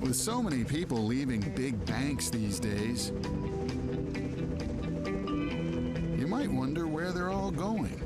With so many people leaving big banks these days, you might wonder where they're all going.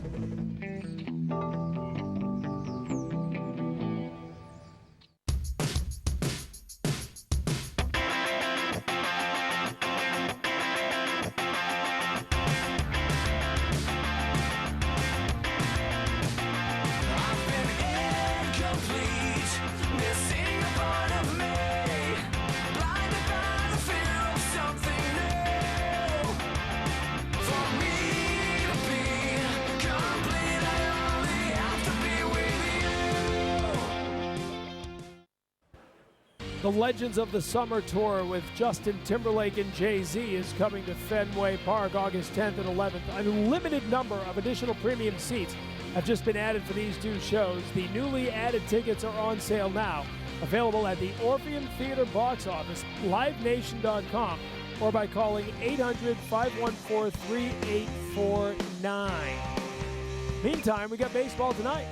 The Legends of the Summer Tour with Justin Timberlake and Jay-Z is coming to Fenway Park August 10th and 11th. A limited number of additional premium seats have just been added for these two shows. The newly added tickets are on sale now. Available at the Orpheum Theater box office, livenation.com, or by calling 800-514-3849. Meantime, we got baseball tonight.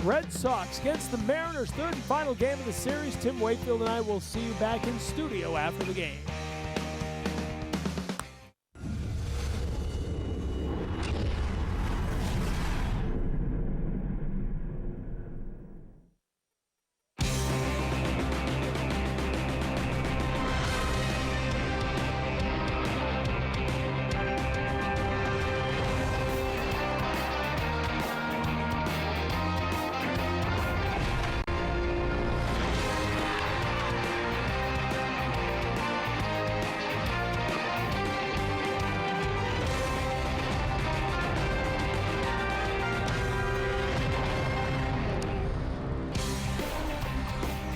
Red Sox against the Mariners, third and final game of the series. Tim Wakefield and I will see you back in studio after the game.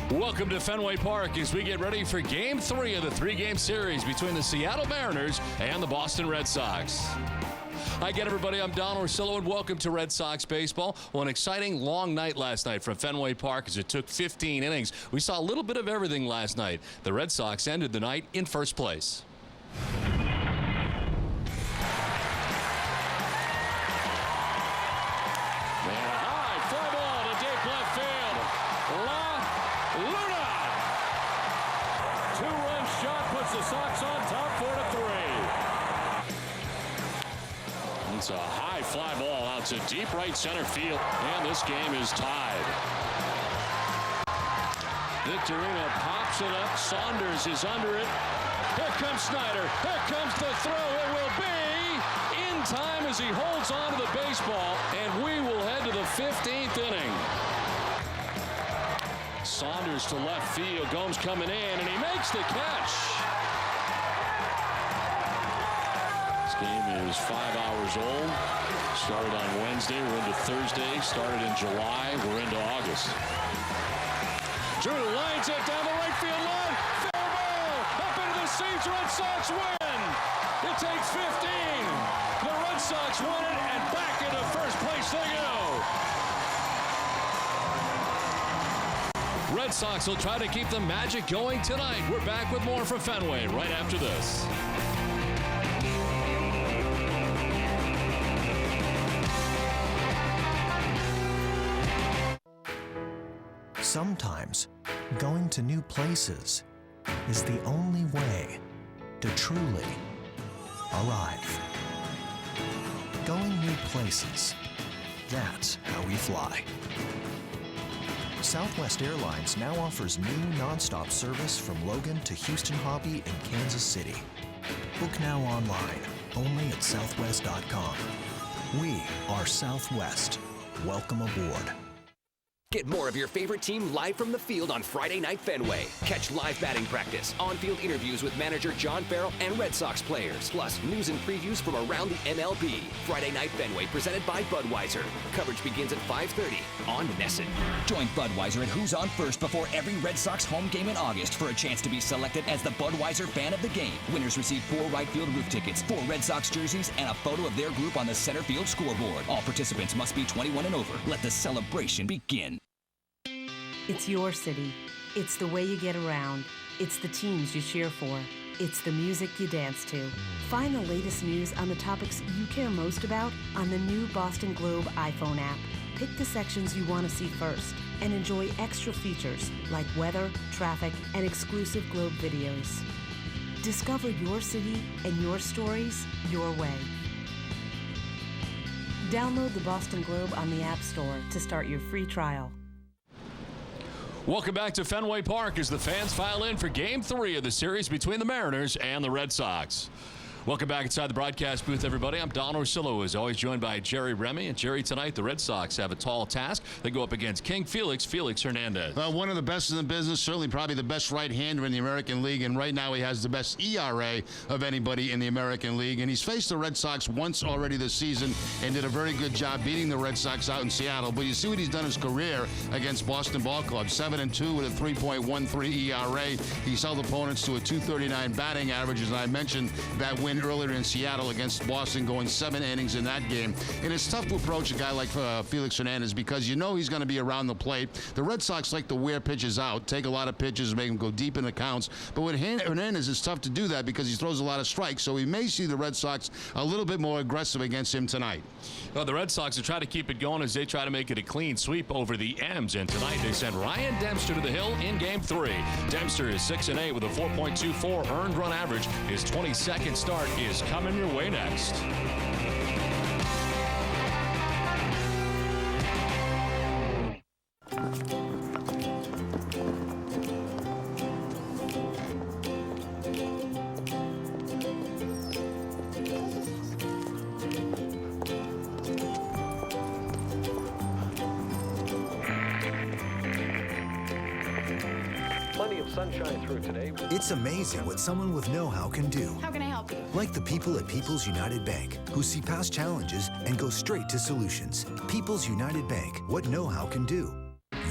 Welcome to Fenway Park as we get ready for Game 3 of the three-game series between the Seattle Mariners and the Boston Red Sox. Hi again, everybody. I'm Don Orsillo, and welcome to Red Sox baseball. Well, an exciting long night last night from Fenway Park as it took 15 innings. We saw a little bit of everything last night. The Red Sox ended the night in first place. It's a high fly ball out to deep right center field, and this game is tied. Victorino pops it up. Saunders is under it. Here comes Snyder. Here comes the throw. It will be in time as he holds on to the baseball, and we will head to the 15th inning. Saunders to left field. Gomes coming in, and he makes the catch. Game is 5 hours old. Started on Wednesday. We're into Thursday. Started in July. We're into August. Drew lines it down the right field line. Fair ball. Up into the seats. Red Sox win. It takes 15. The Red Sox win it, and back into first place they go. Red Sox will try to keep the magic going tonight. We're back with more from Fenway right after this. Sometimes, going to new places is the only way to truly arrive. Going new places, that's how we fly. Southwest Airlines now offers new nonstop service from Logan to Houston Hobby and Kansas City. Book now online, only at southwest.com. We are Southwest. Welcome aboard. Get more of your favorite team live from the field on Friday Night Fenway. Catch live batting practice, on-field interviews with manager John Farrell and Red Sox players, plus news and previews from around the MLB. Friday Night Fenway, presented by Budweiser. Coverage begins at 5:30 on NESN. Join Budweiser at Who's On First before every Red Sox home game in August for a chance to be selected as the Budweiser fan of the game. Winners receive 4 right field roof tickets, 4 Red Sox jerseys, and a photo of their group on the center field scoreboard. All participants must be 21 and over. Let the celebration begin. It's your city. It's the way you get around. It's the teams you cheer for. It's the music you dance to. Find the latest news on the topics you care most about on the new Boston Globe iPhone app. Pick the sections you want to see first. and enjoy extra features like weather, traffic, and exclusive Globe videos. Discover your city and your stories your way. Download the Boston Globe on the App Store to start your free trial. Welcome back to Fenway Park as the fans file in for Game 3 of the series between the Mariners and the Red Sox. Welcome back inside the broadcast booth, everybody. I'm Don Orsillo, as always, joined by Jerry Remy. And Jerry, tonight the Red Sox have a tall task. They go up against King Felix Hernandez. One of the best in the business, certainly probably the best right-hander in the American League, and right now he has the best ERA of anybody in the American League. And he's faced the Red Sox once already this season and did a very good job beating the Red Sox out in Seattle. But you see what he's done in his career against Boston Ball Club, 7-2 with a 3.13 ERA. He's held opponents to a 239 batting average, as I mentioned, that win earlier in Seattle against Boston, going 7 innings in that game. And it's tough to approach a guy like Felix Hernandez because you know he's going to be around the plate. The Red Sox like to wear pitches out, take a lot of pitches, make them go deep in the counts. But with Hernandez, it's tough to do that because he throws a lot of strikes. So we may see the Red Sox a little bit more aggressive against him tonight. Well, the Red Sox will try to keep it going as they try to make it a clean sweep over the M's. And tonight they send Ryan Dempster to the hill in Game 3. Dempster is 6-8 with a 4.24 earned run average. His 22nd start is coming your way next. Plenty of sunshine through today. It's amazing what someone with know-how can do. How can I help you? Like the people at People's United Bank, who see past challenges and go straight to solutions. People's United Bank, what know-how can do.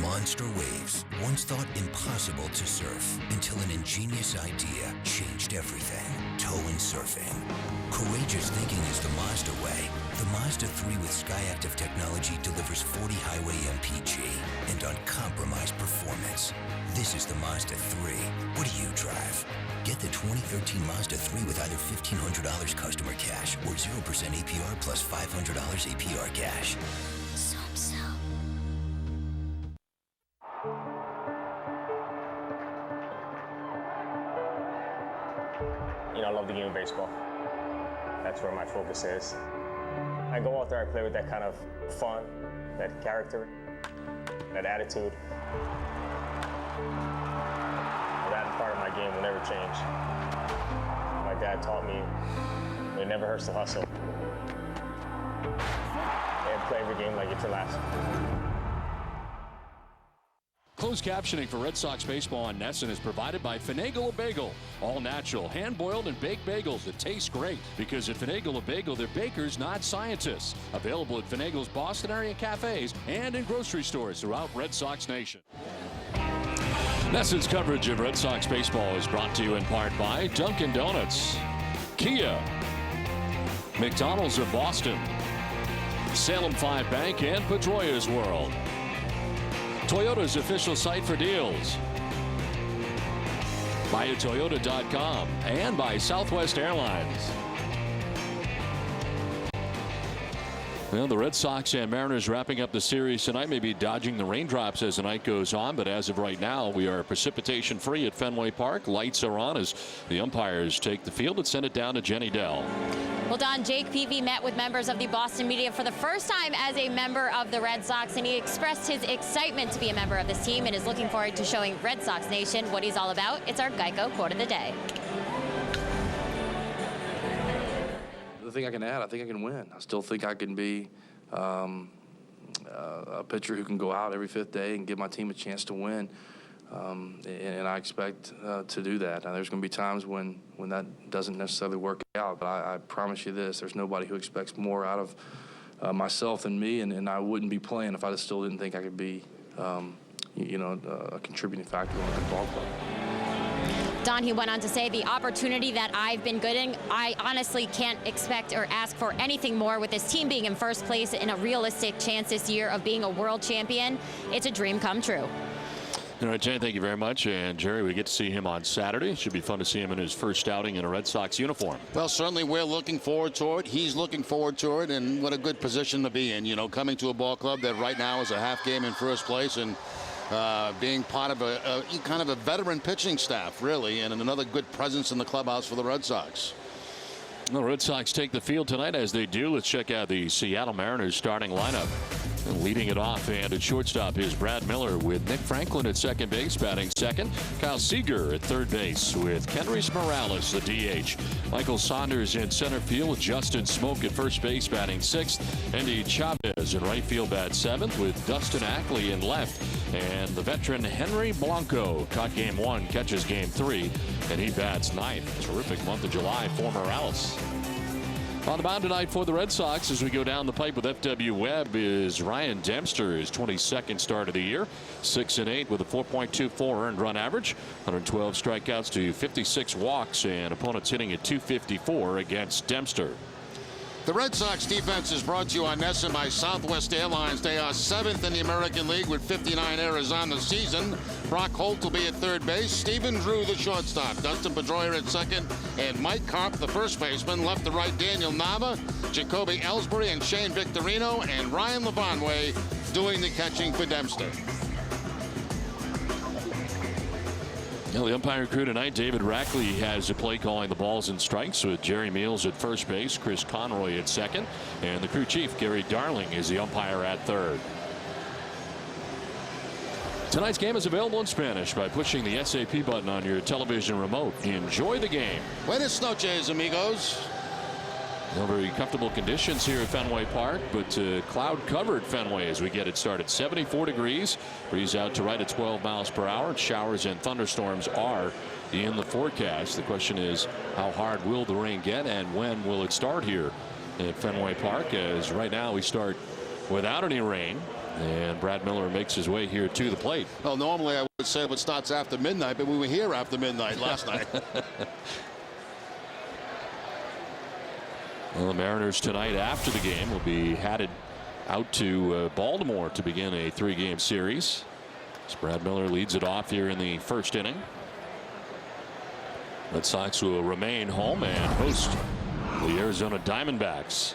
Monster waves, once thought impossible to surf, until an ingenious idea changed everything. Tow-in surfing. Courageous thinking is the Mazda way. The Mazda 3 with Skyactiv technology delivers 40 highway MPG and uncompromised performance. This is the Mazda 3. What do you drive? Get the 2013 Mazda 3 with either $1,500 customer cash or 0% APR plus $500 APR cash. You know, I love the game of baseball. That's where my focus is. I go out there, I play with that kind of fun, that character, that attitude. That part of my game will never change. My dad taught me it never hurts to hustle. And play every game like it's your last. Closed captioning for Red Sox baseball on NESN is provided by Finagle a Bagel. All natural, hand-boiled and baked bagels that taste great. Because at Finagle a Bagel, they're bakers, not scientists. Available at Finagle's Boston area cafes and in grocery stores throughout Red Sox Nation. NESN's coverage of Red Sox baseball is brought to you in part by Dunkin' Donuts, Kia, McDonald's of Boston, Salem 5 Bank, and Pedroia's World. Toyota's official site for deals. BuyAToyota.com and by Southwest Airlines. Well, the Red Sox and Mariners wrapping up the series tonight, maybe dodging the raindrops as the night goes on, but as of right now, we are precipitation free at Fenway Park. Lights are on as the umpires take the field and send it down to Jenny Dell. Well, Don, Jake Peavy met with members of the Boston media for the first time as a member of the Red Sox, and he expressed his excitement to be a member of this team and is looking forward to showing Red Sox Nation what he's all about. It's our Geico quote of the day. The thing I can add, I think I can win. I still think I can be a pitcher who can go out every fifth day and give my team a chance to win. And I expect to do that. Now, there's going to be times when that doesn't necessarily work out, but I promise you this, there's nobody who expects more out of myself than me, and I wouldn't be playing if I still didn't think I could be, a contributing factor on the ball club. Don, he went on to say, the opportunity that I've been getting, I honestly can't expect or ask for anything more with this team being in first place and a realistic chance this year of being a world champion. It's a dream come true. All right, Jay, thank you very much. And Jerry, we get to see him on Saturday. Should be fun to see him in his first outing in a Red Sox uniform. Well, certainly we're looking forward to it. He's looking forward to it, and what a good position to be in. You know, coming to a ball club that right now is a half game in first place, and being part of a kind of a veteran pitching staff, really, and another good presence in the clubhouse for the Red Sox. The Red Sox take the field tonight. As they do, let's check out the Seattle Mariners starting lineup. And leading it off and at shortstop is Brad Miller with Nick Franklin at second base batting second. Kyle Seager at third base with Kendrys Morales the DH. Michael Saunders in center field. Justin Smoke at first base batting sixth. Andy Chavez in right field bats seventh with Dustin Ackley in left. And the veteran Henry Blanco caught game one, catches game three, and he bats ninth. Terrific month of July for Morales. On the mound tonight for the Red Sox as we go down the pipe with FW Webb is Ryan Dempster, his 22nd start of the year. 6-8 with a 4.24 earned run average. 112 strikeouts to 56 walks, and opponents hitting at .254 against Dempster. The Red Sox defense is brought to you on NESN by Southwest Airlines. They are 7th in the American League with 59 errors on the season. Brock Holt will be at third base. Stephen Drew, the shortstop. Dustin Pedroia at second. And Mike Karp, the first baseman. Left to right, Daniel Nava, Jacoby Ellsbury, and Shane Victorino. And Ryan Lavanway doing the catching for Dempster. The umpire crew tonight, David Rackley has the play calling the balls and strikes with Jerry Meals at first base, Chris Conroy at second, and the crew chief Gary Darling is the umpire at third. Tonight's game is available in Spanish by pushing the SAP button on your television remote. Enjoy the game. Buenas noches, amigos. Very comfortable conditions here at Fenway Park, but cloud-covered Fenway as we get it started. 74 degrees, breeze out to right at 12 miles per hour. Showers and thunderstorms are in the forecast. The question is, how hard will the rain get, and when will it start here at Fenway Park? As right now we start without any rain, and Brad Miller makes his way here to the plate. Well, normally I would say it starts after midnight, but we were here after midnight last night. Well, the Mariners tonight after the game will be headed out to Baltimore to begin a 3-game series. As Brad Miller leads it off here in the first inning. Red Sox will remain home and host the Arizona Diamondbacks.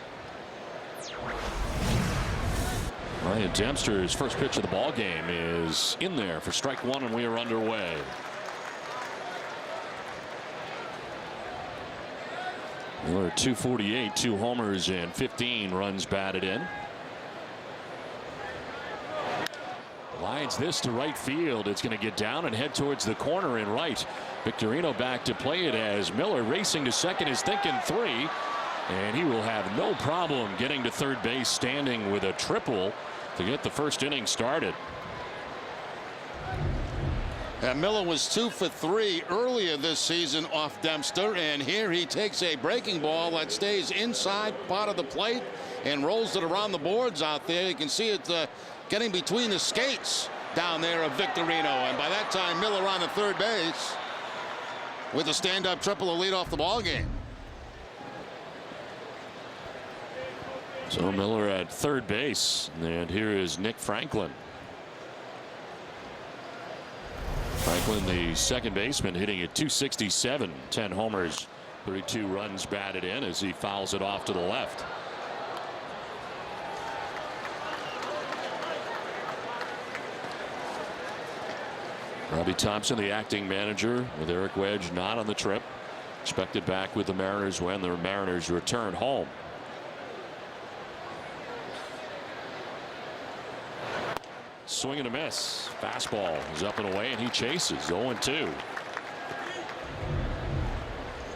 Ryan Dempster's first pitch of the ball game is in there for strike one, and we are underway. Miller 248, 2 homers and 15 runs batted in. Lines this to right field. It's going to get down and head towards the corner in right. Victorino back to play it as Miller racing to second is thinking 3. And he will have no problem getting to third base standing with a triple to get the first inning started. Miller was 2 for 3 earlier this season off Dempster, and here he takes a breaking ball that stays inside part of the plate and rolls it around the boards out there. You can see it getting between the skates down there of Victorino, and by that time Miller on the third base with a stand-up triple to lead off the ball game. So Miller at third base, and here is Nick Franklin. Franklin, the second baseman, hitting at .267, 10 homers, 32 runs batted in as he fouls it off to the left. Robbie Thompson, the acting manager, with Eric Wedge not on the trip. Expected back with the Mariners when the Mariners return home. Swing and a miss. Fastball is up and away, and he chases 0-2.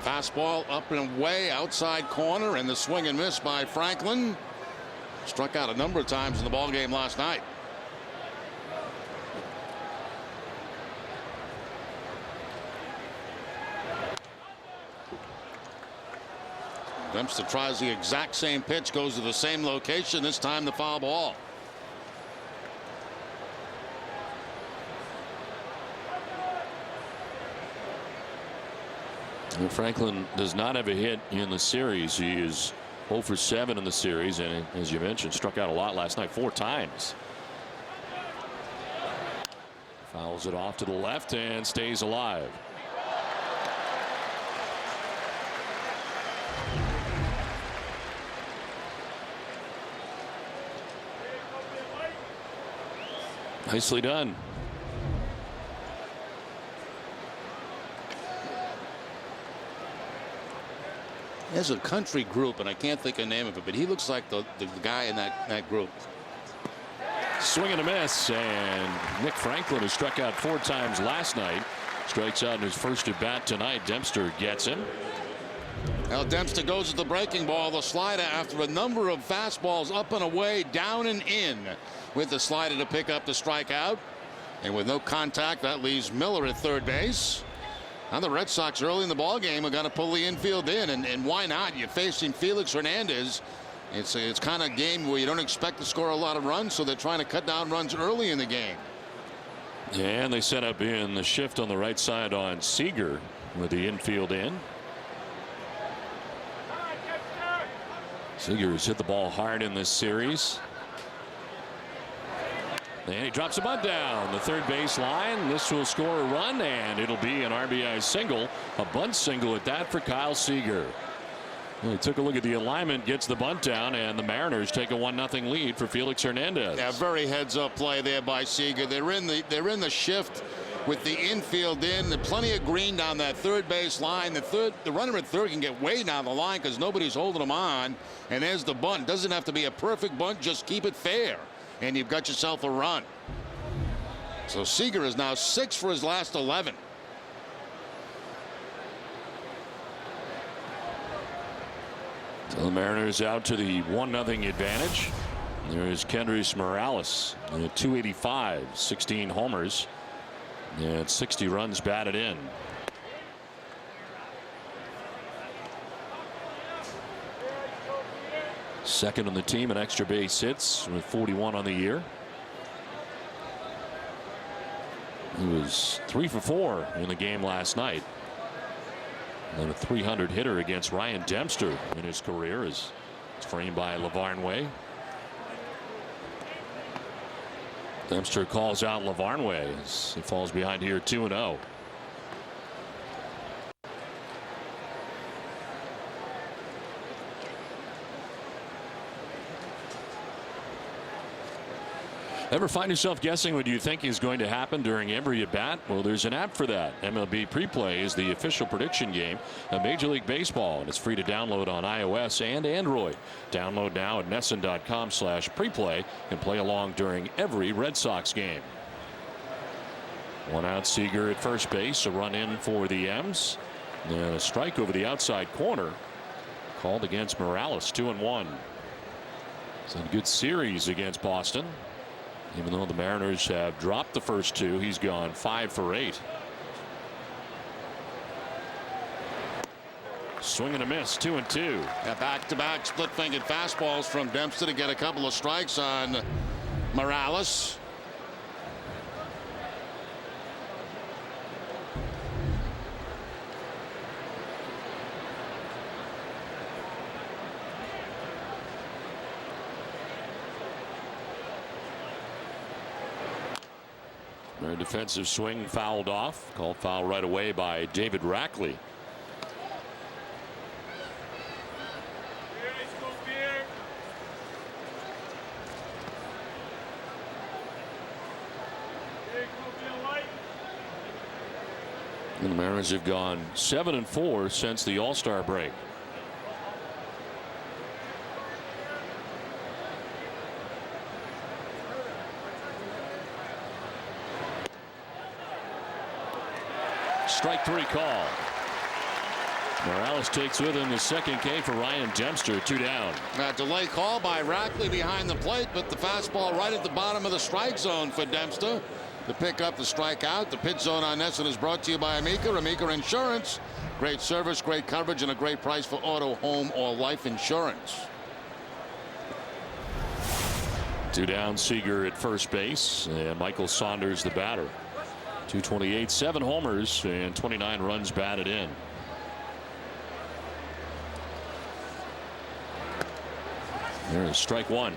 Fastball up and away, outside corner, and the swing and miss by Franklin. Struck out a number of times in the ball game last night. Dempster tries the exact same pitch, goes to the same location, this time the foul ball. And Franklin does not have a hit in the series. He is 0 for 7 in the series, and as you mentioned, struck out a lot last night, 4 times. Fouls it off to the left and stays alive. Nicely done. There's a country group, and I can't think of the name of it, but he looks like the guy in that group. Swing and a miss, and Nick Franklin, who struck out 4 times last night, strikes out in his first at bat tonight. Dempster gets him. Well, Dempster goes with the breaking ball, the slider, after a number of fastballs up and away, down and in, with the slider to pick up the strikeout. And with no contact, that leaves Miller at third base. Now the Red Sox early in the ball game are going to pull the infield in, and why not? You're facing Felix Hernandez. It's kind of a game where you don't expect to score a lot of runs, so they're trying to cut down runs early in the game. And they set up in the shift on the right side on Seager with the infield in. Seager has hit the ball hard in this series. And he drops a bunt down the third base line. This will score a run, and it'll be an RBI single, a bunt single at that for Kyle Seager. Well, he took a look at the alignment, gets the bunt down, and the Mariners take a 1-0 lead for Felix Hernandez. Yeah, very heads-up play there by Seager. They're in the shift with the infield in. There's plenty of green down that third base line. The runner at third can get way down the line because nobody's holding him on. And there's the bunt. Doesn't have to be a perfect bunt. Just keep it fair, and you've got yourself a run. So Seager is now 6 for his last 11. So the Mariners out to the 1-0 advantage. There's Kendrys Morales at 285, 16 homers, and 60 runs batted in. Second on the team in extra base hits with 41 on the year. He was 3 for 4 in the game last night. And a 300 hitter against Ryan Dempster in his career is framed by Lavarnway. Dempster calls out Lavarnway as he falls behind here 2-0. Ever find yourself guessing what you think is going to happen during every at bat? Well, there's an app for that. MLB Preplay is the official prediction game of Major League Baseball, and it's free to download on iOS and Android. Download now at NESN.com/preplay and play along during every Red Sox game. 1 out, Seager at first base, a run in for the M's, and a strike over the outside corner called against Morales. 2-1. It's a good series against Boston. Even though the Mariners have dropped the first 2, he's gone 5 for 8. Swing and a miss, 2-2. Back-to-back split-fingered fastballs from Dempster to get a couple of strikes on Morales. Very defensive swing fouled off. Called foul right away by David Rackley. And the Mariners have gone 7-4 since the All-Star break. Strike 3 call. Morales takes with him the second K for Ryan Dempster. 2 down. Delay call by Rackley behind the plate, but the fastball right at the bottom of the strike zone for Dempster to pick up the strikeout. The pitch zone on NESN is brought to you by Amica Insurance. Great service, great coverage, and a great price for auto, home, or life insurance. 2 down, Seager at first base, and Michael Saunders the batter. 228, 7 homers, and 29 runs batted in. There's strike 1.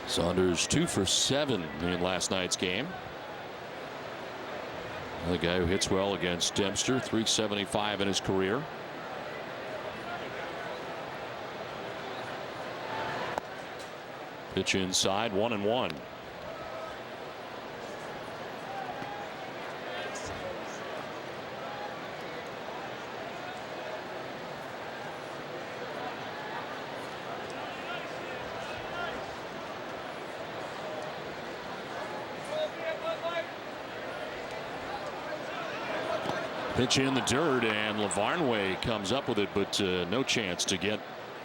Saunders 2 for 7 in last night's game. The guy who hits well against Dempster, .375 in his career. Pitch inside, 1-1. Pitch in the dirt, and Lavarnway comes up with it, but no chance to get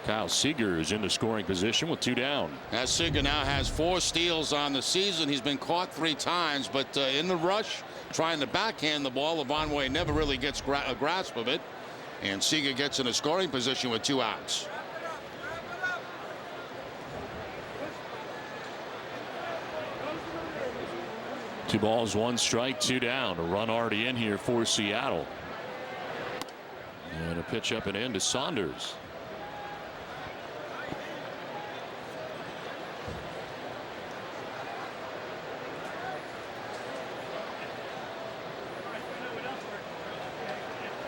Kyle Seager into scoring position with 2 down. As Seager now has 4 steals on the season. He's been caught 3 times, but in the rush, trying to backhand the ball, Lavarnway never really gets a grasp of it, and Seager gets in a scoring position with 2 outs. Two balls, 1 strike, 2 down. A run already in here for Seattle. And a pitch up and in to Saunders.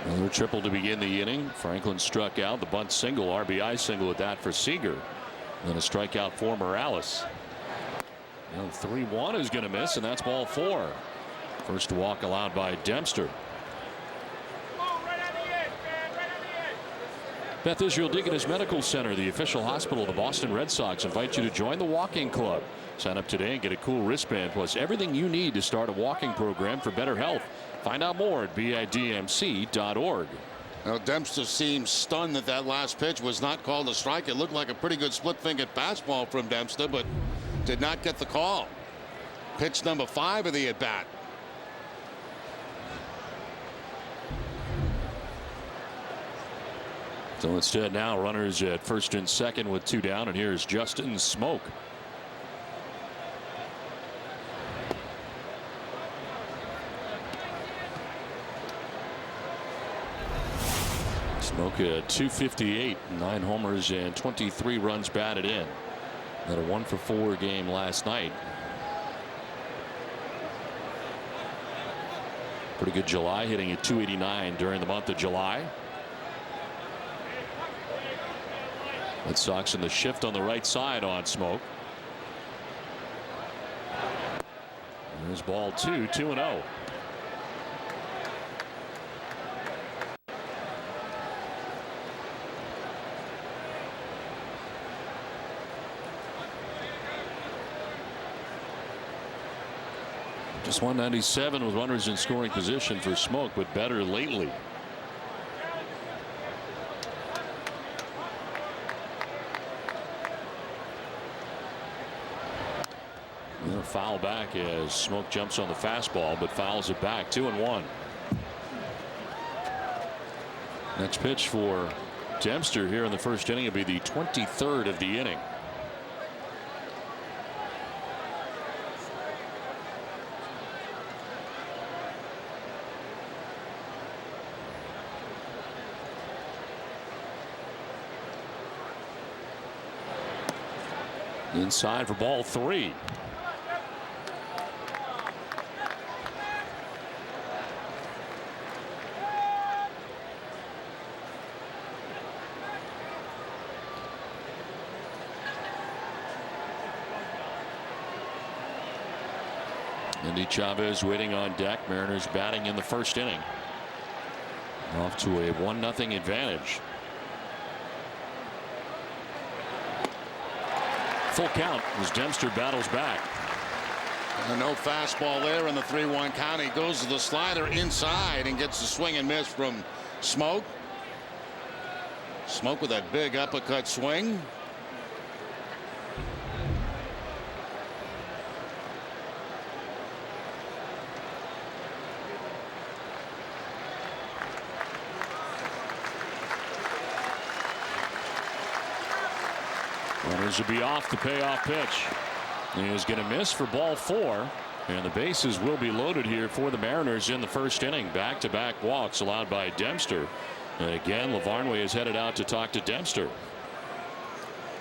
Another triple to begin the inning. Franklin struck out. The bunt single, RBI single at that for Seager. Then a strikeout for Morales. 3-1 is going to miss, and that's ball 4. First walk allowed by Dempster. Beth Israel Deaconess Medical Center, the official hospital of the Boston Red Sox, invites you to join the walking club. Sign up today and get a cool wristband plus everything you need to start a walking program for better health. Find out more at bidmc.org. Well, Dempster seems stunned that that last pitch was not called a strike. It looked like a pretty good split-fingered fastball from Dempster, but did not get the call. Pitch number 5 of the at-bat. So instead now runners at first and second with 2 down, and here's Justin Smoak. Smoak at .258, 9 homers and 23 runs batted in. Had a 1-for-4 game last night. Pretty good July, hitting at .289 during the month of July. Red Sox in the shift on the right side on Smoak. There's ball 2, 2-0. Just 197 with runners in scoring position for Smoak, but better lately. And a foul back as Smoak jumps on the fastball, but fouls it back. 2-1. Next pitch for Dempster here in the first inning will be the 23rd of the inning. Inside for ball 3. Andy Chavez waiting on deck. Mariners batting in the first inning. Off to a 1-0 advantage. Full count as Dempster battles back. No fastball there in the 3-1 count. He goes to the slider inside and gets the swing and miss from Smoak. Smoak with that big uppercut swing. Runners will be off the payoff pitch. He is going to miss for ball 4, and the bases will be loaded here for the Mariners in the first inning. Back-to-back walks allowed by Dempster, and again Lavarnway is headed out to talk to Dempster.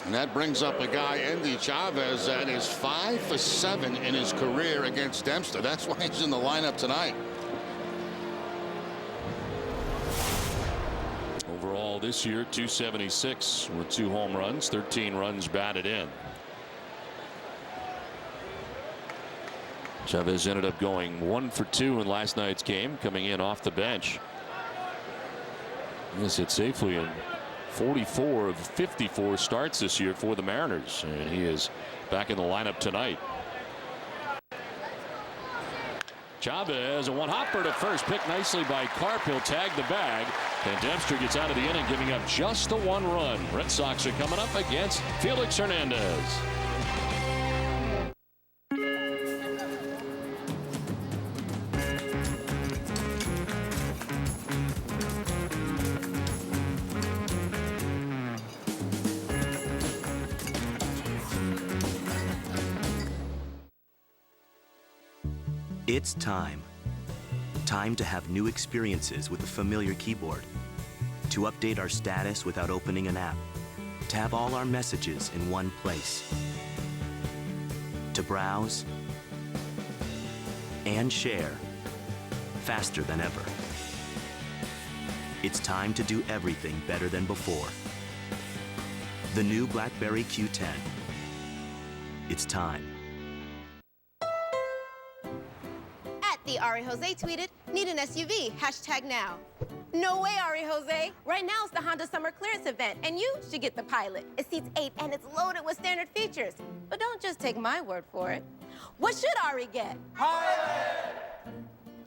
And that brings up a guy, Andy Chavez, that is 5 for 7 in his career against Dempster. That's why he's in the lineup tonight. Overall this year, 276 with 2 home runs, 13 runs batted in. Chavez ended up going 1 for 2 in last night's game, coming in off the bench. He's hit safely in 44 of 54 starts this year for the Mariners, and he is back in the lineup tonight. Chavez, a one-hopper to first, picked nicely by Karp. He'll tag the bag, and Dempster gets out of the inning, giving up just the 1 run. Red Sox are coming up against Felix Hernandez. It's time. Time to have new experiences with a familiar keyboard. To update our status without opening an app. To have all our messages in one place. To browse and share faster than ever. It's time to do everything better than before. The new BlackBerry Q10. It's time. The Ari Jose tweeted, need an SUV, #now. No way, Ari Jose. Right now it's the Honda Summer Clearance event, and you should get the Pilot. It seats 8, and it's loaded with standard features. But don't just take my word for it. What should Ari get? Pilot!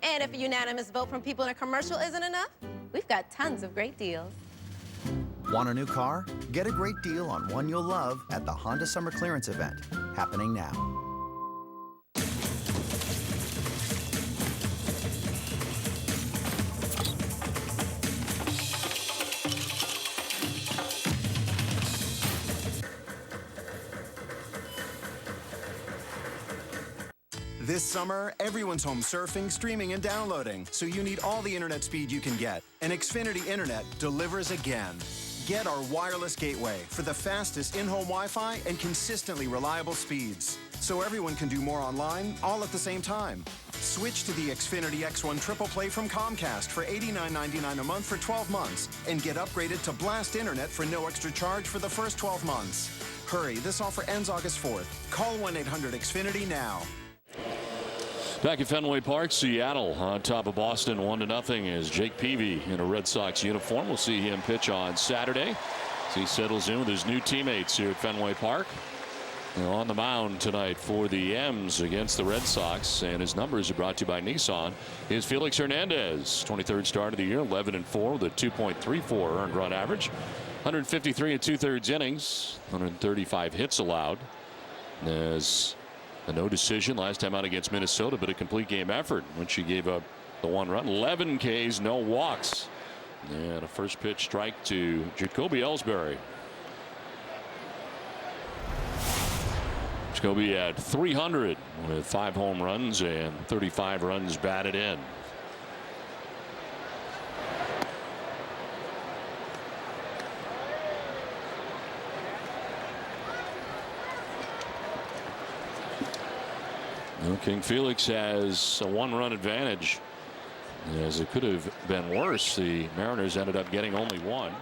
And if a unanimous vote from people in a commercial isn't enough, we've got tons of great deals. Want a new car? Get a great deal on one you'll love at the Honda Summer Clearance event, happening now. This summer, everyone's home surfing, streaming, and downloading, so you need all the internet speed you can get. And Xfinity Internet delivers again. Get our wireless gateway for the fastest in-home Wi-Fi and consistently reliable speeds, so everyone can do more online all at the same time. Switch to the Xfinity X1 Triple Play from Comcast for $89.99 a month for 12 months and get upgraded to Blast Internet for no extra charge for the first 12 months. Hurry, this offer ends August 4th. Call 1-800-XFINITY now. Back at Fenway Park, Seattle on top of Boston 1-0 as Jake Peavy in a Red Sox uniform. We'll see him pitch on Saturday as he settles in with his new teammates here at Fenway Park. On the mound tonight for the M's against the Red Sox, and his numbers are brought to you by Nissan, is Felix Hernandez. 23rd start of the year, 11-4 with a 2.34 earned run average, 153 and 2/3 innings, 135 hits allowed. As a no decision last time out against Minnesota, but a complete game effort when she gave up the 1 run. 11 Ks, no walks, and a first pitch strike to Jacoby Ellsbury. Jacoby at 300 with 5 home runs and 35 runs batted in. King Felix has a 1-run advantage, as it could have been worse. The Mariners ended up getting only 1.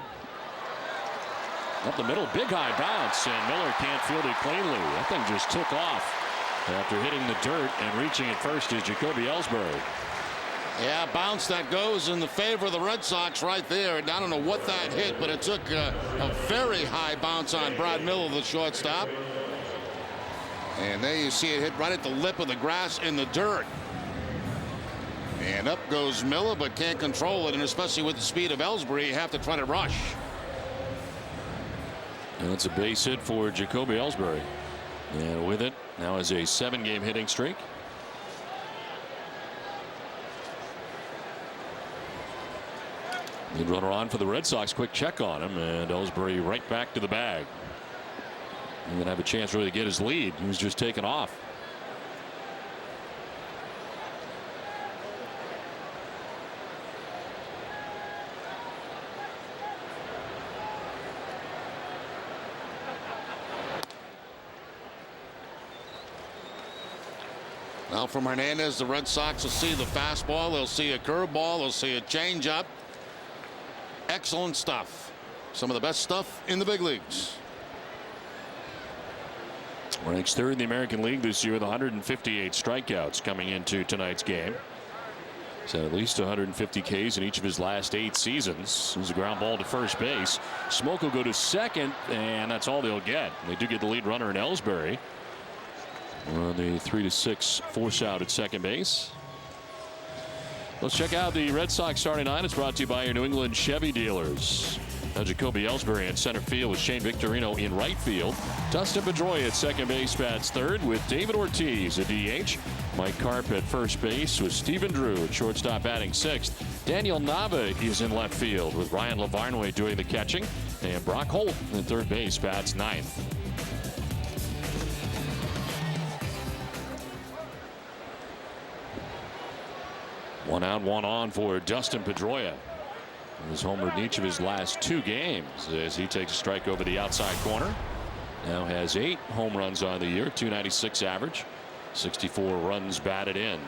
Up the middle, big high bounce, and Miller can't field it cleanly. That thing just took off after hitting the dirt, and reaching at first is Jacoby Ellsbury. Yeah, bounce that goes in the favor of the Red Sox right there. I don't know what that hit, but it took a very high bounce on Brad Miller, the shortstop. And there you see it hit right at the lip of the grass in the dirt. And up goes Miller, but can't control it, and especially with the speed of Ellsbury, you have to try to rush. And it's a base hit for Jacoby Ellsbury. And with it, now is a 7-game hitting streak. Lead runner on for the Red Sox. Quick check on him, and Ellsbury right back to the bag. He's going to have a chance really to get his lead. He was just taken off. Well, from Hernandez, the Red Sox will see the fastball. They'll see a curveball. They'll see a changeup. Excellent stuff. Some of the best stuff in the big leagues. Ranks third in the American League this year with 158 strikeouts coming into tonight's game. He's had at least 150 Ks in each of his last 8 seasons. There's a ground ball to first base. Smoke will go to second, and that's all they'll get. They do get the lead runner in Ellsbury. On the 3-6 force out at second base. Let's check out the Red Sox starting line. It's brought to you by your New England Chevy dealers. Now Jacoby Ellsbury in center field with Shane Victorino in right field. Dustin Pedroia at second base bats third with David Ortiz at DH. Mike Carp at first base with Stephen Drew at shortstop batting sixth. Daniel Nava is in left field with Ryan Lavarnway doing the catching. And Brock Holt at third base bats ninth. One out, one on for Dustin Pedroia. He's homered in each of his last 2 games as he takes a strike over the outside corner. Now has 8 home runs on the year, 296 average, 64 runs batted in.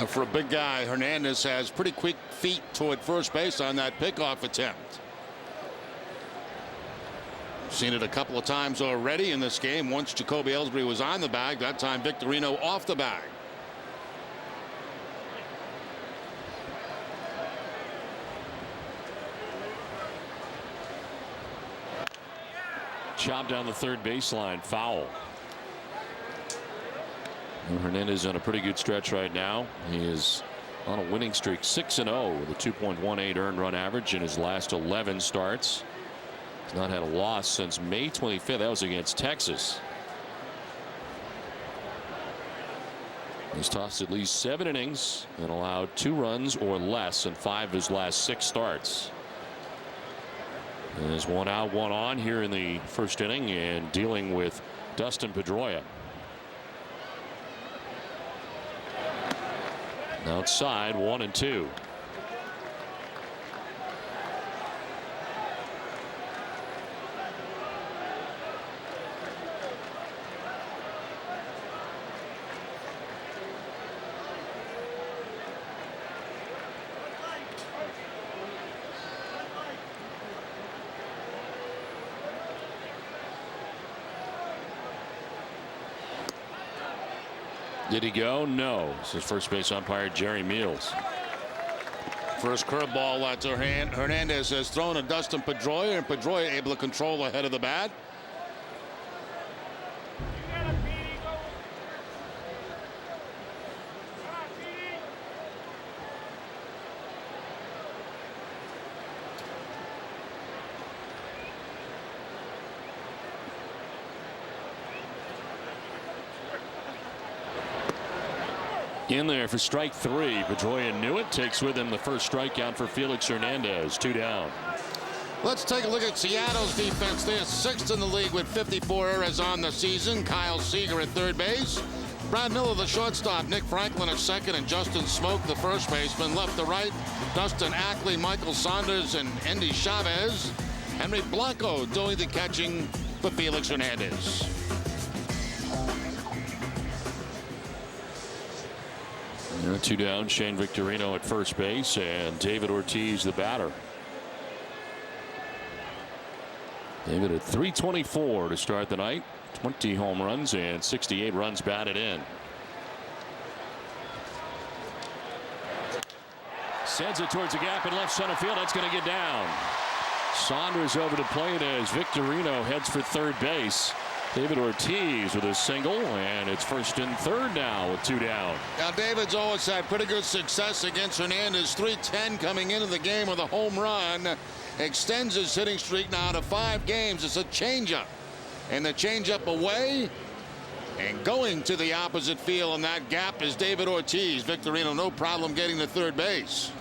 For a big guy, Hernandez has pretty quick feet toward first base on that pickoff attempt. Seen it a couple of times already in this game. Once Jacoby Ellsbury was on the bag, that time Victorino off the bag. Chop down the third baseline, foul. Hernandez on a pretty good stretch right now. He is on a winning streak, 6-0 with a 2.18 earned run average in his last 11 starts. He's not had a loss since May 25th. That was against Texas. He's tossed at least 7 innings and allowed 2 runs or less in 5 of his last 6 starts. And there's 1 out, 1 on here in the first inning and dealing with Dustin Pedroia. Outside, 1-2. Did he go? No. This is first base umpire Jerry Meals. First curveball to Hernandez has thrown to Dustin Pedroia, and Pedroia able to control the head of the bat. In there for strike 3. Pedroia knew it. Takes with him the first strikeout for Felix Hernandez. 2 down. Let's take a look at Seattle's defense. They're 6th in the league with 54 errors on the season. Kyle Seager at third base. Brad Miller, the shortstop. Nick Franklin at second, and Justin Smoke, the first baseman. Left to right, Dustin Ackley, Michael Saunders, and Endy Chavez. Henry Blanco doing the catching for Felix Hernandez. There are 2 down. Shane Victorino at first base and David Ortiz the batter. David at .324 to start the night. 20 home runs and 68 runs batted in. Sends it towards the gap in left center field. That's going to get down. Saunders over to plate as Victorino heads for third base. David Ortiz with a single, and it's first and third now with 2 down. Now, David's always had pretty good success against Hernandez. .310 coming into the game with a home run. Extends his hitting streak now to 5 games. It's a changeup. And the changeup away and going to the opposite field, and that gap is David Ortiz. Victorino no problem getting to third base.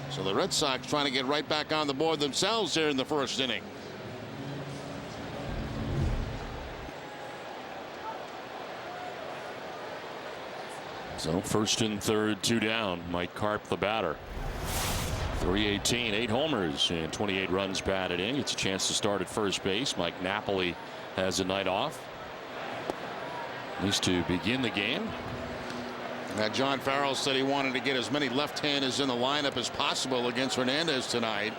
So the Red Sox trying to get right back on the board themselves here in the first inning. So first and third, 2 down. Mike Karp, the batter. 318, 8 homers and 28 runs batted in. Gets a chance to start at first base. Mike Napoli has a night off, at least to begin the game. Now, John Farrell said he wanted to get as many left-handers in the lineup as possible against Hernandez tonight.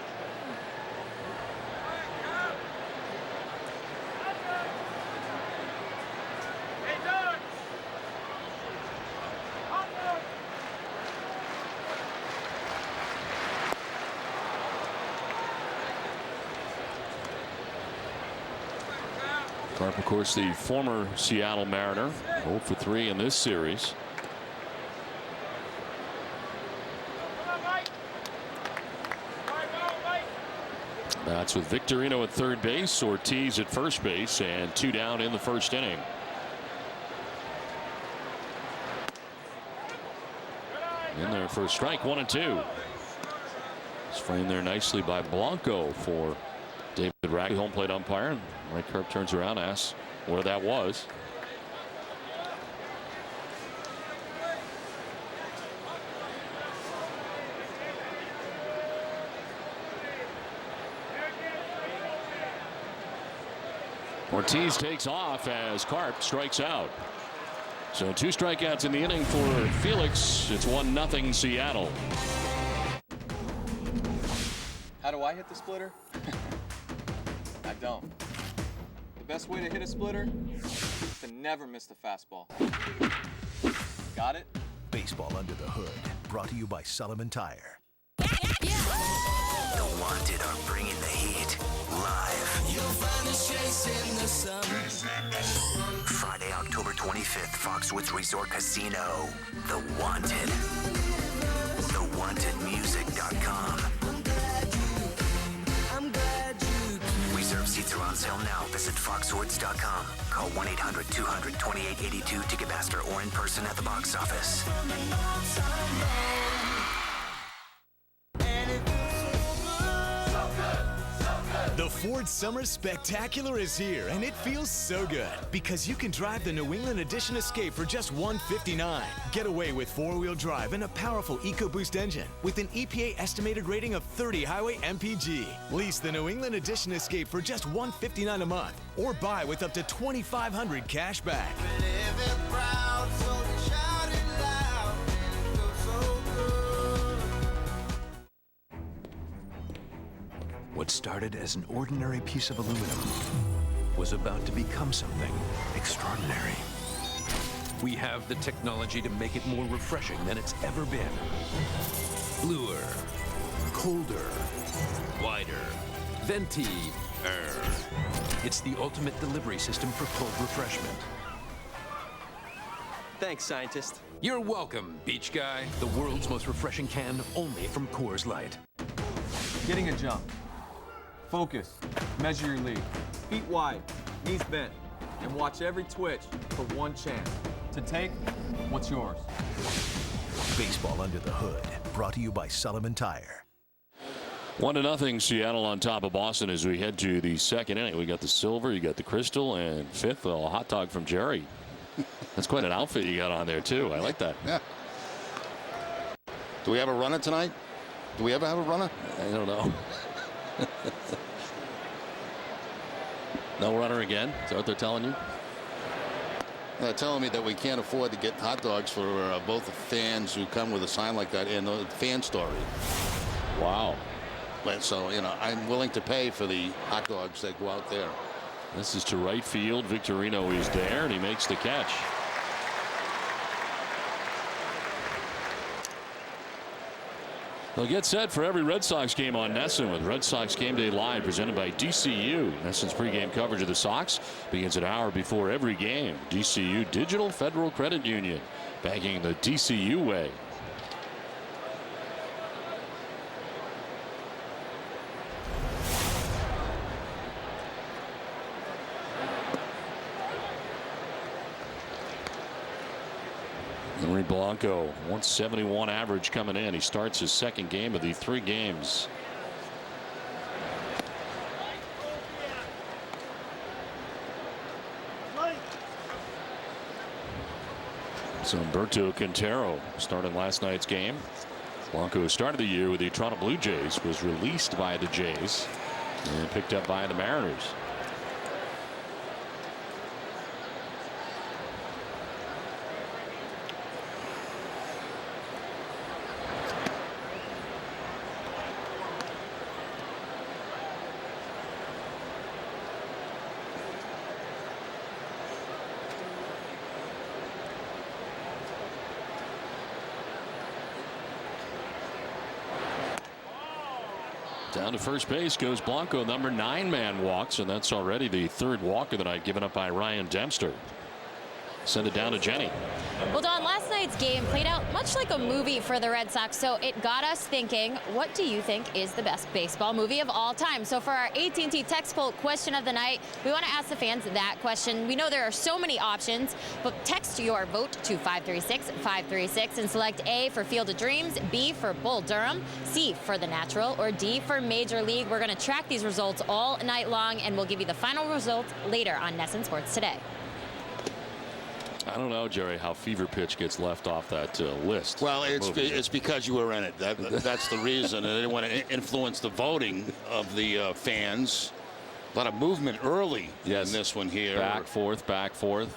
Karp, of course, the former Seattle Mariner, 0 for 3 in this series. That's with Victorino at third base, Ortiz at first base, and 2 down in the first inning. In there for a strike, 1 and 2. It's framed there nicely by Blanco for David Rack, home plate umpire. And Mike Karp turns around, asks where that was. Ortiz takes off as Karp strikes out. So 2 strikeouts in the inning for Felix. It's 1-0 Seattle. How do I hit the splitter? I don't. The best way to hit a splitter is to never miss the fastball. Got it? Baseball Under the Hood, brought to you by Sullivan Tire. The Wanted are bringing the heat live. You'll find us chasing the sun. Friday, October 25th, Foxwoods Resort Casino. The Wanted. TheWantedMusic.com. Reserve seats are on sale now. Visit Foxwoods.com. Call 1-800-200-2882, Ticketmaster, or in person at the box office. The Ford Summer Spectacular is here, and it feels so good because you can drive the New England Edition Escape for just $159. Get away with 4-wheel drive and a powerful EcoBoost engine with an EPA estimated rating of 30 highway MPG. Lease the New England Edition Escape for just $159 a month, or buy with up to $2,500 cash back. What started as an ordinary piece of aluminum was about to become something extraordinary. We have the technology to make it more refreshing than it's ever been. Bluer, colder, wider, venti. It's the ultimate delivery system for cold refreshment. Thanks, scientist. You're welcome, beach guy. The world's most refreshing can, only from Coors Light. Getting a jump. Focus. Measure your lead. Feet wide, knees bent, and watch every twitch for one chance to take what's yours. Baseball Under the Hood, brought to you by Sullivan Tire. 1-0 Seattle on top of Boston as we head to the second inning. We got the silver, you got the crystal, and fifth, a hot dog from Jerry. That's quite an outfit you got on there, too. I like that. Yeah. Do we have a runner tonight? Do we ever have a runner? I don't know. No runner again? Is that what they're telling you? They're telling me that we can't afford to get hot dogs for both the fans who come with a sign like that and the fan story. Wow. But so, you know, I'm willing to pay for the hot dogs that go out there. This is to right field. Victorino is there, and he makes the catch. They'll get set for every Red Sox game on NESN with Red Sox Game Day Live presented by DCU. NESN's pregame coverage of the Sox begins an hour before every game. DCU Digital Federal Credit Union, banking the DCU way. Henry Blanco, 171 average coming in. He starts his second game of the 3 games. So Humberto Quintero started last night's game. Blanco, who started the year with the Toronto Blue Jays, was released by the Jays and picked up by the Mariners. Down to first base goes Blanco. Number 9 man walks, and that's already the 3rd walk of the night given up by Ryan Dempster. Send it down to Jenny. Well, Don, last night's game played out much like a movie for the Red Sox, so it got us thinking, what do you think is the best baseball movie of all time? So for our AT&T text poll question of the night, we want to ask the fans that question. We know there are so many options, but text your vote to 536-536 and select A for Field of Dreams, B for Bull Durham, C for The Natural, or D for Major League. We're going to track these results all night long, and we'll give you the final results later on NESN Sports Today. I don't know, Jerry, how Fever Pitch gets left off that list. Well, it's because you were in it. That's the reason. I didn't want to influence the voting of the fans. A lot of movement early in this one here. Back, forth, back, forth.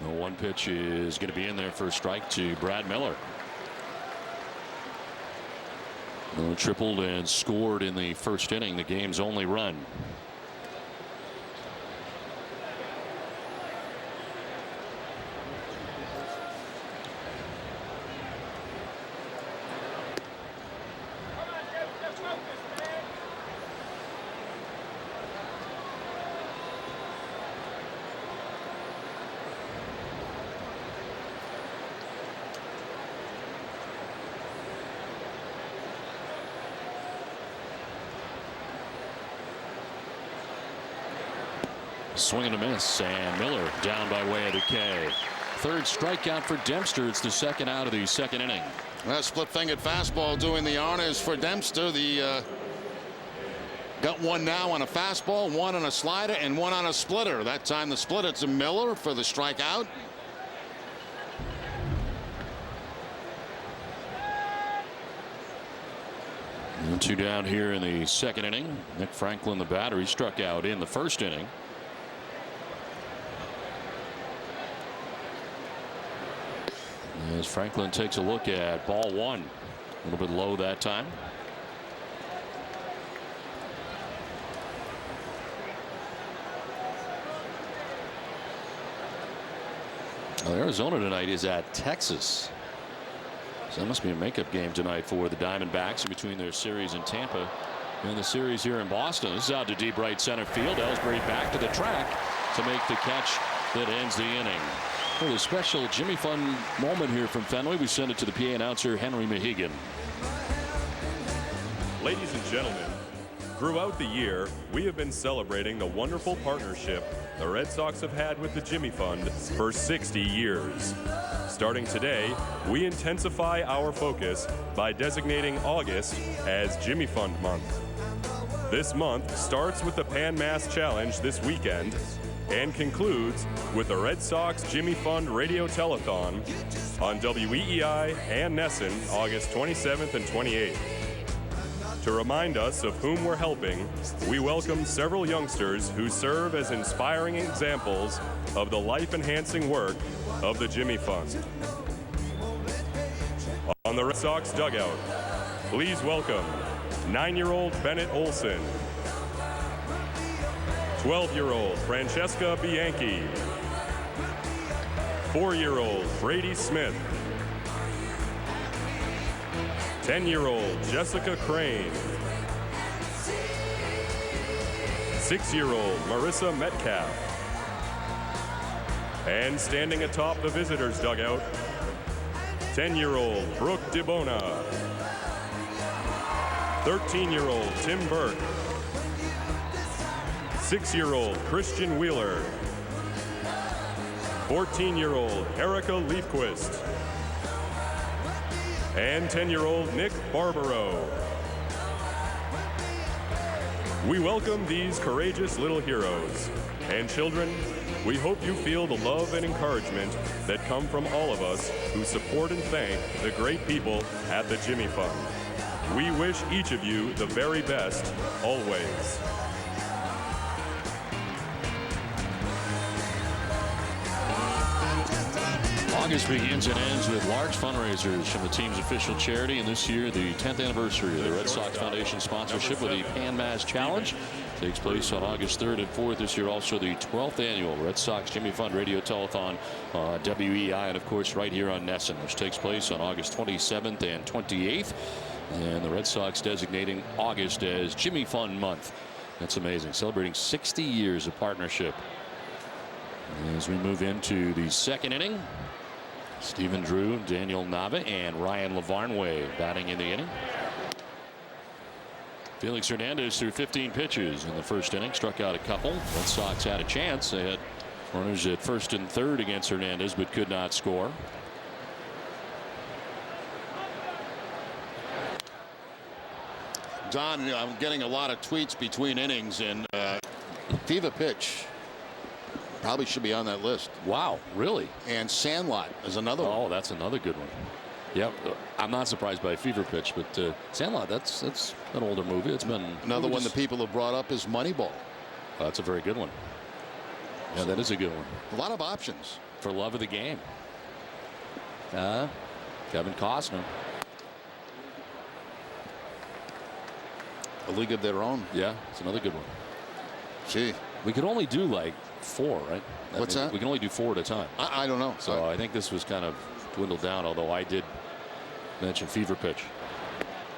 The one pitch is going to be in there for a strike to Brad Miller. Tripled and scored in the first inning, the game's only run. Swing and a miss, and Miller down by way of the K. 3rd strikeout for Dempster. It's the 2nd out of the 2nd inning. Well, split-fingered fastball doing the honors for Dempster. Got one now on a fastball, one on a slider, and one on a splitter. That time the splitter to Miller for the strikeout. And 2 down here in the 2nd inning. Nick Franklin, the batter, he struck out in the 1st inning. As Franklin takes a look at ball 1. A little bit low that time. Well, Arizona tonight is at Texas. So that must be a makeup game tonight for the Diamondbacks in between their series in Tampa and the series here in Boston. This is out to deep right center field. Ellsbury back to the track to make the catch that ends the inning. Well, a special Jimmy Fund moment here from Fenway. We send it to the PA announcer, Henry Mahegan. Ladies and gentlemen, throughout the year, we have been celebrating the wonderful partnership the Red Sox have had with the Jimmy Fund for 60 years. Starting today, we intensify our focus by designating August as Jimmy Fund Month. This month starts with the Pan Mass Challenge this weekend and concludes with the Red Sox Jimmy Fund Radio Telethon on WEEI and NESN August 27th and 28th. To remind us of whom we're helping, we welcome several youngsters who serve as inspiring examples of the life-enhancing work of the Jimmy Fund. On the Red Sox dugout, please welcome 9-year-old Bennett Olson, 12-year-old Francesca Bianchi, 4-year-old Brady Smith, 10-year-old Jessica Crane, 6-year-old Marissa Metcalf, and standing atop the visitors' dugout, 10-year-old Brooke DeBona, 13-year-old Tim Burke, 6-year-old Christian Wheeler, 14-year-old Erica Leafquist, and 10-year-old Nick Barbaro. We welcome these courageous little heroes. And children, We hope you feel the love and encouragement that come from all of us who support and thank the great people at the Jimmy Fund. We wish each of you the very best, always. August begins and ends with large fundraisers from the team's official charity, and this year the 10th anniversary of the Red Sox Foundation sponsorship with the Pan Mass Challenge takes place on August 3rd and 4th. This year also the 12th annual Red Sox Jimmy Fund Radio Telethon on WEI, and of course right here on Nesson, which takes place on August 27th and 28th. And the Red Sox designating August as Jimmy Fund Month. That's amazing. Celebrating 60 years of partnership. As we move into the second inning, Stephen Drew, Daniel Nava, and Ryan Lavarnway batting in the inning. Felix Hernandez threw 15 pitches in the first inning, struck out a couple. Red Sox had a chance. They had runners at first and third against Hernandez, but could not score. Don, I'm getting a lot of tweets between innings, and Fever pitch probably should be on that list. Wow, really? And Sandlot is another one. Oh, that's another good one. Yep, I'm not surprised by Fever Pitch, but Sandlot, that's an older movie. It's been another one that people have brought up is Moneyball. Oh, that's a very good one. Yeah, that is a good one. A lot of options for love of the game. Kevin Costner. A League of Their Own. Yeah, it's another good one. Gee, we could only do like 4, right? What's that? We can only do 4 at a time. I don't know. So I think this was kind of dwindled down, although I did mention Fever Pitch.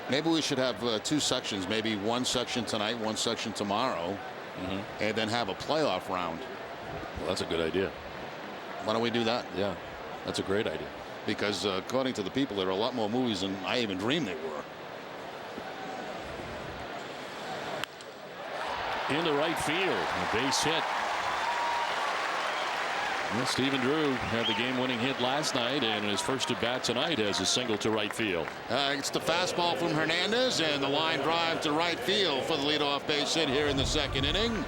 Maybe we should have 2 sections, maybe 1 section tonight, 1 section tomorrow, and then have a playoff round. Well, that's a good idea. Why don't we do that? Yeah, that's a great idea. Because according to the people, there are a lot more movies than I even dreamed they were. Into right field, a base hit. Well, Stephen Drew had the game-winning hit last night, and his first at bat tonight has a single to right field. It's the fastball from Hernandez, and the line drive to right field for the leadoff base hit here in the second inning.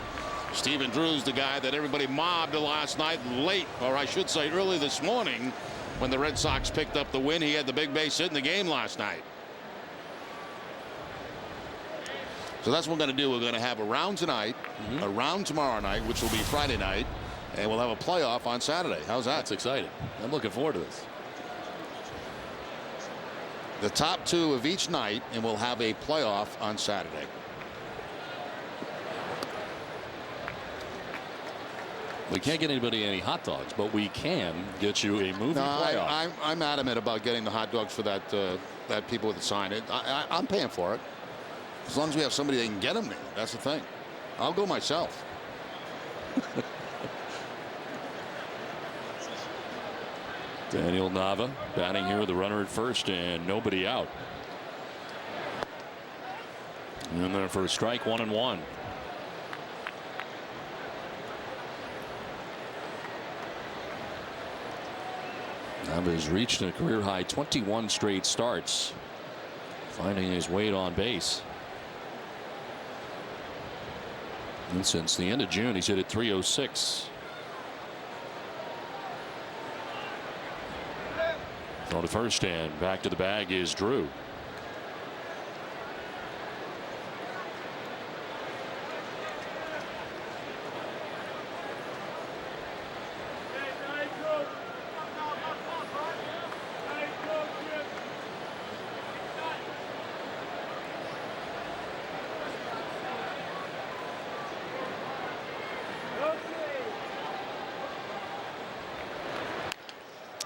Stephen Drew's the guy that everybody mobbed last night late, or I should say early this morning, when the Red Sox picked up the win. He had the big base hit in the game last night. So that's what we're going to do. We're going to have a round tonight, a round tomorrow night, which will be Friday night, and we'll have a playoff on Saturday. How's that? That's exciting. I'm looking forward to this. The top 2 of each night, and we'll have a playoff on Saturday. We can't get anybody any hot dogs, but we can get you a movie playoff. I'm adamant about getting the hot dogs for that that people that sign it. I'm paying for it. As long as we have somebody that can get them there. That's the thing. I'll go myself. Daniel Nava batting here with a runner at first and nobody out. And then for a strike, 1-1. Nava has reached a career high 21 straight starts, finding his weight on base. And since the end of June, he's hit at .306. Throw to first, and back to the bag is Drew.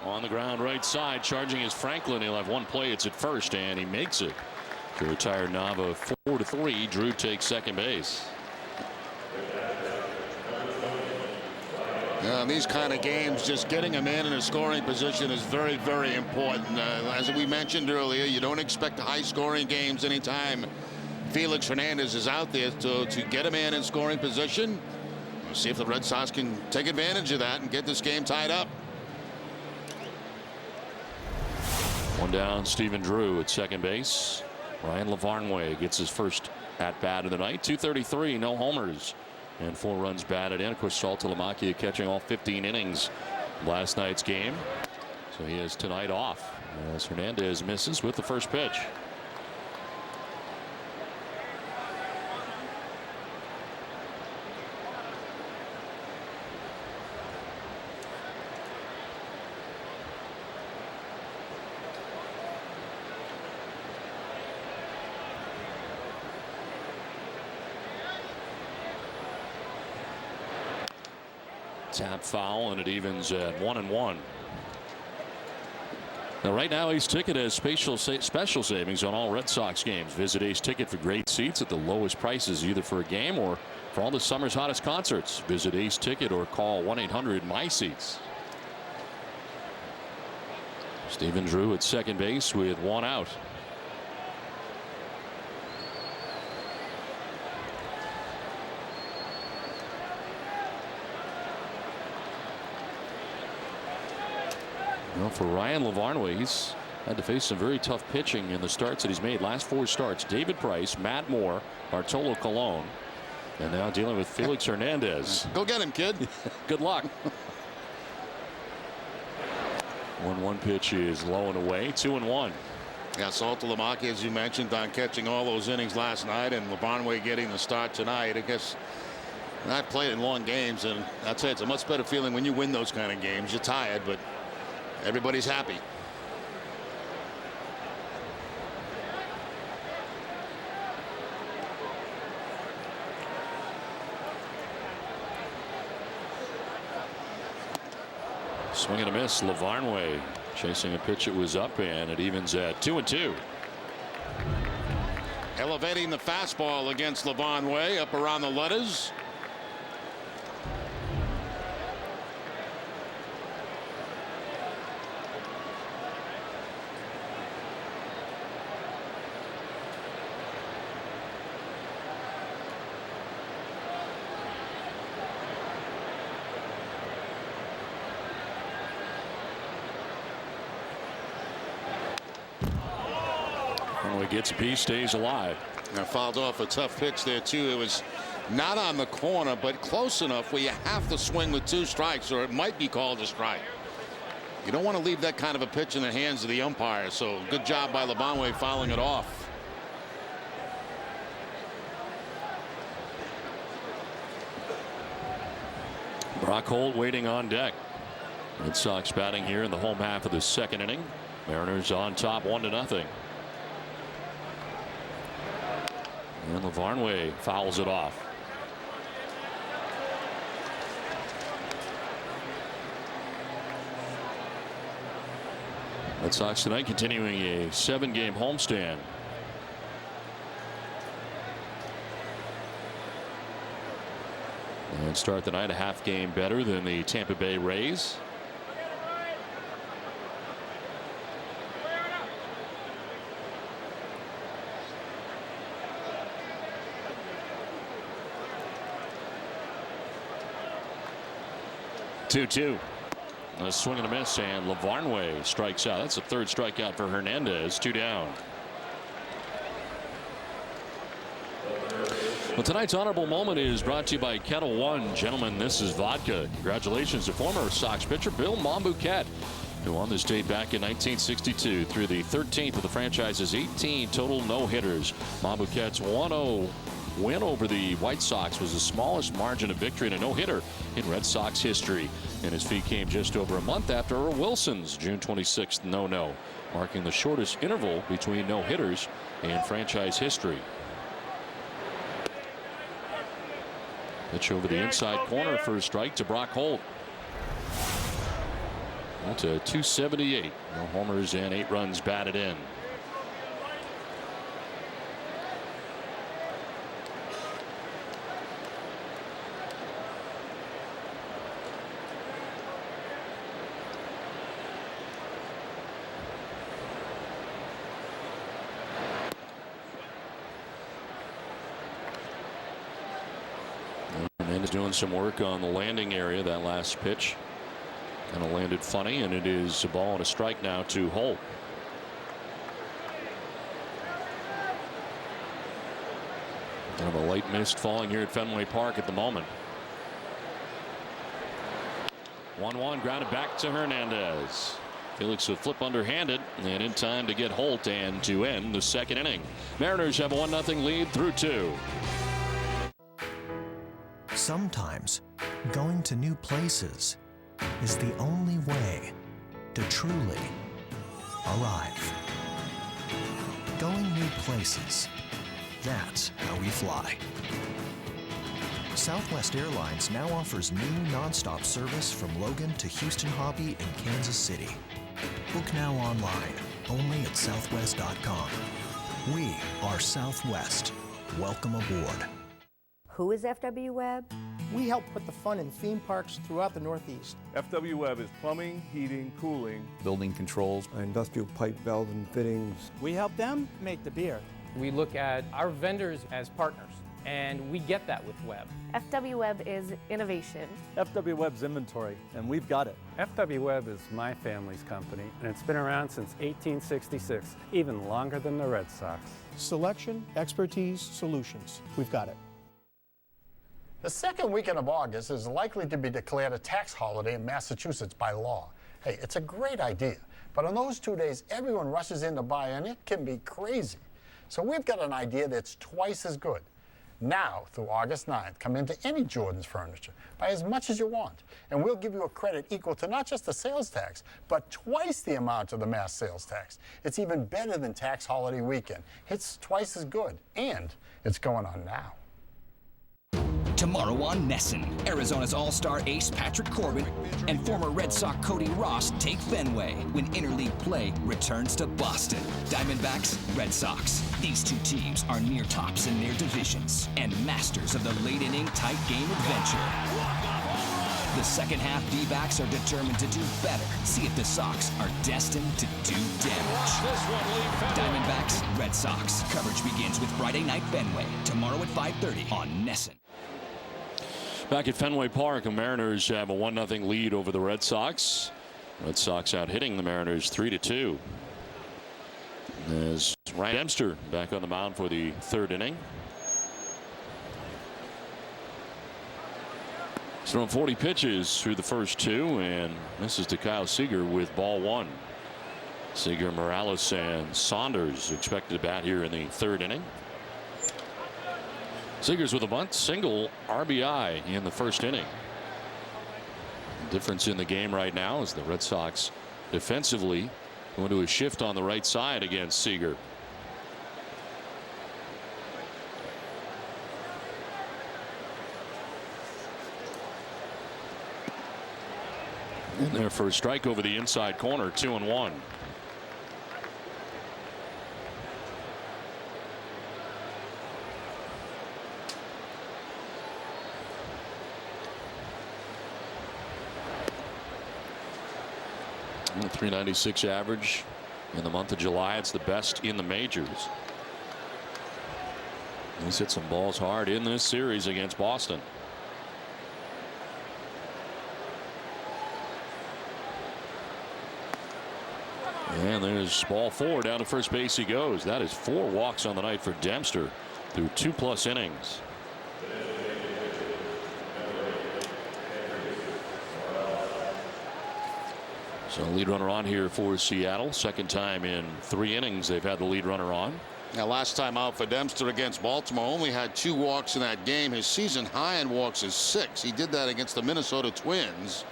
On the ground right side, charging is Franklin. He'll have 1 play. It's at first, and he makes it to retire Nava 4-3. Drew takes second base. In these kind of games, just getting a man in a scoring position is very, very important. As we mentioned earlier, you don't expect high-scoring games anytime Felix Hernandez is out there. To get a man in scoring position, we'll see if the Red Sox can take advantage of that and get this game tied up. 1 down, Stephen Drew at second base. Ryan Lavarnway gets his first at bat of the night. .233, no homers and 4 runs batted in. Of course, Saltalamacchia catching all 15 innings last night's game. So he has tonight off as Hernandez misses with the first pitch. Tap foul, and it evens at 1-1. Now, right now, Ace Ticket has special savings on all Red Sox games. Visit Ace Ticket for great seats at the lowest prices, either for a game or for all the summer's hottest concerts. Visit Ace Ticket or call 1-800-MY-SEATS. Stephen Drew at second base with 1 out. Well, for Ryan Lavarnway, he's had to face some very tough pitching in the starts that he's made. Last 4 starts: David Price, Matt Moore, Bartolo Colon, and now dealing with Felix Hernandez. Go get him, kid. Good luck. 1-1 pitch is low and away. 2-1. Yeah, Saltalamacchia, as you mentioned, on catching all those innings last night, and Lavarnway getting the start tonight. I guess I've played in long games, and I'd say it's a much better feeling when you win those kind of games. You're tired, but everybody's happy. Swing and a miss. Lavarnway chasing a pitch. It was up, and it evens at 2-2. Elevating the fastball against Lavarnway up around the letters. Gets a piece, stays alive. Now fouled off a tough pitch there too. It was not on the corner, but close enough where you have to swing with 2 strikes, or it might be called a strike. You don't want to leave that kind of a pitch in the hands of the umpire. So good job by Lavarnway fouling it off. Brock Holt waiting on deck. Red Sox batting here in the home half of the 2nd inning. Mariners on top 1-0. And Lavarnway fouls it off. Red Sox tonight continuing a 7-game homestand. And start the night a half game better than the Tampa Bay Rays. Two. A swing and a miss, and Lavarnway strikes out. That's the 3rd strikeout for Hernandez. 2 down. Well, tonight's honorable moment is brought to you by Kettle One. Gentlemen, this is vodka. Congratulations to former Sox pitcher Bill Monbouquette, who won this date back in 1962 through the 13th of the franchise's 18 total no-hitters. Monbouquette's 1-0 win over the White Sox was the smallest margin of victory in a no-hitter in Red Sox history, and his feat came just over a month after Earl Wilson's June 26th no-no, marking the shortest interval between no-hitters in franchise history. Pitch over the inside corner for a strike to Brock Holt. To 278. No homers and 8 runs batted in. Hernandez doing some work on the landing area. That last pitch kind of landed funny, and it is a ball and a strike now to Holt. Kind of a light mist falling here at Fenway Park at the moment. 1-1 grounded back to Hernandez. Felix would flip underhanded and in time to get Holt and to end the second inning. Mariners have a 1-0 lead through 2. Sometimes going to new places is the only way to truly arrive. Going new places, that's how we fly. Southwest Airlines now offers new nonstop service from Logan to Houston Hobby and Kansas City. Book now online, only at southwest.com. We are Southwest. Welcome aboard. Who is FW Webb? We help put the fun in theme parks throughout the Northeast. FW Webb is plumbing, heating, cooling, building controls, industrial pipe, valve, and fittings. We help them make the beer. We look at our vendors as partners, and we get that with Webb. FW Webb is innovation. FW Webb's inventory, and we've got it. FW Webb is my family's company, and it's been around since 1866, even longer than the Red Sox. Selection, expertise, solutions. We've got it. The second weekend of August is likely to be declared a tax holiday in Massachusetts by law. Hey, it's a great idea, but on those 2 days, everyone rushes in to buy, and it can be crazy. So we've got an idea that's twice as good. Now, through August 9th, come into any Jordan's Furniture, buy as much as you want, and we'll give you a credit equal to not just the sales tax, but twice the amount of the mass sales tax. It's even better than tax holiday weekend. It's twice as good, and it's going on now. Tomorrow on Nesson, Arizona's all-star ace Patrick Corbin and former Red Sox Cody Ross take Fenway when interleague play returns to Boston. Diamondbacks, Red Sox. These two teams are near tops in their divisions and masters of the late-inning tight game adventure. The second half D-backs are determined to do better. See if the Sox are destined to do damage. Diamondbacks, Red Sox. Coverage begins with Friday Night Fenway tomorrow at 5:30 on Nesson. Back at Fenway Park, the Mariners have a 1-0 lead over the Red Sox. Red Sox out hitting the Mariners 3-2. As Ryan Dempster back on the mound for the third inning. He's thrown 40 pitches through the first two, and this is to Kyle Seager with ball one. Seager, Morales, and Saunders expected to bat here in the third inning. Seager's with a bunt, single, RBI in the first inning. The difference in the game right now is the Red Sox defensively going to a shift on the right side against Seager. And there for a strike over the inside corner, 2-1. .396 average in the month of July. It's the best in the majors. He's hit some balls hard in this series against Boston. And there's ball four. Down to first base he goes. That is 4 walks on the night for Dempster through 2+ innings. So lead runner on here for Seattle. Second time in 3 innings they've had the lead runner on. Now, last time out for Dempster against Baltimore, only had 2 walks in that game. His season high in walks is 6. He did that against the Minnesota Twins.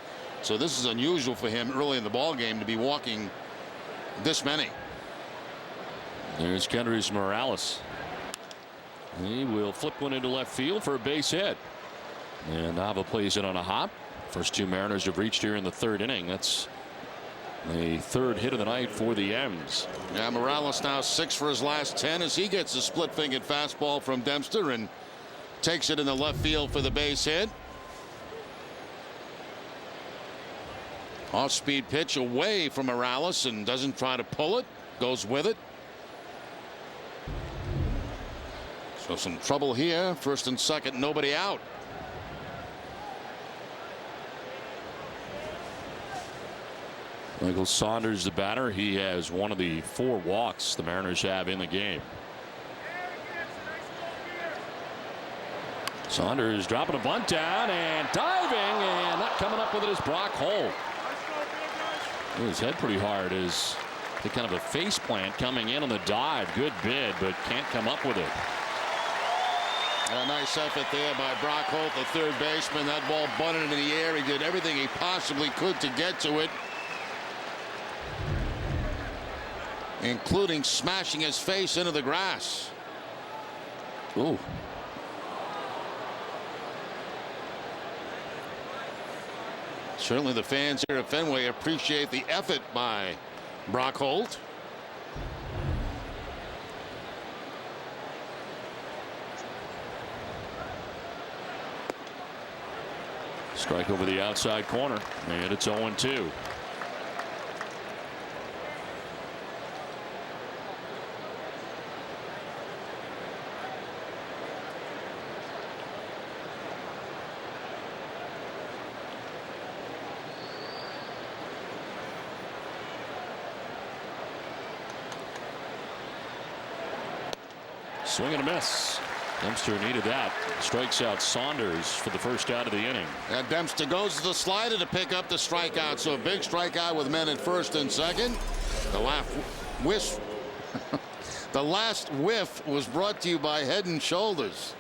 So this is unusual for him early in the ball game to be walking this many. There's Kendrys Morales. He will flip one into left field for a base hit. And Nava plays it on a hop. First 2 Mariners have reached here in the third inning. That's the third hit of the night for the M's. Yeah, Morales now 6 for his last 10 as he gets a split-fingered fastball from Dempster and takes it in the left field for the base hit. Off-speed pitch away from Morales and doesn't try to pull it. Goes with it. So some trouble here. First and second, nobody out. Michael Saunders, the batter. He has one of the 4 walks the Mariners have in the game. Saunders dropping a bunt down and diving, and not coming up with it is Brock Holt. Hit his head pretty hard as the kind of a face plant coming in on the dive. Good bid, but can't come up with it. A nice effort there by Brock Holt, the third baseman. That ball bunted into the air. He did everything he possibly could to get to it, including smashing his face into the grass. Ooh. Certainly the fans here at Fenway appreciate the effort by Brock Holt. Strike over the outside corner, and it's 0-2. Swing and a miss. Dempster needed that. Strikes out Saunders for the first out of the inning. And Dempster goes to the slider to pick up the strikeout. So a big strikeout with men at first and second. The last whiff was brought to you by Head and Shoulders.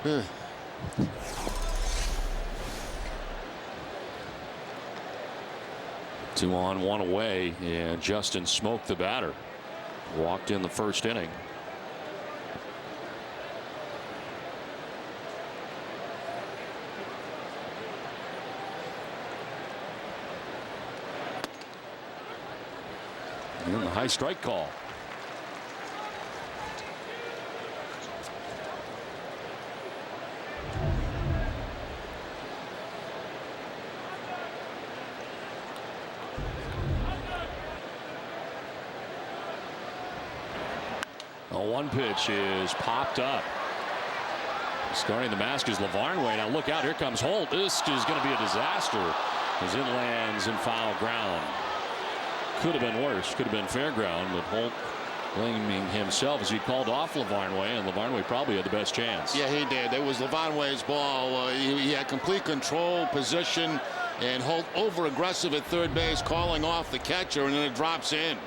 2 on, 1 away, and Justin Smoke, the batter, walked in the first inning. And the high strike call. The one pitch is popped up. Starting the mask is Lavarnway. Now look out, here comes Holt. This is going to be a disaster as it lands in foul ground. Could have been worse, could have been fair ground, but Holt blaming himself as he called off Lavarnway, and Lavarnway probably had the best chance. Yeah, he did. It was Lavarnway's ball. He had complete control, position, and Holt over aggressive at third base, calling off the catcher, and then it drops in.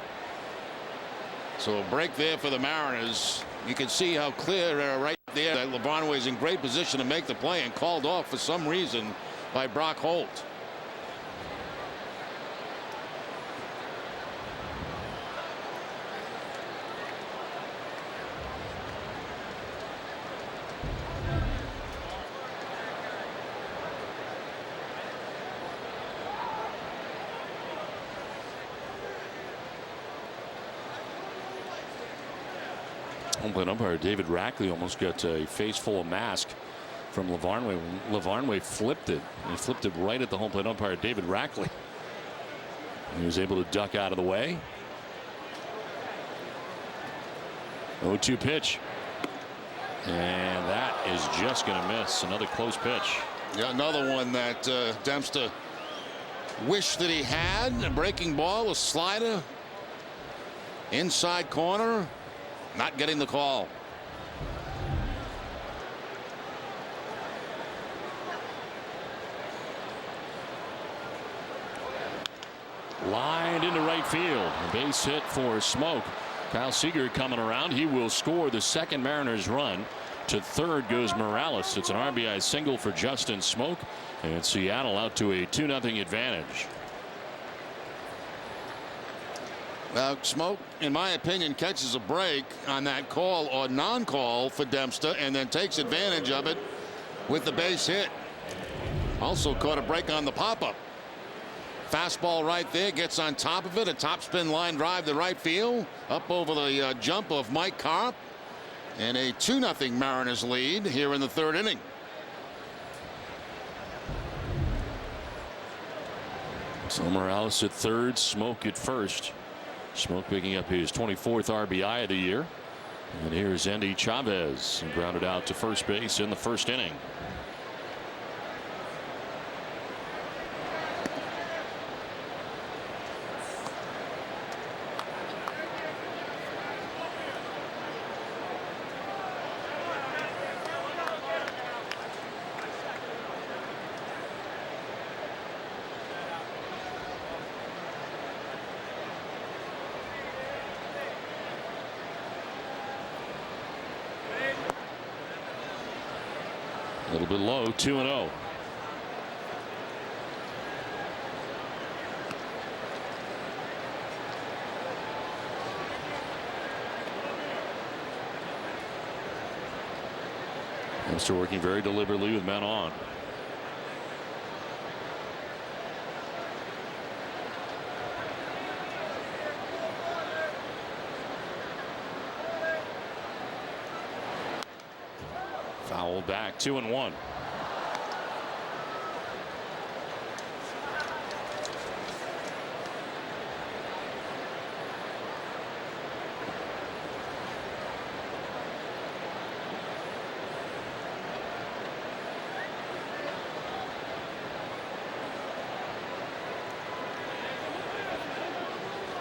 So a break there for the Mariners. You can see how clear right there that Lavarnway is in great position to make the play and called off for some reason by Brock Holt. Home plate umpire David Rackley almost got a face full of mask from Lavarnway. Lavarnway flipped it. He flipped it right at the home plate umpire David Rackley. He was able to duck out of the way. 0-2 pitch. And that is just going to miss. Another close pitch. Yeah, another one that Dempster wished that he had. A breaking ball, a slider. Inside corner. Not getting the call. Lined into right field. A base hit for Smoke. Kyle Seager coming around. He will score the second Mariners run. To third goes Morales. It's an RBI single for Justin Smoke. And Seattle out to a 2-0 advantage. Smoke, in my opinion, catches a break on that call or non-call for Dempster and then takes advantage of it with the base hit. Also caught a break on the pop-up. Fastball right there, gets on top of it. A topspin line drive to right field. Up over the jump of Mike Karp. And a 2-0 Mariners lead here in the third inning. So Morales at third, Smoke at first. Smoke picking up his 24th RBI of the year. And here's Andy Chavez, grounded out to first base in the first inning. little bit low, 2-0. Dempster working very deliberately with men on. Foul back, 2-1.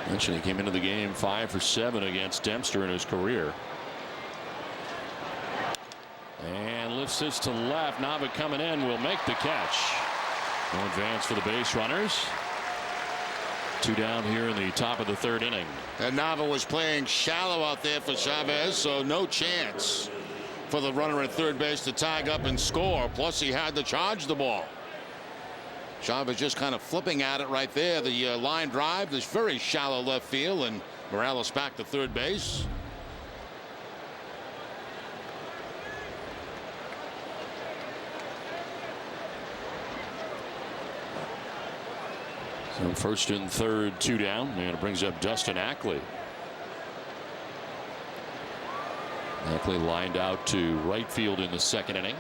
Mentioned he came into the game 5 for 7 against Dempster in his career. And lifts this to left. Nava coming in will make the catch. No advance for the base runners. 2 down here in the top of the 3rd inning. And Nava was playing shallow out there for Chavez, so no chance for the runner at third base to tag up and score. Plus he had to charge the ball. Chavez just kind of flipping at it right there. The line drive, this very shallow left field, and Morales back to third base. So 1st and 3rd, 2 down, and it brings up Dustin Ackley. Ackley lined out to right field in the 2nd inning.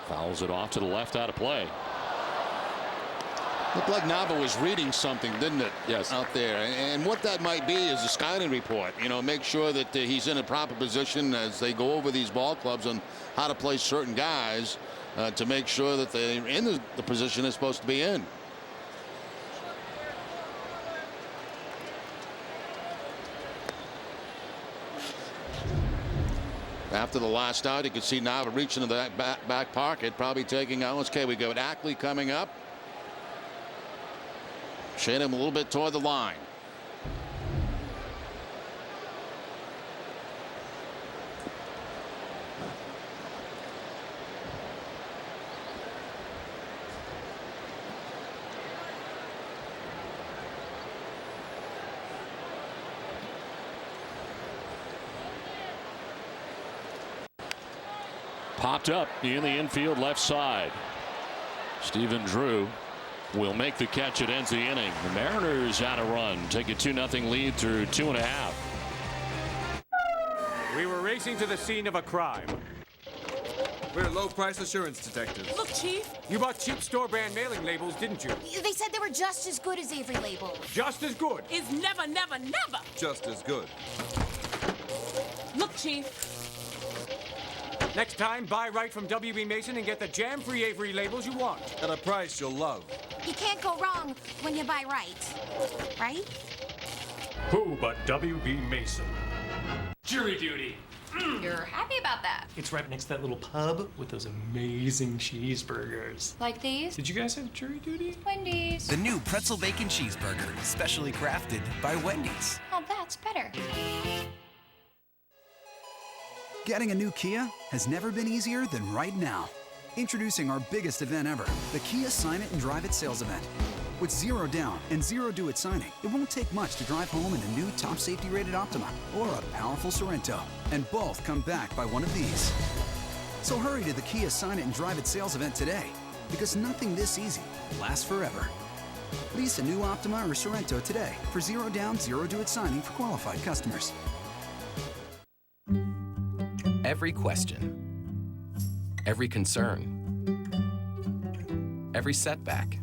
Fouls it off to the left, out of play. Looked like Nava was reading something, didn't it? Yes. Out there. And what that might be is a scouting report. You know, make sure that he's in a proper position as they go over these ball clubs on how to play certain guys to make sure that they're in the position they're supposed to be in. After the last out, you could see Nava reaching into that back pocket, probably taking out. Okay, we got Ackley coming up. Shade him a little bit toward the line. Popped up in the infield left side. Stephen Drew will make the catch. It ends the inning. The Mariners out a run, take a 2-0 lead through 2.5. We were racing to the scene of a crime. We're low-price assurance detectives. Look, Chief. You bought cheap store-brand mailing labels, didn't you? They said they were just as good as Avery labels. Just as good. Is never, never, never. Just as good. Look, Chief. Next time, buy right from W.B. Mason and get the jam-free Avery labels you want. At a price you'll love. You can't go wrong when you buy right. Right? Who but W.B. Mason? Jury duty. You're happy about that. It's right next to that little pub with those amazing cheeseburgers. Like these? Did you guys have jury duty? Wendy's. The new pretzel bacon cheeseburger, specially crafted by Wendy's. Oh, that's better. Getting a new Kia has never been easier than right now. Introducing our biggest event ever, the Kia Sign It and Drive It sales event. With 0 down and 0 due at signing, it won't take much to drive home in a new top safety rated Optima or a powerful Sorrento. And both come back by one of these. So hurry to the Kia Sign It and Drive It sales event today, because nothing this easy lasts forever. Lease a new Optima or Sorrento today for 0 down, 0 due at signing for qualified customers. Every question, every concern, every setback,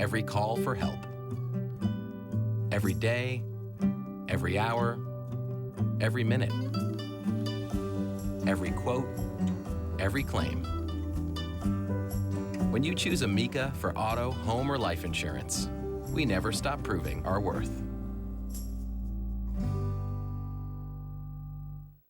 every call for help, every day, every hour, every minute, every quote, every claim. When you choose Amica for auto, home, or life insurance, we never stop proving our worth.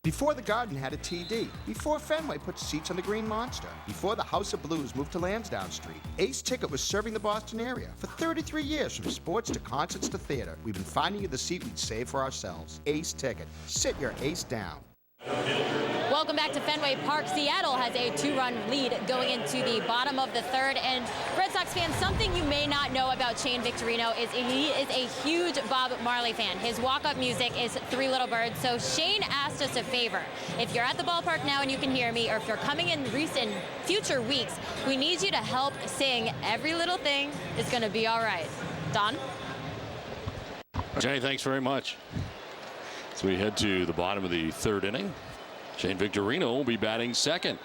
Before the Garden had a TD, before Fenway put seats on the Green Monster, before the House of Blues moved to Lansdowne Street, Ace Ticket was serving the Boston area. For 33 years, from sports to concerts to theater, we've been finding you the seat we'd save for ourselves. Ace Ticket. Sit your ace down. Welcome back to Fenway Park. Seattle has a 2-run lead going into the bottom of the third. And Red Sox fans, something you may not know about Shane Victorino is he is a huge Bob Marley fan. His walk-up music is Three Little Birds. So Shane asked us a favor. If you're at the ballpark now and you can hear me, or if you're coming in recent future weeks, we need you to help sing Every Little Thing Is Gonna Be All Right. Don? Jenny, thanks very much. So we head to the bottom of the third inning. Shane Victorino will be batting second.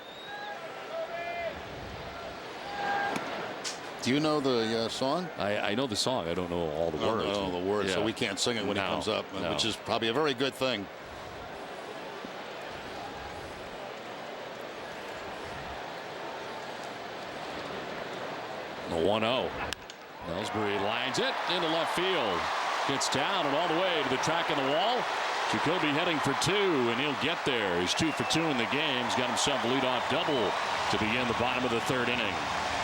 Do you know the song? I know the song. I don't know all the words. I don't know the words, Yeah. so we can't sing it when he comes up, which is probably a very good thing. The 1-0. Ellsbury lines it into left field. Gets down and all the way to the track of the wall. Jacoby heading for 2, and he'll get there. He's 2 for 2 in the game. He's got himself a leadoff double to begin the bottom of the third inning.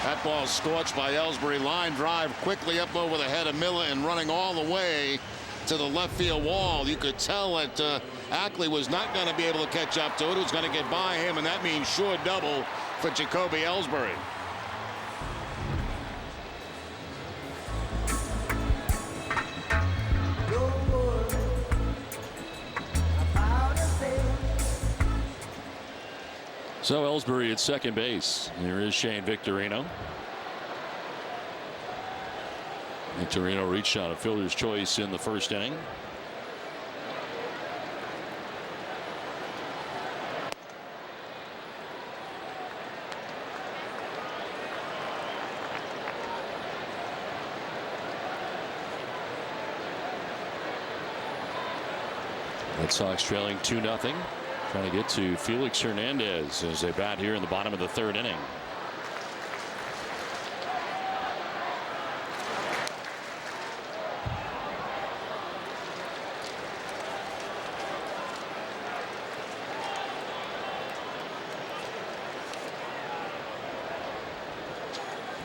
That ball scorched by Ellsbury. Line drive quickly up over the head of Miller and running all the way to the left field wall. You could tell that Ackley was not going to be able to catch up to it. It was going to get by him, and that means sure double for Jacoby Ellsbury. So Ellsbury at second base. Here is Shane Victorino. Victorino reached on a fielder's choice in the first inning. Red Sox trailing 2-0. Trying to get to Felix Hernandez as they bat here in the bottom of the third inning.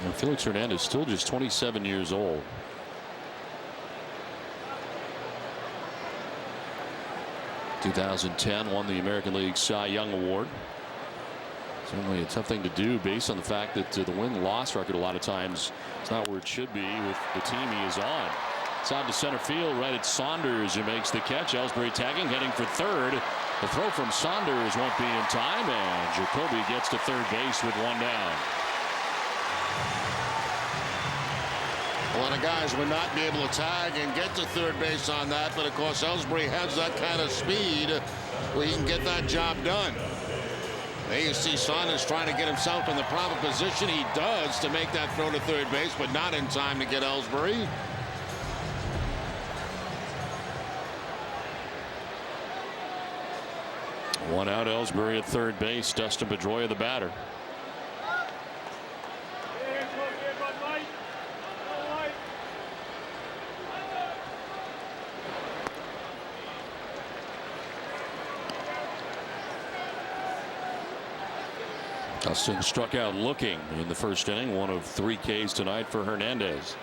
And Felix Hernandez still just 27 years old. In 2010 won the American League Cy Young Award. Certainly a tough thing to do based on the fact that the win-loss record a lot of times is not where it should be with the team he is on. It's out to center field, right at Saunders, who makes the catch. Ellsbury tagging, heading for third. The throw from Saunders won't be in time, and Jacoby gets to third base with 1 down. A lot of guys would not be able to tag and get to third base on that, but of course Ellsbury has that kind of speed where he can get that job done. There you see Saunders trying to get himself in the proper position. He does to make that throw to third base, but not in time to get Ellsbury. One out, Ellsbury at third base. Dustin Pedroia, the batter. Dustin struck out looking in the first inning, 1 of 3 Ks tonight for Hernandez.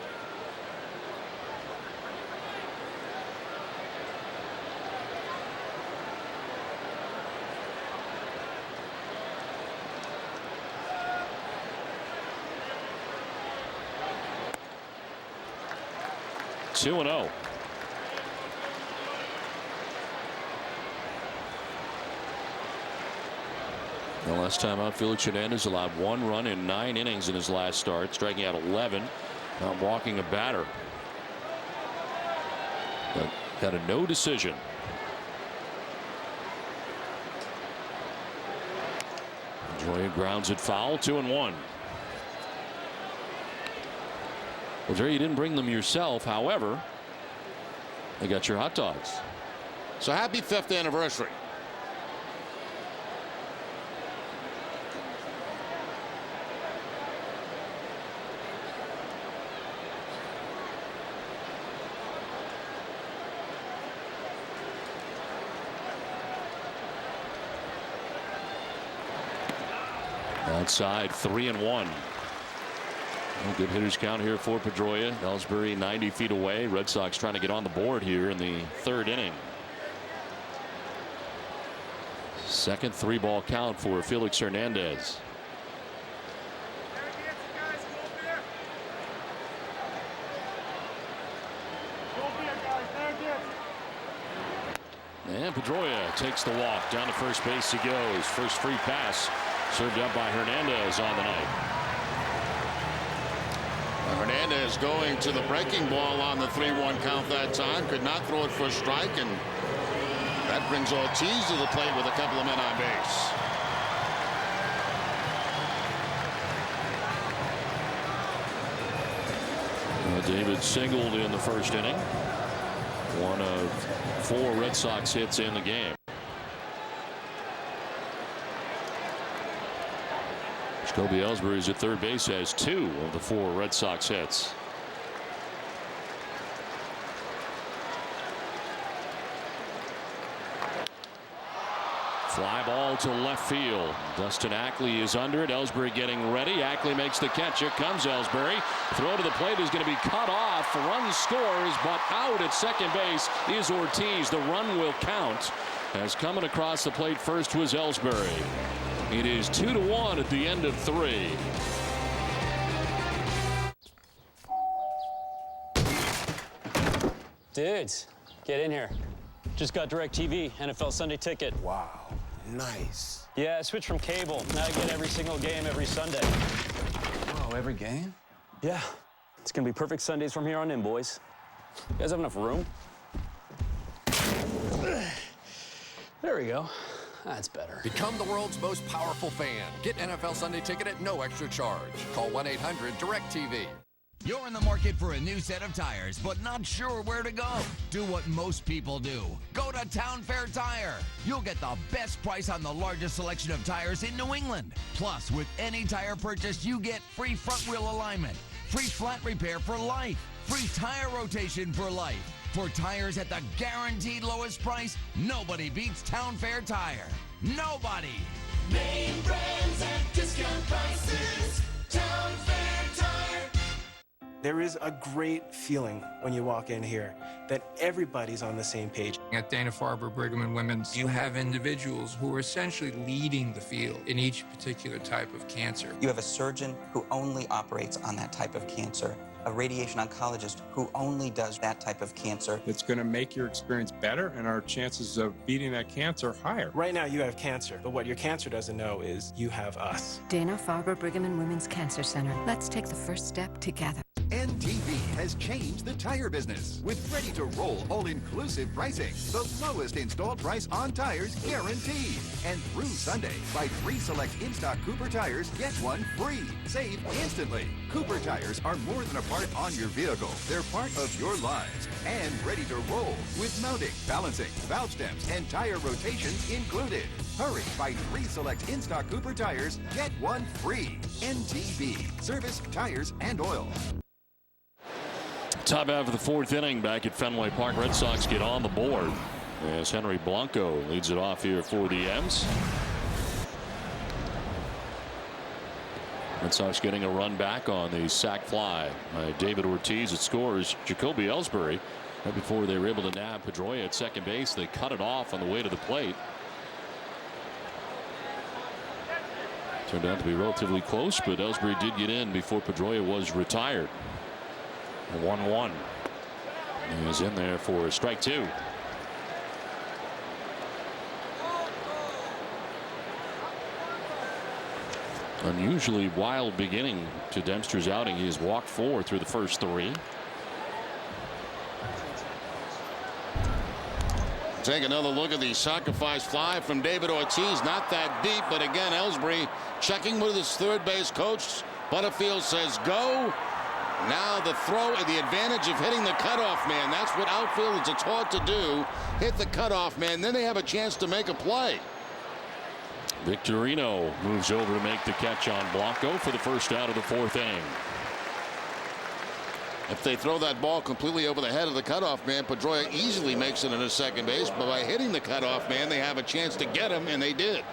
Two and 0. The last time out, Felix Hernandez allowed 1 run in 9 innings in his last start, striking out 11, not walking a batter. But got a no decision. Pedroia grounds it foul, 2-1. Well, Jerry, you didn't bring them yourself. However, they got your hot dogs. So happy 5th anniversary. Outside, 3-1. Good hitters count here for Pedroia. Ellsbury 90 feet away. Red Sox trying to get on the board here in the third inning. Second 3-ball count for Felix Hernandez. And Pedroia takes the walk. Down to first base he goes. First free pass served up by Hernandez on the night. Hernandez going to the breaking ball on the 3-1 count that time. Could not throw it for a strike, and that brings Ortiz to the plate with a couple of men on base. David singled in the first inning. One of 4 Red Sox hits in the game. Jacoby Ellsbury is at third base, has 2 of the 4 Red Sox hits. Fly ball to left field. Dustin Ackley is under it. Ellsbury getting ready. Ackley makes the catch. Here comes Ellsbury. Throw to the plate is going to be cut off. Run scores, but out at second base is Ortiz. The run will count, as coming across the plate first was Ellsbury. It is 2-1 at the end of 3. Dudes, get in here. Just got DirecTV, NFL Sunday Ticket. Wow, nice. Yeah, I switched from cable. Now I get every single game every Sunday. Whoa, every game? Yeah, it's gonna be perfect Sundays from here on in, boys. You guys have enough room? There we go. That's better. Become the world's most powerful fan. Get NFL Sunday Ticket at no extra charge. Call 1-800-DirecTV. You're in the market for a new set of tires, but not sure where to go. Do what most people do. Go to Town Fair Tire. You'll get the best price on the largest selection of tires in New England. Plus, with any tire purchase, you get free front wheel alignment, free flat repair for life, free tire rotation for life. For tires at the guaranteed lowest price, nobody beats Town Fair Tire. Nobody. Name brands at discount prices. Town Fair Tire. There is a great feeling when you walk in here that everybody's on the same page. At Dana-Farber Brigham and Women's, you have individuals who are essentially leading the field in each particular type of cancer. You have a surgeon who only operates on that type of cancer, a radiation oncologist who only does that type of cancer. It's going to make your experience better and our chances of beating that cancer higher. Right now you have cancer, but what your cancer doesn't know is you have us. Dana-Farber Brigham and Women's Cancer Center. Let's take the first step together. NTV has changed the tire business with ready-to-roll all-inclusive pricing. The lowest installed price on tires guaranteed. And through Sunday, buy 3 select in-stock Cooper tires, get 1 free. Save instantly. Cooper tires are more than a part on your vehicle. They're part of your lives. And ready to roll with mounting, balancing, valve stems, and tire rotations included. Hurry, buy 3 select in-stock Cooper tires, get 1 free. NTV. Service, tires, and oil. Top half of the 4th inning back at Fenway Park. Red Sox get on the board as Henry Blanco leads it off here for the M's. Red Sox getting a run back on the sac fly by David Ortiz. It scores Jacoby Ellsbury. Right before they were able to nab Pedroia at second base, they cut it off on the way to the plate. Turned out to be relatively close, but Ellsbury did get in before Pedroia was retired. 1-1. He is in there for strike 2. Unusually wild beginning to Dempster's outing. He has walked 4 through the first 3. Take another look at the sacrifice fly from David Ortiz. Not that deep, but again, Ellsbury checking with his third base coach. Butterfield says go. Now the throw and the advantage of hitting the cutoff man. That's what outfielders are taught to do. Hit the cutoff man. Then they have a chance to make a play. Victorino moves over to make the catch on Blanco for the first out of the 4th inning. If they throw that ball completely over the head of the cutoff man, Pedroia easily makes it into second base. But by hitting the cutoff man, they have a chance to get him, and they did.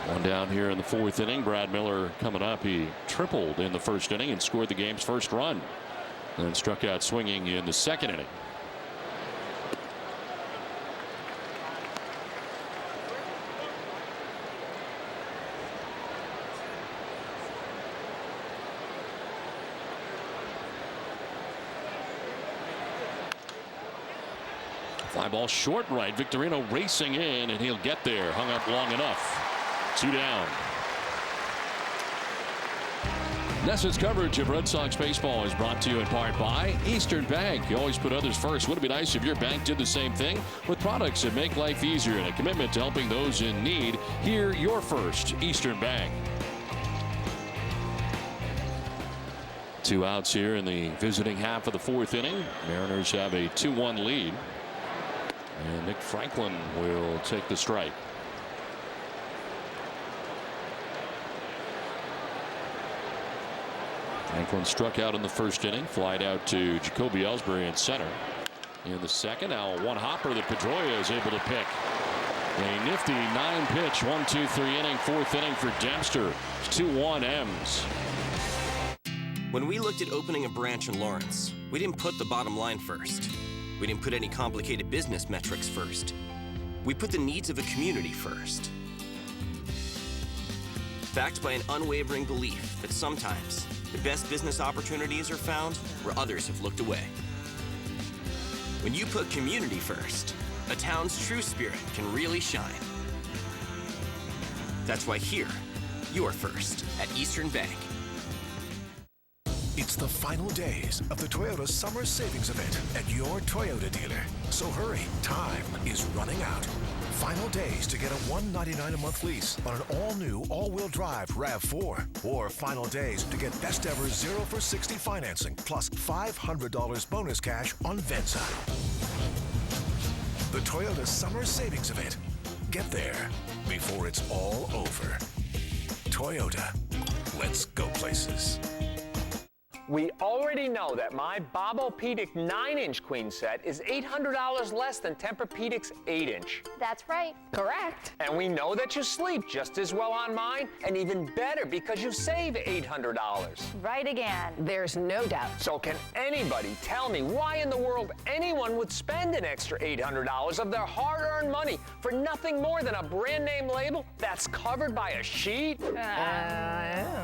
One down here in the 4th inning. Brad Miller coming up. He tripled in the first inning and scored the game's first run. And struck out swinging in the second inning. Fly ball short right. Victorino racing in, and he'll get there. Hung up long enough. 2 down. NESN's coverage of Red Sox baseball is brought to you in part by Eastern Bank. You always put others first. Wouldn't it be nice if your bank did the same thing? With products that make life easier and a commitment to helping those in need. Here, you're first. Eastern Bank. 2 outs here in the visiting half of the 4th inning. Mariners have a 2-1 lead. And Nick Franklin will take the strike. Franklin struck out in the first inning, flied out to Jacoby Ellsbury in center. In the second, now one hopper that Pedroia is able to pick. A nifty 9-pitch, 1-2-3 inning, 4th inning for Dempster. 2-1 M's. When we looked at opening a branch in Lawrence, we didn't put the bottom line first. We didn't put any complicated business metrics first. We put the needs of a community first. Backed by an unwavering belief that sometimes the best business opportunities are found where others have looked away. When you put community first, a town's true spirit can really shine. That's why here, you're first at Eastern Bank. It's the final days of the Toyota Summer Savings Event at your Toyota dealer. So hurry, time is running out. Final days to get a $199 a month lease on an all-new all-wheel drive RAV4. Or final days to get best ever 0 for 60 financing plus $500 bonus cash on Venza. The Toyota Summer Savings Event. Get there before it's all over. Toyota. Let's go places. We already know that my Bobo-Pedic 9-inch queen set is $800 less than Tempur-Pedic's 8-inch. That's right. Correct. And we know that you sleep just as well on mine, and even better because you save $800. Right again. There's no doubt. So can anybody tell me why in the world anyone would spend an extra $800 of their hard-earned money for nothing more than a brand name label that's covered by a sheet?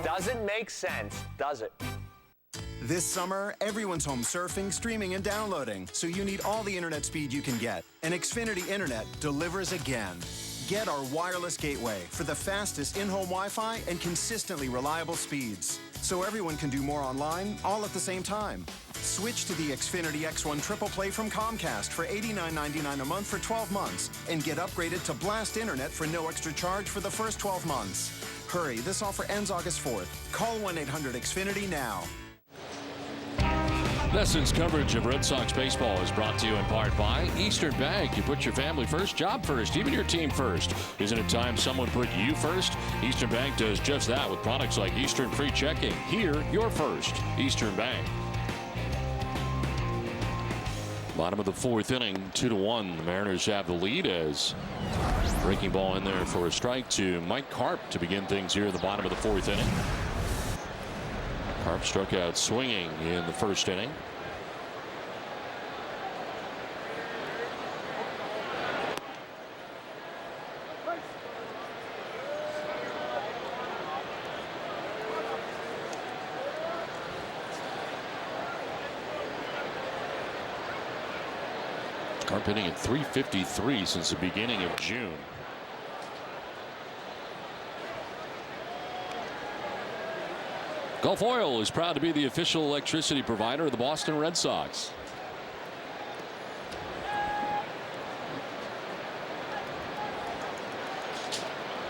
Doesn't make sense, does it? This summer, everyone's home surfing, streaming, and downloading, so you need all the internet speed you can get. And Xfinity Internet delivers again. Get our wireless gateway for the fastest in-home Wi-Fi and consistently reliable speeds, so everyone can do more online all at the same time. Switch to the Xfinity X1 Triple Play from Comcast for $89.99 a month for 12 months and get upgraded to Blast Internet for no extra charge for the first 12 months. Hurry, this offer ends August 4th. Call 1-800-XFINITY now. NESN's coverage of Red Sox baseball is brought to you in part by Eastern Bank. You put your family first, job first, even your team first. Isn't it time someone put you first? Eastern Bank does just that with products like Eastern Free Checking. Here, you're first. Eastern Bank. Bottom of the 4th inning, 2-1. The Mariners have the lead as breaking ball in there for a strike to Mike Karp to begin things here at the bottom of the 4th inning. Karp struck out swinging in the first inning. Karp hitting at .353 since the beginning of June. Gulf Oil is proud to be the official electricity provider of the Boston Red Sox.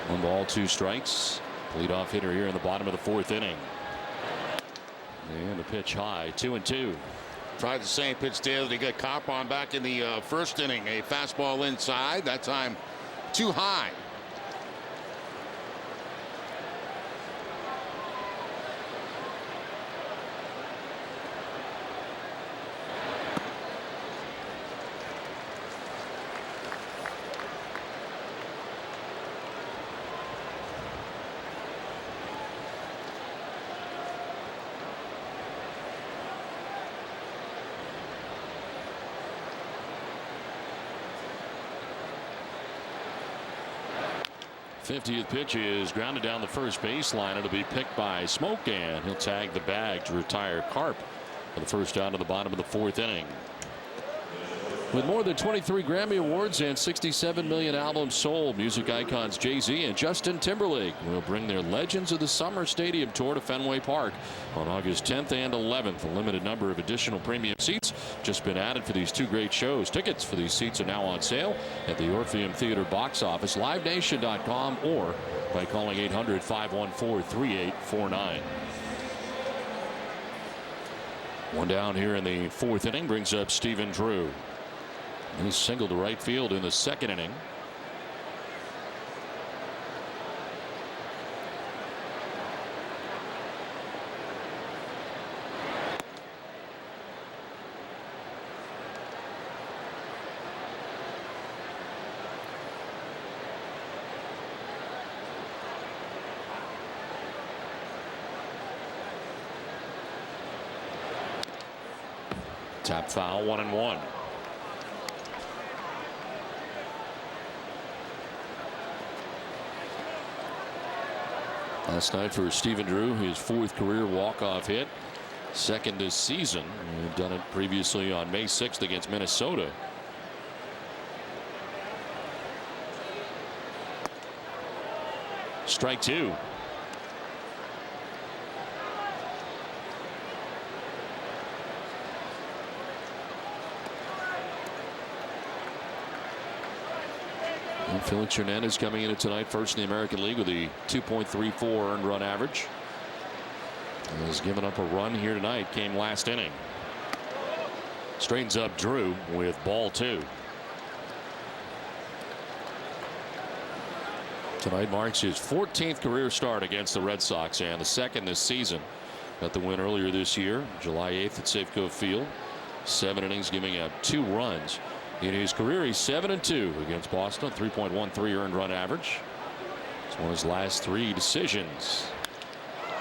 One ball, 2 strikes. Leadoff hitter here in the bottom of the 4th inning. And the pitch high, 2-2. Tried the same pitch there that he got Karp on back in the first inning. A fastball inside, that time too high. 50th pitch is grounded down the first baseline. It'll be picked by Smoke, and he'll tag the bag to retire Carp for the first out of the bottom of the 4th inning. With more than 23 Grammy Awards and 67 million albums sold, music icons Jay-Z and Justin Timberlake will bring their Legends of the Summer Stadium tour to Fenway Park on August 10th and 11th. A limited number of additional premium seats just been added for these 2 great shows. Tickets for these seats are now on sale at the Orpheum Theater box office, livenation.com, or by calling 800-514-3849. One down here in the 4th inning brings up Stephen Drew. He singled to right field in the 2nd inning. Tap foul, 1-1. Last night for Stephen Drew, his 4th career walk-off hit, 2nd this season. He'd done it previously on May 6th against Minnesota. Strike 2. And Felix Hernandez coming in tonight, first in the American League with a 2.34 earned run average. He has given up a run here tonight, came last inning. Straightens up Drew with ball 2. Tonight marks his 14th career start against the Red Sox and the 2nd this season. Got the win earlier this year, July 8th at Safeco Field. 7 innings, giving up 2 runs. In his career, he's 7-2 against Boston, 3.13 earned run average. It's one of his last 3 decisions.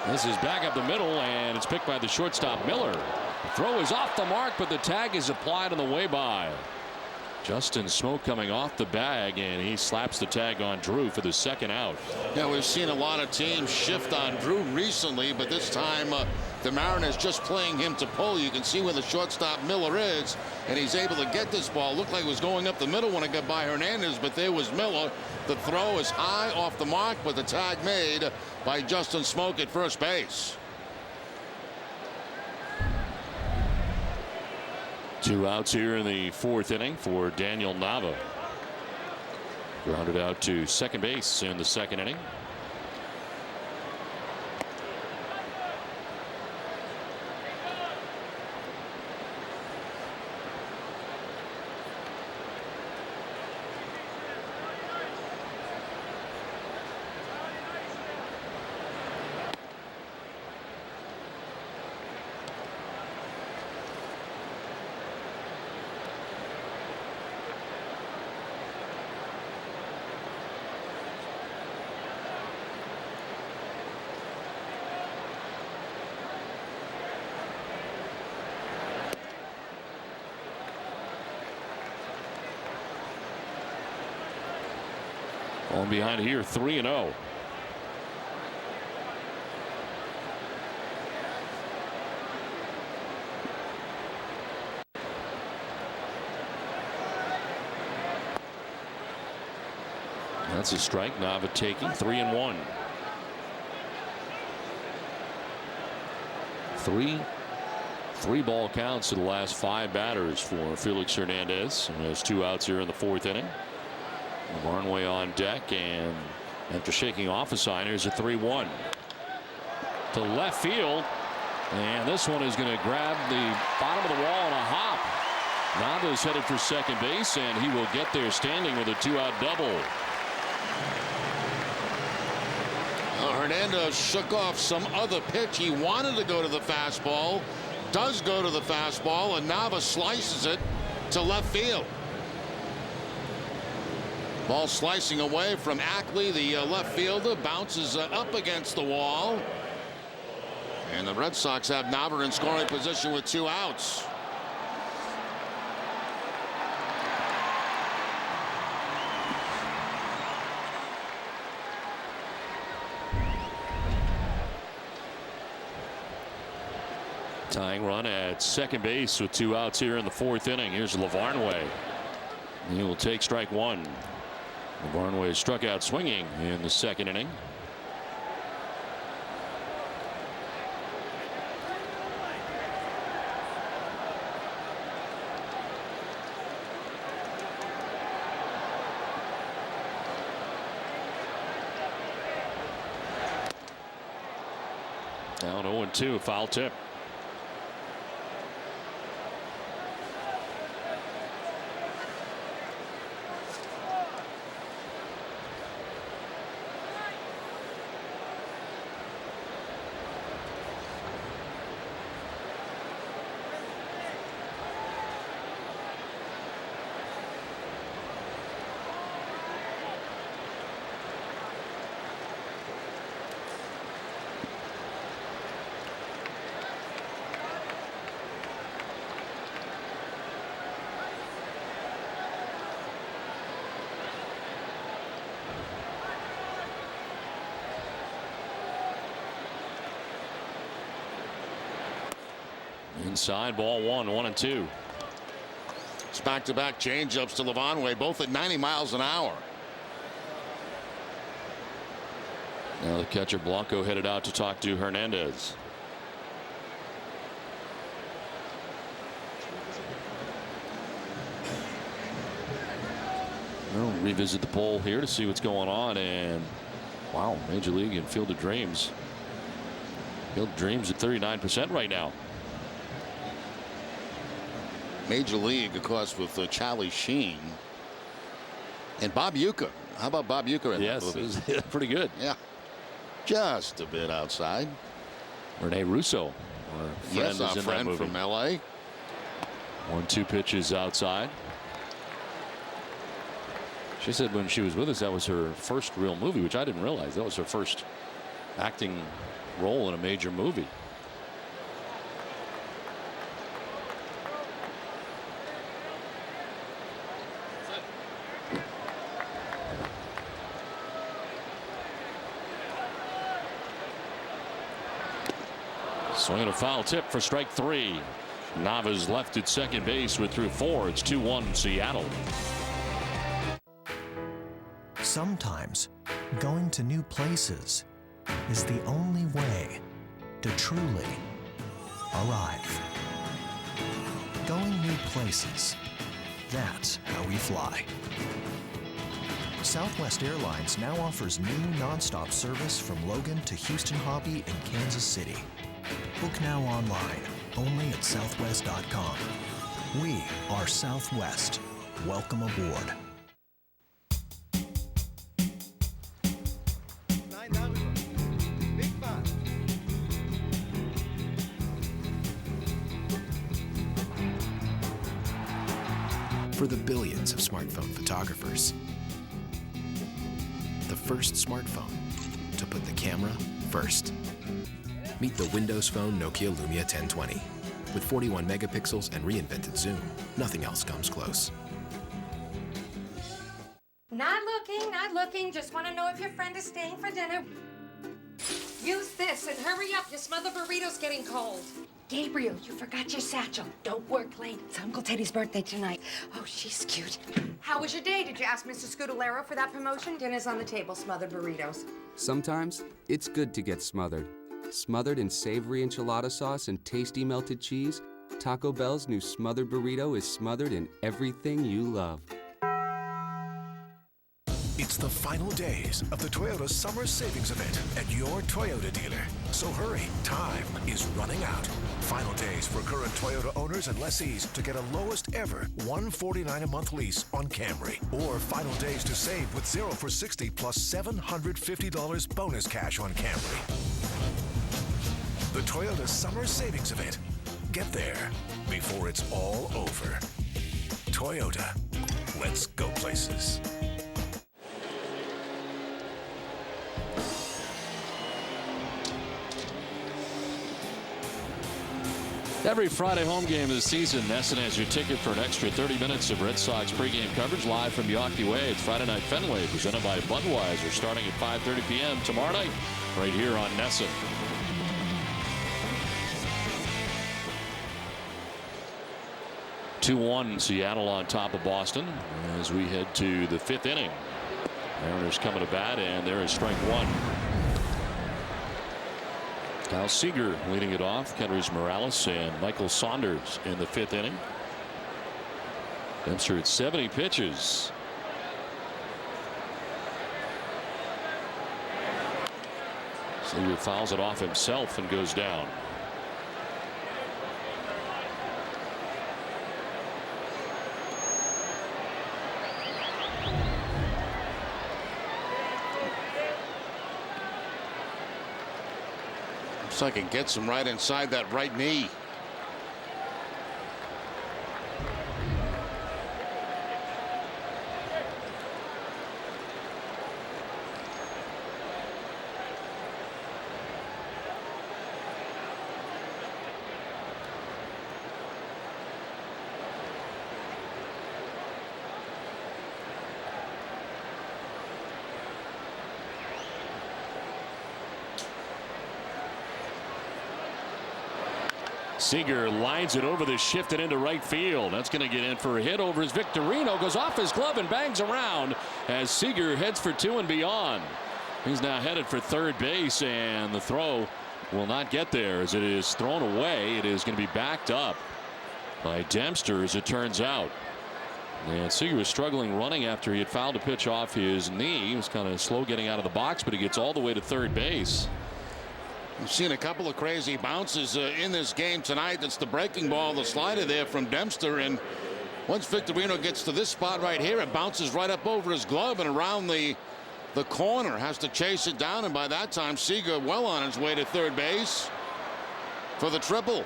This is back up the middle, and it's picked by the shortstop Miller. The throw is off the mark, but the tag is applied on the way by. Justin Smoke coming off the bag, and he slaps the tag on Drew for the 2nd out. Yeah, we've seen a lot of teams shift on Drew recently, but this time the Mariners just playing him to pull. You can see where the shortstop Miller is, and he's able to get this ball. Looked like it was going up the middle when it got by Hernandez, but there was Miller. The throw is high off the mark, but the tag made by Justin Smoke at first base. 2 outs here in the 4th inning for Daniel Nava. Grounded out to second base in the 2nd inning. On behind here, 3-0. That's a strike. Nava taking 3-1. 3-ball counts to the last 5 batters for Felix Hernandez. And there's 2 outs here in the 4th inning. Barnway on deck, and after shaking off a sign, here's a 3-1 to left field, and this one is going to grab the bottom of the wall on a hop. Nava is headed for second base, and he will get there standing with a 2-out double. Hernandez shook off some other pitch. He wanted to go to the fastball, does go to the fastball, and Nava slices it to left field. Ball slicing away from Ackley, the left fielder, bounces up against the wall. And the Red Sox have Nava in scoring position with 2 outs. Tying run at second base with 2 outs here in the 4th inning. Here's Lavarnway. He will take strike 1. Lavarnway struck out swinging in the 2nd inning. Down 0-2, foul tip. Inside, ball 1, 1-2. It's back-to-back changeups to Lavarnway, both at 90 miles an hour. Now the catcher Blanco headed out to talk to Hernandez. We'll revisit the poll here to see what's going on, and wow, Major League and Field of Dreams. Field of Dreams at 39% right now. Major League, of course, with Charlie Sheen and Bob Uecker. How about Bob Uecker in that movie? Yes, pretty good. Yeah, just a bit outside. Rene Russo, our friend, yes, our friend from L.A. 1-2 pitches outside. She said when she was with us that was her first real movie, which I didn't realize. That was her first acting role in a major movie. Swinging a foul tip for strike 3. Nava's left at second base with through 4. It's 2-1 Seattle. Sometimes going to new places is the only way to truly arrive. Going new places, that's how we fly. Southwest Airlines now offers new nonstop service from Logan to Houston Hobby and Kansas City. Book now online, only at southwest.com. We are Southwest. Welcome aboard. For the billions of smartphone photographers, the first smartphone to put the camera first. Meet the Windows Phone Nokia Lumia 1020. With 41 megapixels and reinvented zoom, nothing else comes close. Not looking. Just want to know if your friend is staying for dinner. Use this and hurry up. Your smothered burrito's getting cold. Gabriel, you forgot your satchel. Don't work late. It's Uncle Teddy's birthday tonight. Oh, she's cute. How was your day? Did you ask Mr. Scudolero for that promotion? Dinner's on the table, smothered burritos. Sometimes it's good to get smothered. Smothered in savory enchilada sauce and tasty melted cheese, Taco Bell's new smothered burrito is smothered in everything you love. It's the final days of the Toyota Summer Savings Event at your Toyota dealer. So hurry, time is running out. Final days for current Toyota owners and lessees to get a lowest ever $149 a month lease on Camry. Or final days to save with 0 for 60 plus $750 bonus cash on Camry. The Toyota Summer Savings Event. Get there before it's all over. Toyota. Let's go places. Every Friday home game this season, Nesson has your ticket for an extra 30 minutes of Red Sox pregame coverage live from Yawkey Way. It's Friday Night Fenway, presented by Budweiser, starting at 5:30 p.m. tomorrow night, right here on Nesson. 2-1 Seattle on top of Boston as we head to the 5th inning. Mariners coming to bat, and there is strike one. Kyle Seager leading it off. Kendrys Morales and Michael Saunders in the 5th inning. Dempster at 70 pitches. Seager fouls it off himself and goes down. Looks like it gets him right inside that right knee. Seager lines it over the shift it into right field. That's going to get in for a hit over his Victorino. Goes off his glove and bangs around as Seager heads for 2 and beyond. He's now headed for third base, and the throw will not get there as it is thrown away. It is going to be backed up by Dempster, as it turns out. And Seager was struggling running after he had fouled a pitch off his knee. He was kind of slow getting out of the box, but he gets all the way to third base. We've seen a couple of crazy bounces in this game tonight. That's the breaking ball, the slider there from Dempster. And once Victorino gets to this spot right here, it bounces right up over his glove and around the corner. Has to chase it down. And by that time, Seager well on his way to third base for the triple.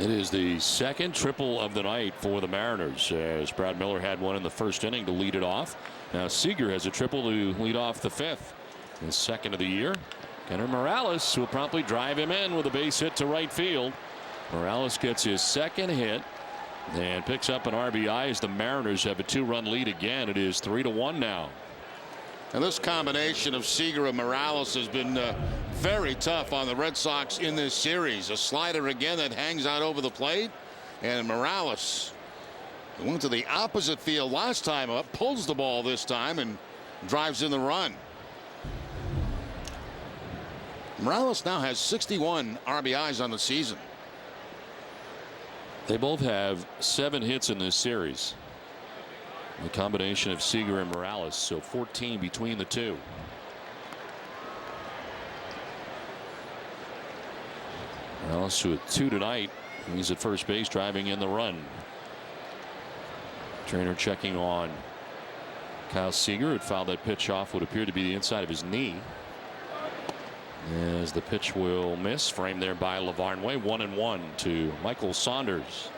It is the second triple of the night for the Mariners, as Brad Miller had one in the first inning to lead it off. Now Seager has a triple to lead off the 5th. His second of the year. Kendrys Morales will promptly drive him in with a base hit to right field. Morales gets his second hit and picks up an RBI as the Mariners have a 2-run lead again. It is 3-1 now. And this combination of Seager and Morales has been very tough on the Red Sox in this series. A slider again that hangs out over the plate, and Morales went to the opposite field last time up, pulls the ball this time and drives in the run. Morales now has 61 RBIs on the season. They both have 7 hits in this series. The combination of Seager and Morales, so 14 between the two. Morales with 2 tonight. He's at first base driving in the run. Trainer checking on Kyle Seager, who fouled that pitch off what appeared to be the inside of his knee. As the pitch will miss, framed there by Lavarnway. 1-1 to Michael Saunders.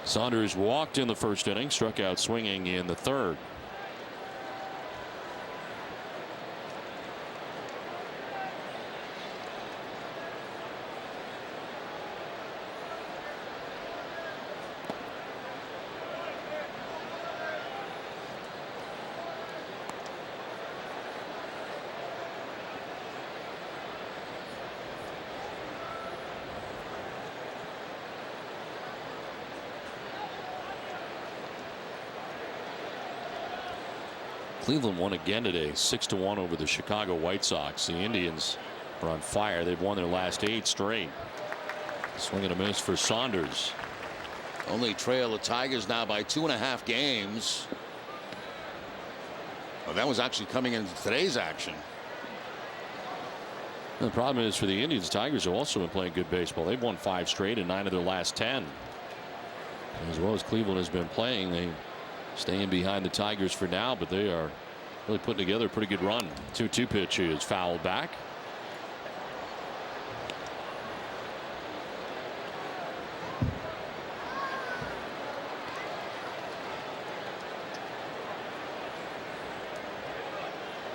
Saunders walked in the first inning, struck out swinging in the third. Cleveland won again today, 6-1 over the Chicago White Sox. The Indians are on fire. They've won their last 8 straight. Swing and a miss for Saunders. Only trail the Tigers now by 2.5 games. Well, that was actually coming into today's action. The problem is for the Indians, Tigers have also been playing good baseball. They've won 5 straight in 9 of their last 10. As well as Cleveland has been playing, they staying behind the Tigers for now, but they are really putting together a pretty good run. 2-2 pitch is fouled back.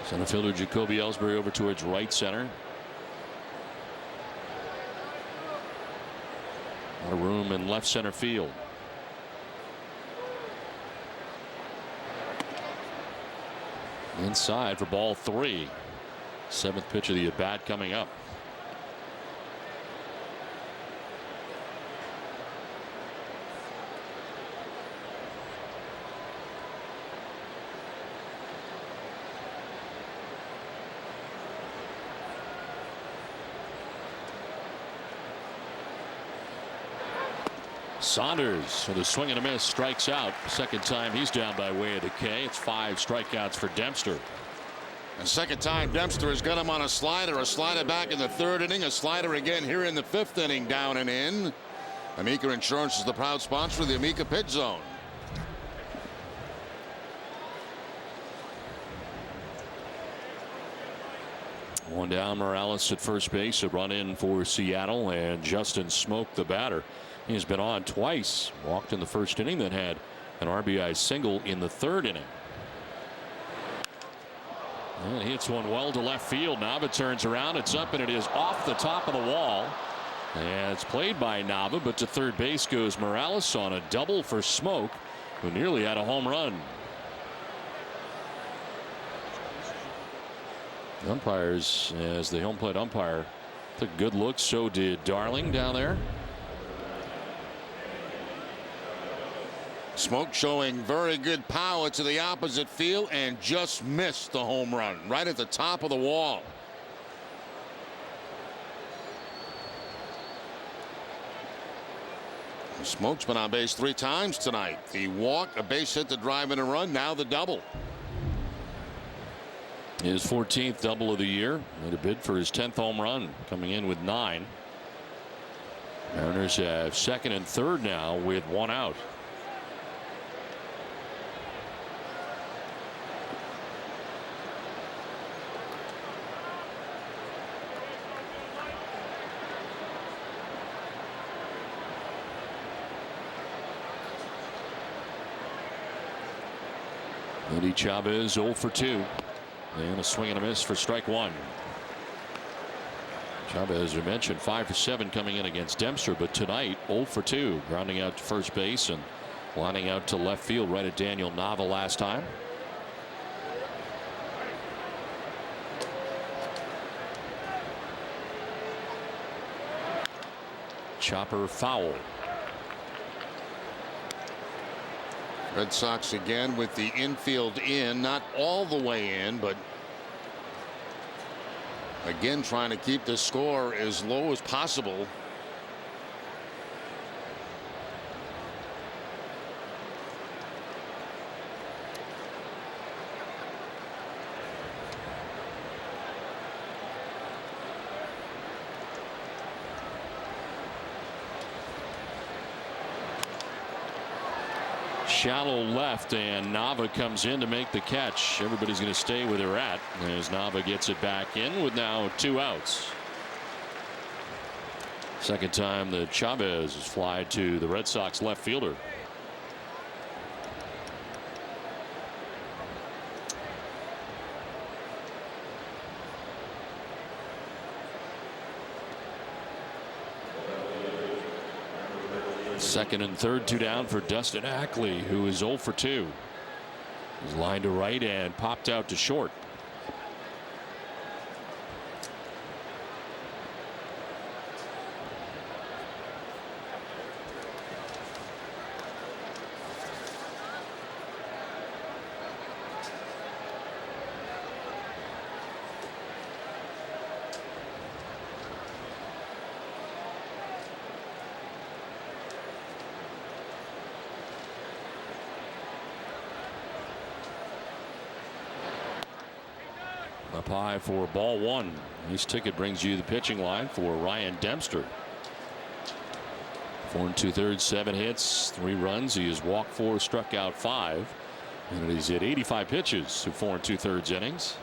Center fielder Jacoby Ellsbury over towards right center. A lot of room in left center field. Inside for ball 3. 7th pitch of the at bat coming up. Saunders with a swing and a miss, strikes out. Second time he's down by way of decay. It's 5 strikeouts for Dempster. And second time Dempster has got him on a slider back in the 3rd inning, a slider again here in the 5th inning, down and in. Amica Insurance is the proud sponsor of the Amica Pitch Zone. One down, Morales at first base, a run in for Seattle, and Justin Smoke, the batter. He's been on twice, walked in the 1st inning, then had an RBI single in the 3rd inning. And hits one well to left field. Nava turns around, it's up, and it is off the top of the wall. And it's played by Nava, but to third base goes Morales on a double for Smoke, who nearly had a home run. The umpires, as the home plate umpire, took a good look. So did Darling down there. Smoke showing very good power to the opposite field and just missed the home run right at the top of the wall. Smoke's been on base 3 times tonight. The walk, a base hit, the drive and a run, now the double. His 14th double of the year. Made a bid for his 10th home run, coming in with 9. Mariners have 2nd and 3rd now with 1 out. Eddie Chavez 0 for 2. And a swing and a miss for strike 1. Chavez, as we mentioned, 5 for 7 coming in against Dempster, but tonight 0 for 2, grounding out to first base and lining out to left field right at Daniel Nava last time. Chopper foul. Red Sox again with the infield in, not all the way in, but again trying to keep the score as low as possible. Shallow left, and Nava comes in to make the catch. Everybody's going to stay where they're at as Nava gets it back in with now 2 outs. Second time that Chavez has fly to the Red Sox left fielder. Second and third, 2 down for Dustin Ackley, who is 0 for 2. He's lined to right and popped out to short. Up high for ball 1. This ticket brings you the pitching line for Ryan Dempster. 4 2/3, 7 hits, 3 runs. He has walked 4, struck out 5, and he's hit 85 pitches through 4 2/3 innings.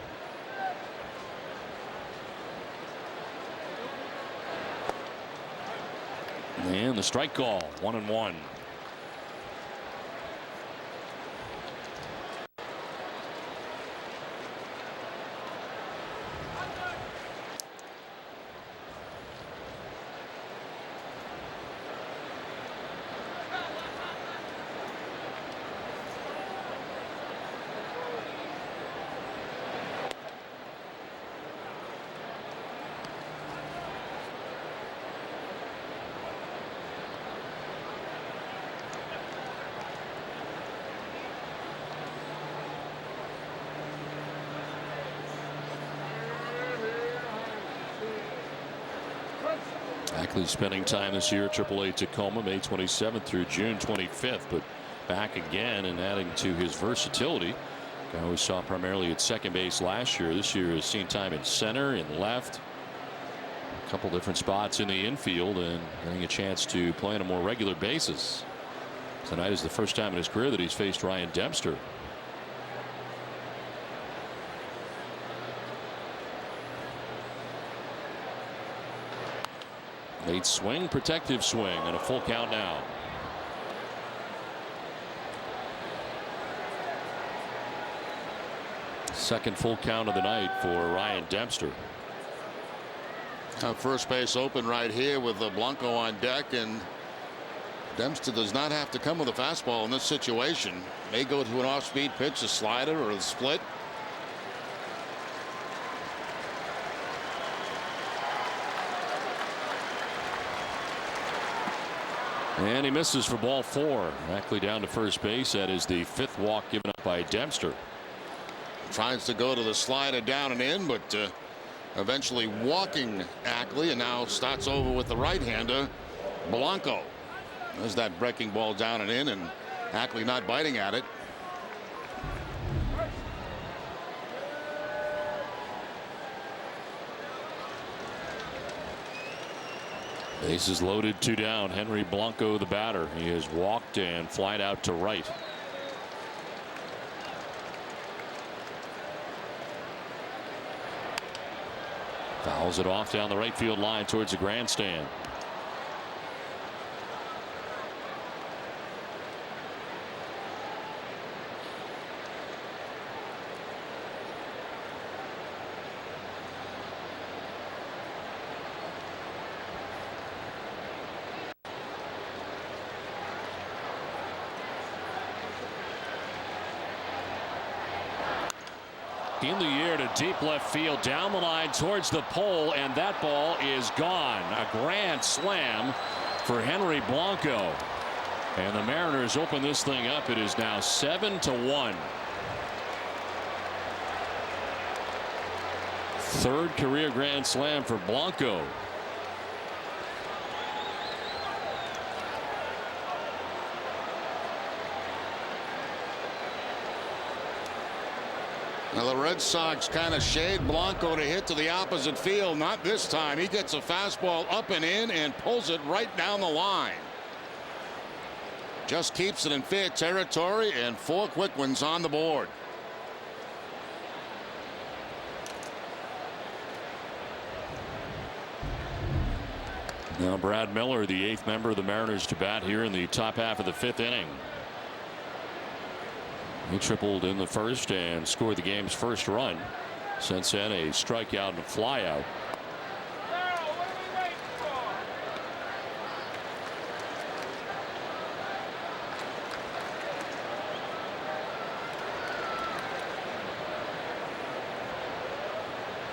And the strike call, 1-1. Ackley spending time this year at AAA Tacoma, May 27th through June 25th, but back again and adding to his versatility. Guy we saw primarily at second base last year. This year has seen time in center and left. A couple different spots in the infield and getting a chance to play on a more regular basis. Tonight is the first time in his career that he's faced Ryan Dempster. Late swing, protective swing, and a full count now. Second full count of the night for Ryan Dempster. First base open right here with Blanco on deck, and Dempster does not have to come with a fastball in this situation. May go to an off-speed pitch, a slider, or a split. And he misses for ball 4. Ackley down to first base. That is the 5th walk given up by Dempster. Tries to go to the slider down and in, but eventually walking Ackley, and now starts over with the right-hander Blanco. There's that breaking ball down and in, and Ackley not biting at it. Bases loaded, 2 down. Henry Blanco, the batter. He has walked and flied out to right. Fouls it off down the right field line towards the grandstand. In the air to deep left field, down the line towards the pole, and that ball is gone. A grand slam for Henry Blanco. And the Mariners open this thing up. It is now 7-1. Third career grand slam for Blanco. Now the Red Sox kind of shade Blanco to hit to the opposite field. Not this time. He gets a fastball up and in and pulls it right down the line. Just keeps it in fair territory, and 4 quick ones on the board. Now Brad Miller, the 8th member of the Mariners to bat here in the top half of the 5th inning. He tripled in the first and scored the game's first run. Since then, a strikeout and a flyout.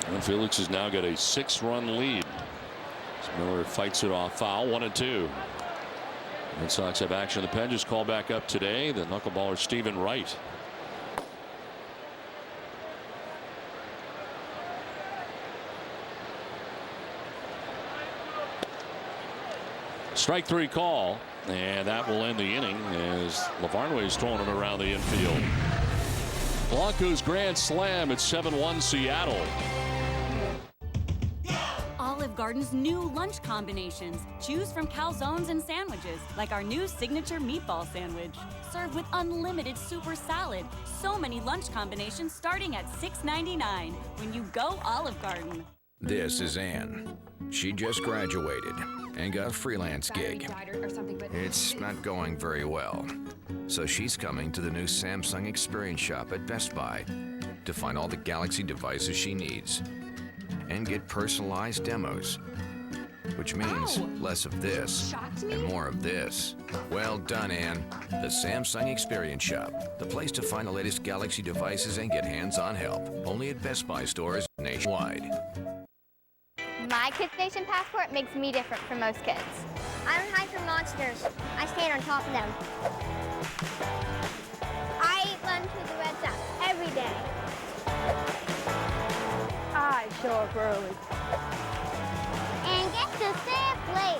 And Felix has now got a 6-run lead. As Miller fights it off foul, 1-2. Red Sox have action. The pen just called back up today. The knuckleballer Stephen Wright. Strike 3 call, and that will end the inning as Lavarnway is throwing it around the infield. Blanco's grand slam at 7-1 Seattle. Olive Garden's new lunch combinations. Choose from calzones and sandwiches, like our new signature meatball sandwich. Served with unlimited super salad. So many lunch combinations starting at $6.99 when you go Olive Garden. This is Ann. She just graduated and got a freelance gig. It's not going very well. So she's coming to the new Samsung Experience Shop at Best Buy to find all the Galaxy devices she needs and get personalized demos, which means less of this and more of this. Well done, Ann. The Samsung Experience Shop, the place to find the latest Galaxy devices and get hands-on help. Only at Best Buy stores nationwide. My Kids Nation passport makes me different from most kids. I don't hide from monsters. I stand on top of them. I eat lunch with the Red Sox every day. I show up early. And get to stay up late.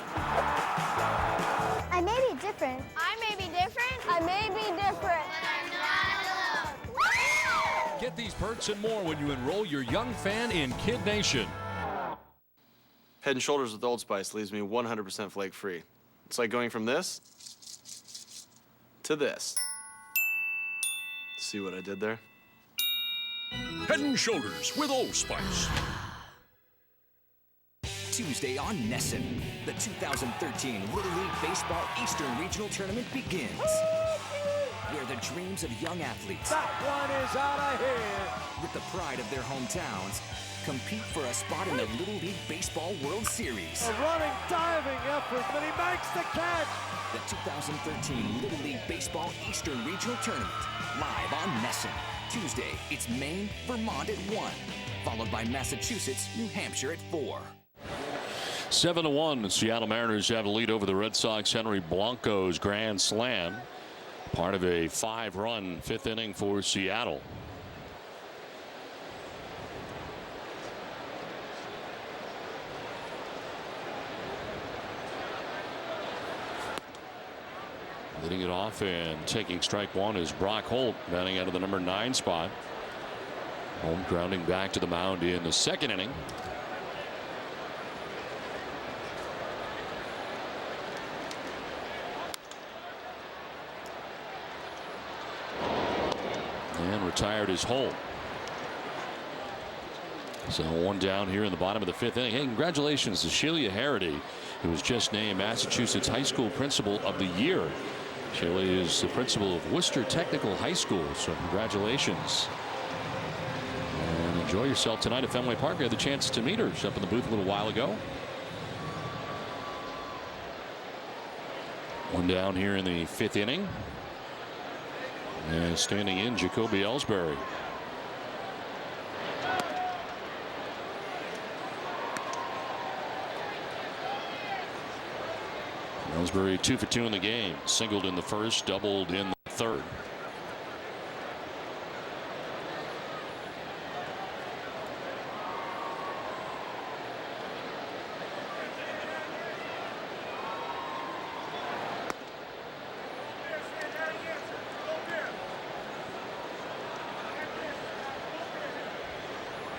Get these perks and more when you enroll your young fan in Kid Nation. Head & Shoulders with Old Spice leaves me 100% flake-free. It's like going from this to this. See what I did there? Head & Shoulders with Old Spice. Tuesday on Nesson, the 2013 Little League Baseball Eastern Regional Tournament begins. Where the dreams of young athletes, that one is out of here, with the pride of their hometowns, compete for a spot in the Little League Baseball World Series. A running, diving effort, but he makes the catch. The 2013 Little League Baseball Eastern Regional Tournament, live on Nesson. Tuesday, it's Maine, Vermont at 1, followed by Massachusetts, New Hampshire at 4. 7-1, the Seattle Mariners have a lead over the Red Sox. Henry Blanco's grand slam, part of a 5-run 5th inning for Seattle. Leading it off and taking strike one is Brock Holt, batting out of the number 9 spot. Home grounding back to the mound in the 2nd inning. And retired is Holt. So one down here in the bottom of the 5th inning. Hey, congratulations to Sheila Harity, who was just named Massachusetts High School Principal of the Year. Sheila is the principal of Worcester Technical High School, so congratulations. And enjoy yourself tonight at Fenway Park. I had the chance to meet her. She was up in the booth a little while ago. One down here in the 5th inning. And standing in, Jacoby Ellsbury. Ellsbury 2 for 2 in the game. Singled in the 1st, doubled in the 3rd.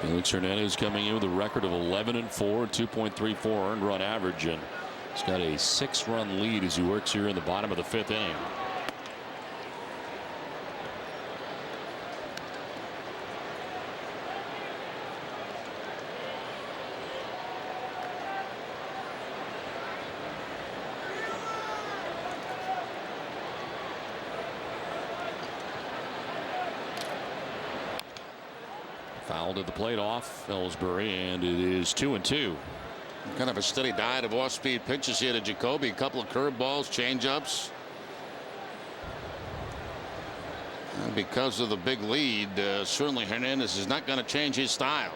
Felix Hernandez coming in with a record of 11-4, 2.34 earned run average, and he's got a 6-run lead as he works here in the bottom of the 5th inning. Fouled at the plate off Ellsbury, and it is 2-2. Kind of a steady diet of off-speed pitches here to Jacoby. A couple of curveballs, changeups. And because of the big lead, certainly Hernandez is not going to change his style.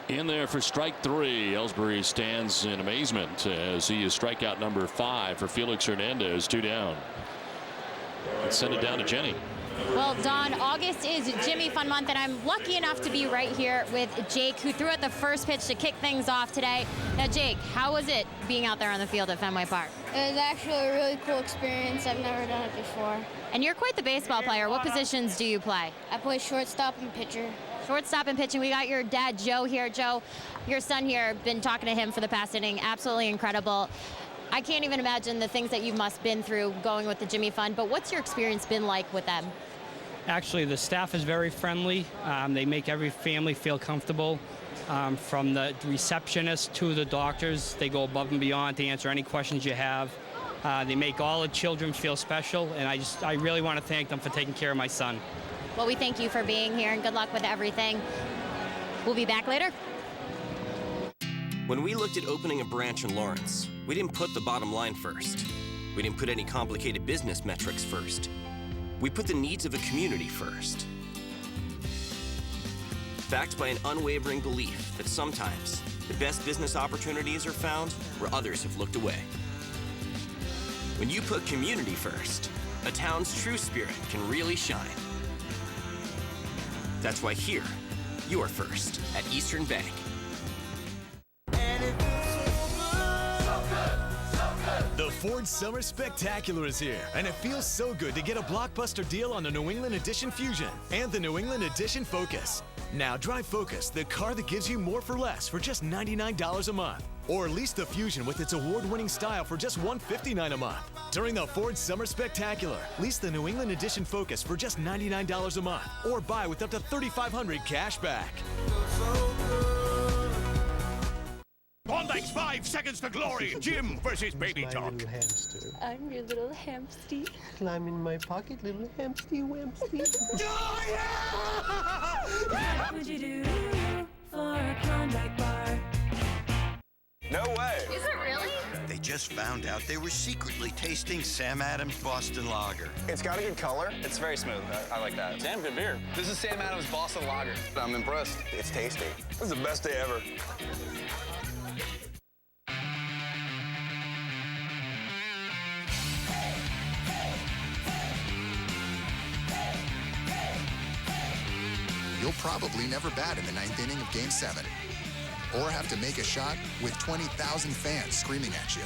In there for strike 3. Ellsbury stands in amazement as he is strikeout number 5 for Felix Hernandez. 2 down. Let's send it down to Jenny. Well, Don, August is Jimmy Fun Month, and I'm lucky enough to be right here with Jake, who threw out the first pitch to kick things off today. Now, Jake, how was it being out there on the field at Fenway Park? It was actually a really cool experience. I've never done it before. And you're quite the baseball player. What positions do you play? I play shortstop and pitcher. Shortstop and pitching. We got your dad, Joe, here. Joe, your son here, been talking to him for the past inning. Absolutely incredible. I can't even imagine the things that you must been through going with the Jimmy Fund, but what's your experience been like with them? Actually, the staff is very friendly. They make every family feel comfortable. From the receptionist to the doctors, they go above and beyond to answer any questions you have. They make all the children feel special, and I really want to thank them for taking care of my son. Well, we thank you for being here, and good luck with everything. We'll be back later. When we looked at opening a branch in Lawrence, we didn't put the bottom line first. We didn't put any complicated business metrics first. We put the needs of a community first. Backed by an unwavering belief that sometimes the best business opportunities are found where others have looked away. When you put community first, a town's true spirit can really shine. That's why here, you are first at Eastern Bank. Ford Summer Spectacular is here, and it feels so good to get a blockbuster deal on the New England Edition Fusion and the New England Edition Focus. Now drive Focus, the car that gives you more for less for just $99 a month. Or lease the Fusion with its award-winning style for just $159 a month. During the Ford Summer Spectacular, lease the New England Edition Focus for just $99 a month. Or buy with up to $3,500 cash back. Klondike's 5 seconds to glory. Jim versus Baby Talk. Little hamster. I'm your little hamster. Climb in my pocket, little hamsty wamsty. What would you do for a Klondike bar? No way. Is it really? They just found out they were secretly tasting Sam Adams Boston Lager. It's got a good color. It's very smooth. I like that. Damn good beer. This is Sam Adams Boston Lager. I'm impressed. It's tasty. This is the best day ever. You'll probably never bat in the 9th inning of Game 7. Or have to make a shot with 20,000 fans screaming at you.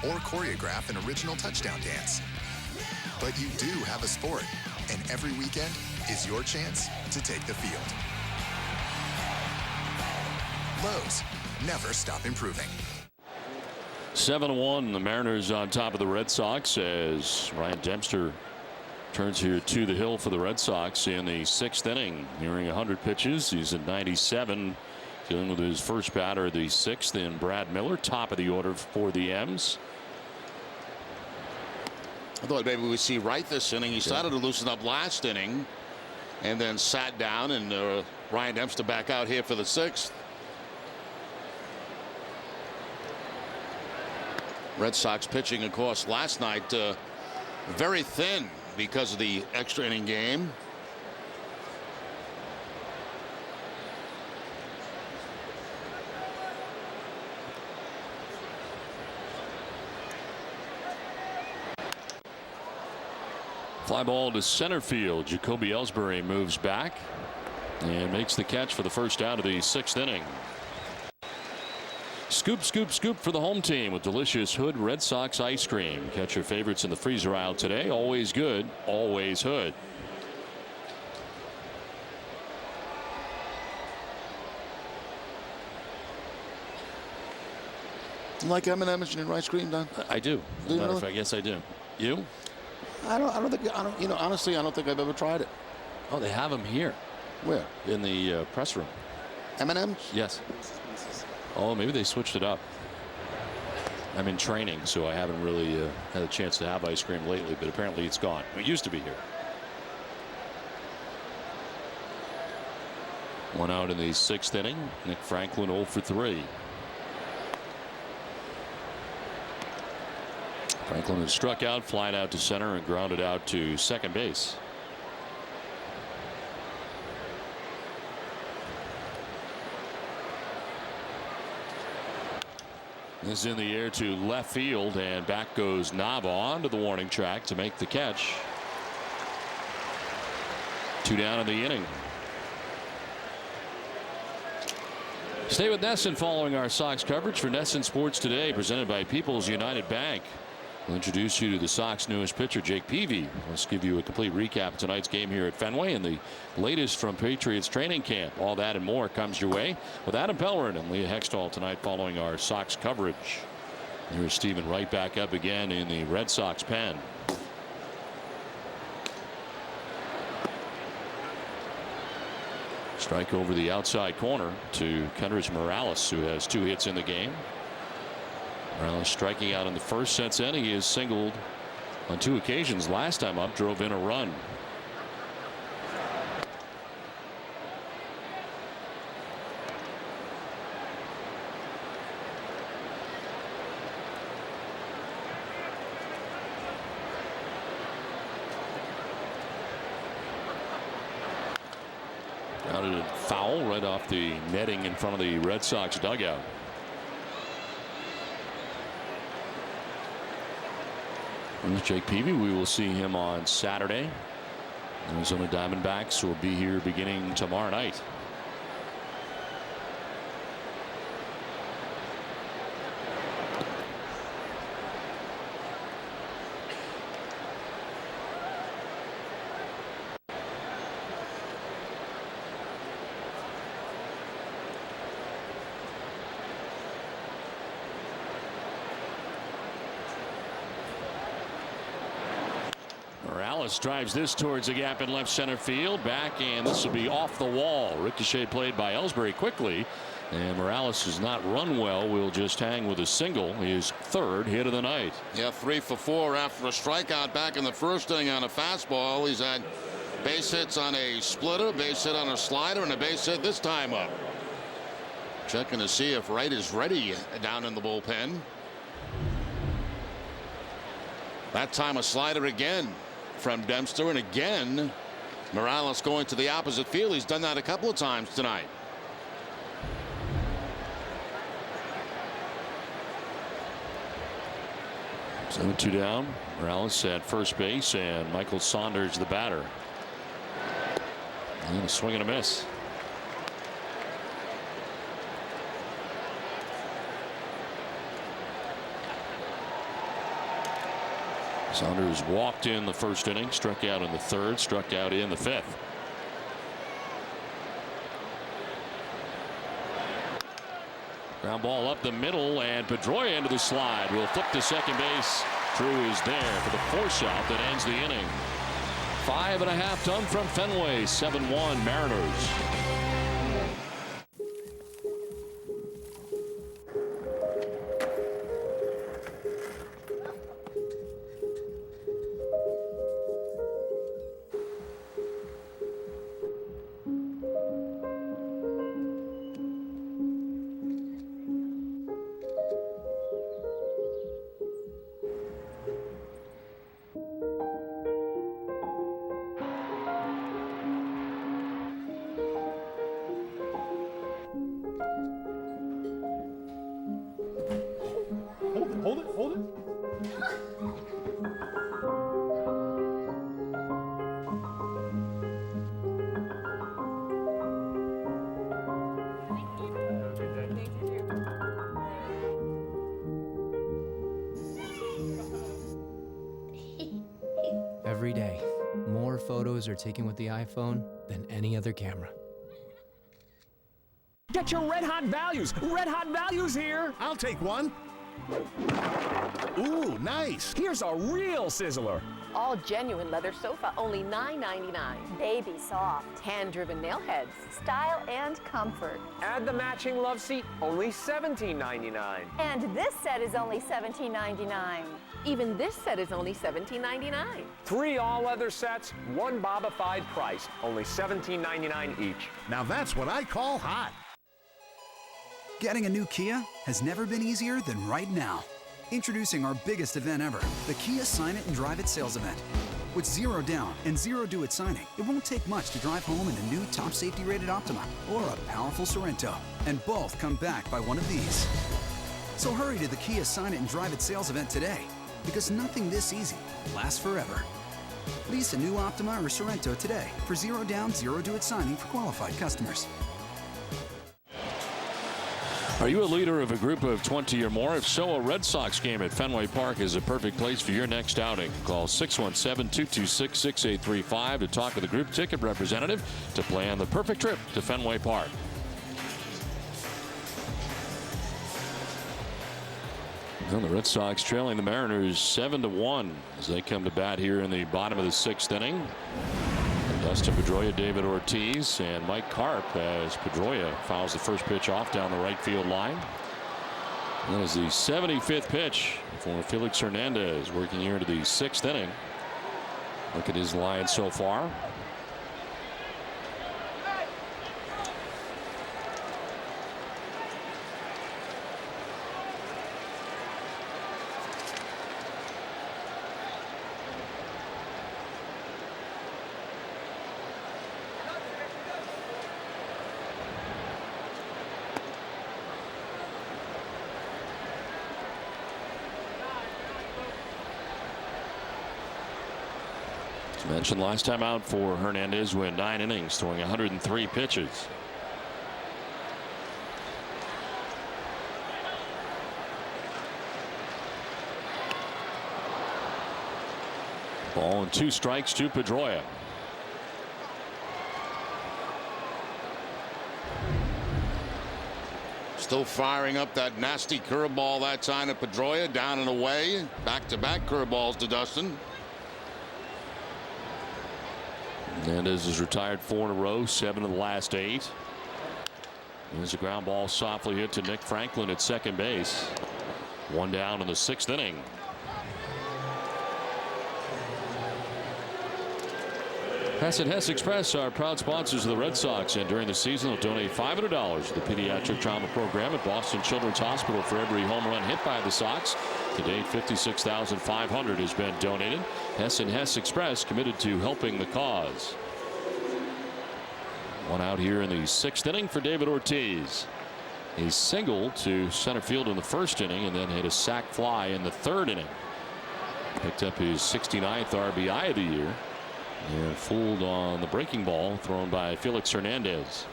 Or choreograph an original touchdown dance. But you do have a sport, and every weekend is your chance to take the field. Lowe's, never stop improving. 7-1, the Mariners on top of the Red Sox as Ryan Dempster turns here to the hill for the Red Sox in the 6th inning. Nearing 100 pitches. He's at 97. Dealing with his first batter, the 6th, in Brad Miller, top of the order for the M's. I thought maybe we'd see Wright this inning. He started to loosen up last inning and then sat down, and Ryan Dempster back out here for the 6th. Red Sox pitching, of course, last night very thin because of the extra inning game. Fly ball to center field. Jacoby Ellsbury moves back and makes the catch for the first out of the 6th inning. Scoop, scoop, scoop for the home team with delicious Hood Red Sox ice cream. Catch your favorites in the freezer aisle today. Always good, always Hood. You like M&M's in your ice cream, Don? I do. As a matter of fact, yes, I do. You? I don't think. You know, honestly, I don't think I've ever tried it. Oh, they have them here. Where? In the press room. M&M's? Yes. Oh, maybe they switched it up. I'm in training, so I haven't really had a chance to have ice cream lately, but apparently it's gone. It used to be here. One out in the 6th inning. Nick Franklin 0 for 3. Franklin has struck out, flied out to center, and grounded out to second base. This is in the air to left field, and back goes Nava onto the warning track to make the catch. 2 down in the inning. Stay with NESN following our Sox coverage for NESN Sports Today, presented by People's United Bank. We'll introduce you to the Sox newest pitcher, Jake Peavy. Let's give you a complete recap of tonight's game here at Fenway and the latest from Patriots training camp. All that and more comes your way with Adam Pellerin and Leah Hextall tonight following our Sox coverage. Here's Stephen Wright back up again in the Red Sox pen. Strike over the outside corner to Kendrys Morales, who has 2 hits in the game. Morales striking out in the first since then. He has singled on 2 occasions. Last time up, drove in a run. Grounded and foul right off the netting in front of the Red Sox dugout. And Jake Peavy, we will see him on Saturday. Arizona Diamondbacks will be here beginning tomorrow night. Morales drives this towards the gap in left center field. Back, and this will be off the wall. Ricochet played by Ellsbury quickly. And Morales has not run well. Will just hang with a single. His third hit of the night. Yeah, 3 for 4 after a strikeout back in the first inning on a fastball. He's had base hits on a splitter, base hit on a slider, and a base hit this time up. Checking to see if Wright is ready down in the bullpen. That time a slider again from Dempster, and again Morales going to the opposite field. He's done that a couple of times tonight. So 2 down. Morales at first base, and Michael Saunders the batter. And a swing and a miss. Saunders walked in the first inning, struck out in the third, struck out in the fifth. Ground ball up the middle, and Pedroia into the slide. Will flip to second base. Drew is there for the force out that ends the inning. 5.5 done from Fenway. 7-1 Mariners. Hold it. Every day, more photos are taken with the iPhone than any other camera. Get your red hot values. Red hot values here. I'll take one. Ooh, nice. Here's a real sizzler. All genuine leather sofa, only $9.99. Baby soft. Hand-driven nail heads. Style and comfort. Add the matching love seat, only $17.99. And this set is only $17.99. Even this set is only $17.99. 3 all-leather sets, 1 Bobified price, only $17.99 each. Now that's what I call hot. Getting a new Kia has never been easier than right now. Introducing our biggest event ever, the Kia Sign It and Drive It sales event. With 0 down and 0 due at signing, it won't take much to drive home in a new top safety rated Optima or a powerful Sorento. And both come back by one of these. So hurry to the Kia Sign It and Drive It sales event today, because nothing this easy lasts forever. Lease a new Optima or Sorento today for 0 down, 0 due at signing for qualified customers. Are you a leader of a group of 20 or more? If so, a Red Sox game at Fenway Park is a perfect place for your next outing. Call 617-226-6835 to talk with a group ticket representative to plan the perfect trip to Fenway Park. And the Red Sox trailing the Mariners 7-1 as they come to bat here in the bottom of the 6th inning. Dustin Pedroia, David Ortiz, and Mike Karp as Pedroia fouls the first pitch off down the right field line. That is the 75th pitch for Felix Hernandez, working here into the 6th inning. Look at his line so far. Mentioned last time out for Hernandez, went 9 innings, throwing 103 pitches. Ball and 2 strikes to Pedroia. Still firing up that nasty curveball that time to Pedroia, down and away. Back-to-back curveballs to Dustin. Hernandez has retired 4 in a row, 7 of the last 8. There's a ground ball softly hit to Nick Franklin at second base. 1 down in the 6th inning. Hess and Hess Express are proud sponsors of the Red Sox, and during the season they'll donate $500 to the pediatric trauma program at Boston Children's Hospital for every home run hit by the Sox. To date, $56,500 has been donated. Hess and Hess Express committed to helping the cause. 1 out here in the 6th inning for David Ortiz. He singled to center field in the 1st inning and then hit a sac fly in the 3rd inning. Picked up his 69th RBI of the year. And fooled on the breaking ball thrown by Felix Hernandez.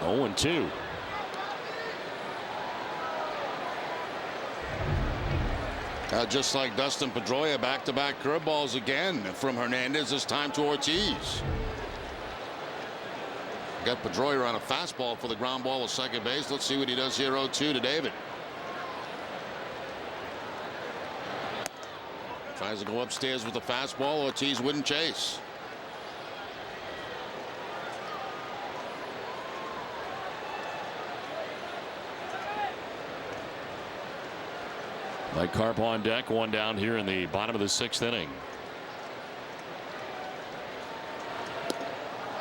Oh, and 2. Just like Dustin Pedroia, back-to-back curveballs again from Hernandez, this time to Ortiz. Got Pedroia on a fastball for the ground ball at second base. Let's see what he does here. 0-2 to David. Tries to go upstairs with the fastball. Ortiz wouldn't chase. Mike Carp on deck, 1 down here in the bottom of the 6th inning.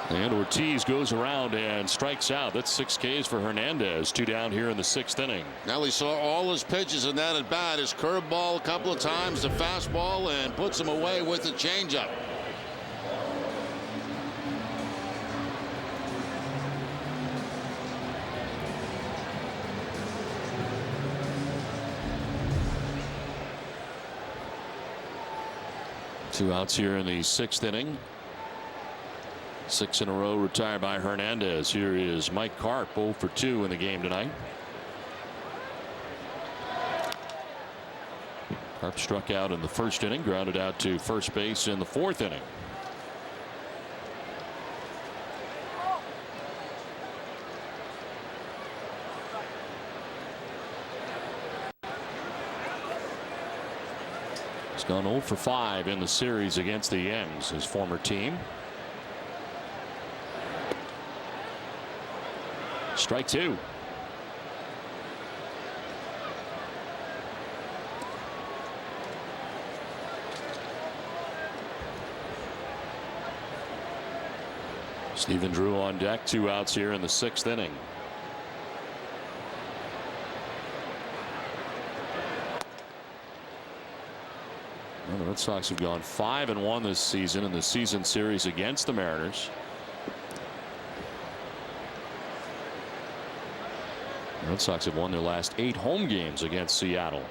And Ortiz goes around and strikes out. That's 6 Ks for Hernandez. 2 down here in the 6th inning. Now he saw all his pitches in that at bat. His curveball a couple of times, the fastball, and puts him away with the changeup. Two outs here in the 6th inning. 6 in a row retired by Hernandez. Here is Mike Carp, 0 for 2 in the game tonight. Carp struck out in the 1st inning, grounded out to first base in the 4th inning. He's gone 0 for 5 in the series against the M's, his former team. Strike 2. Stephen Drew on deck, 2 outs here in the 6th inning. Well, the Red Sox have gone 5-1 this season in the season series against the Mariners. The Red Sox have won their last 8 home games against Seattle.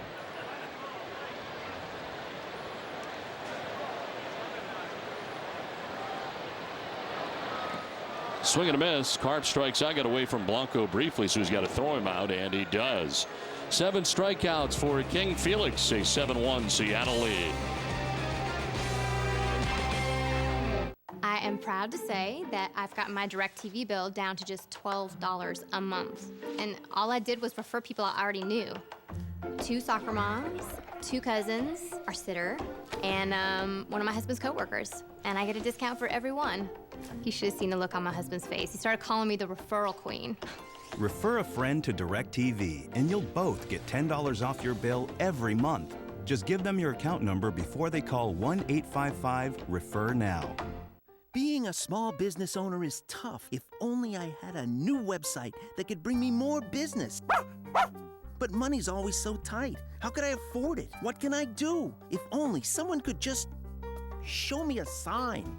Swing and a miss. Carp strikes out, got away from Blanco briefly, so he's got to throw him out, and he does. 7 strikeouts for King Felix, a 7-1 Seattle lead. I am proud to say that I've gotten my DirecTV bill down to just $12 a month. And all I did was refer people I already knew. 2 soccer moms, 2 cousins, our sitter, and one of my husband's coworkers. And I get a discount for every one. You should have seen the look on my husband's face. He started calling me the referral queen. Refer a friend to DirecTV, and you'll both get $10 off your bill every month. Just give them your account number before they call 1-855-REFER-NOW. Being a small business owner is tough. If only I had a new website that could bring me more business. But money's always so tight. How could I afford it? What can I do? If only someone could just show me a sign.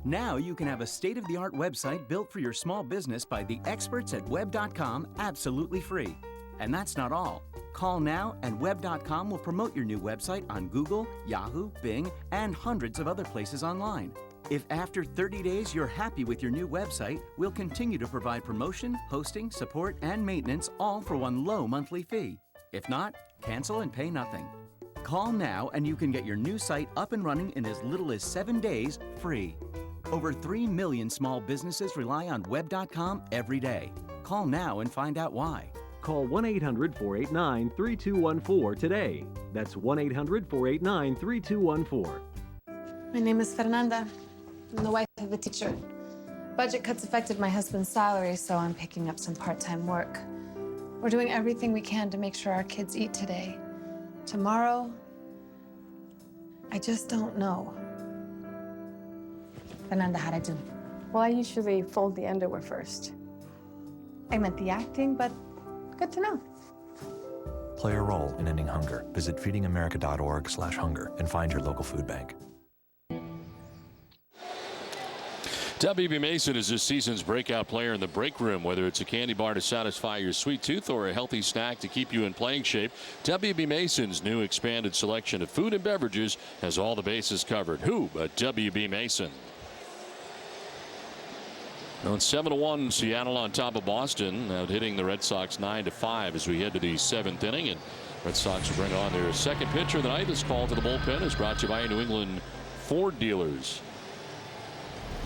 Now you can have a state-of-the-art website built for your small business by the experts at Web.com absolutely free. And that's not all. Call now and Web.com will promote your new website on Google, Yahoo, Bing, and hundreds of other places online. If after 30 days you're happy with your new website, we'll continue to provide promotion, hosting, support, and maintenance all for one low monthly fee. If not, cancel and pay nothing. Call now and you can get your new site up and running in as little as 7 days free. Over 3 million small businesses rely on web.com every day. Call now and find out why. Call 1-800-489-3214 today. That's 1-800-489-3214. My name is Fernanda. I'm the wife of a teacher. Budget cuts affected my husband's salary, so I'm picking up some part-time work. We're doing everything we can to make sure our kids eat today. Tomorrow, I just don't know. Fernanda, how'd I do? Well, I usually fold the underwear first. I meant the acting, but good to know. Play a role in ending hunger. Visit feedingamerica.org/hunger and find your local food bank. W.B. Mason is this season's breakout player in the break room. Whether it's a candy bar to satisfy your sweet tooth or a healthy snack to keep you in playing shape, W.B. Mason's new expanded selection of food and beverages has all the bases covered. Who but W.B. Mason? Now it's 7-1, Seattle on top of Boston, out hitting the Red Sox 9-5 as we head to the 7th inning. And Red Sox will bring on their second pitcher of the night. This call to the bullpen is brought to you by New England Ford dealers.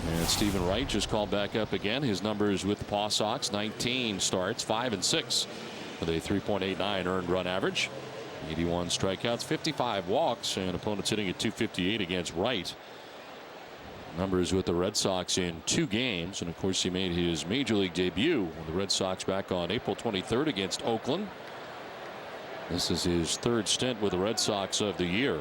And Stephen Wright just called back up again. His numbers with the Paw Sox: 19 starts, 5 and 6 with a 3.89 earned run average, 81 strikeouts, 55 walks, and opponents hitting at .258 against Wright. Numbers with the Red Sox in 2 games, and of course he made his major league debut with the Red Sox back on April 23rd against Oakland. This is his 3rd stint with the Red Sox of the year.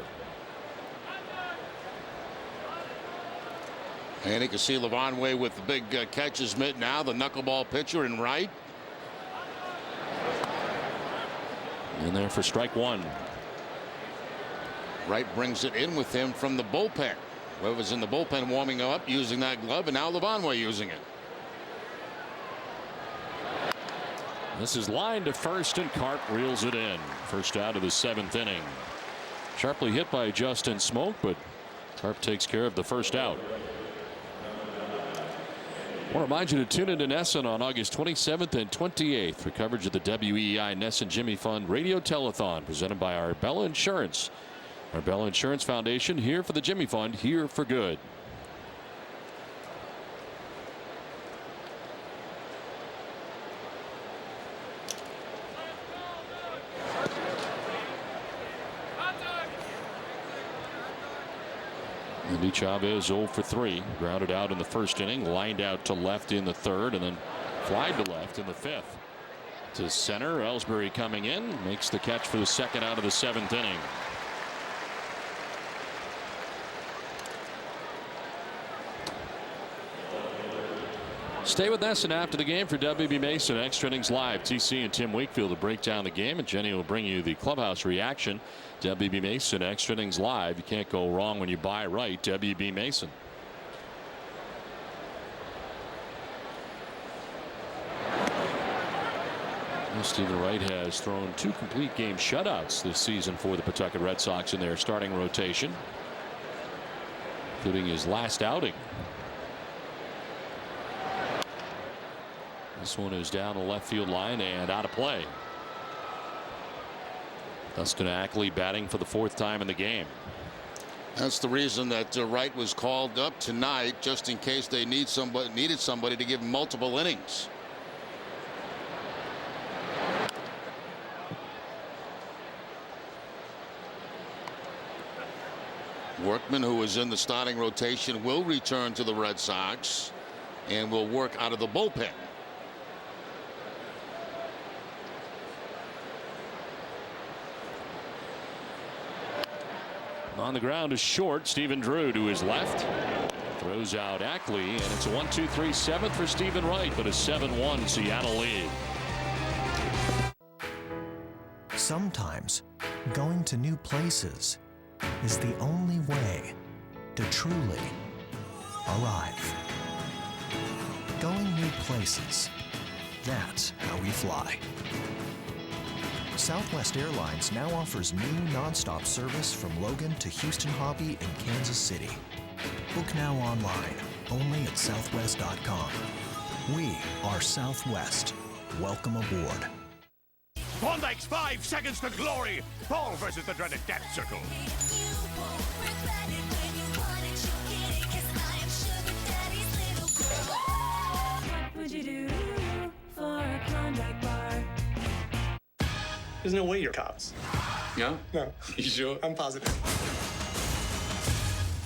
And you can see Levonway with the big catcher's mitt now, the knuckleball pitcher in right. In there for strike 1. Wright brings it in with him from the bullpen. Whoever's in the bullpen warming up using that glove, and now Levonway using it. This is lined to first, and Carp reels it in. First out of the 7th inning. Sharply hit by Justin Smoke, but Carp takes care of the first out. I want to remind you to tune into NESN on August 27th and 28th for coverage of the WEEI NESN Jimmy Fund Radio Telethon presented by Arbella Insurance. Arbella Insurance Foundation, here for the Jimmy Fund, here for good. Andy Chavez 0 for 3. Grounded out in the 1st inning. Lined out to left in the 3rd. And then flied to left in the 5th. To center. Ellsbury coming in. Makes the catch for the 2nd out of the 7th inning. Stay with us, and after the game for W.B. Mason Extra Innings Live, TC and Tim Wakefield will break down the game, and Jenny will bring you the clubhouse reaction. W.B. Mason Extra Innings Live. You can't go wrong when you buy right. W.B. Mason. Stephen Wright has thrown 2 complete game shutouts this season for the Pawtucket Red Sox in their starting rotation, including his last outing. This one is down the left field line and out of play. Dustin Ackley batting for the 4th time in the game. That's the reason that Wright was called up tonight, just in case they needed somebody to give multiple innings. Workman, who is in the starting rotation, will return to the Red Sox and will work out of the bullpen. On the ground is short. Stephen Drew to his left. Throws out Ackley, and it's a 1-2-3 7th for Stephen Wright, but a 7-1 Seattle lead. Sometimes going to new places is the only way to truly arrive. Going new places, that's how we fly. Southwest Airlines now offers new nonstop service from Logan to Houston Hobby and Kansas City. Book now online, only at southwest.com. We are Southwest. Welcome aboard. Klondike's 5 seconds to glory. Paul versus the dreaded Death Circle. What would you do for a Klondike bar? There's no way you're cops. No? No. You sure? I'm positive.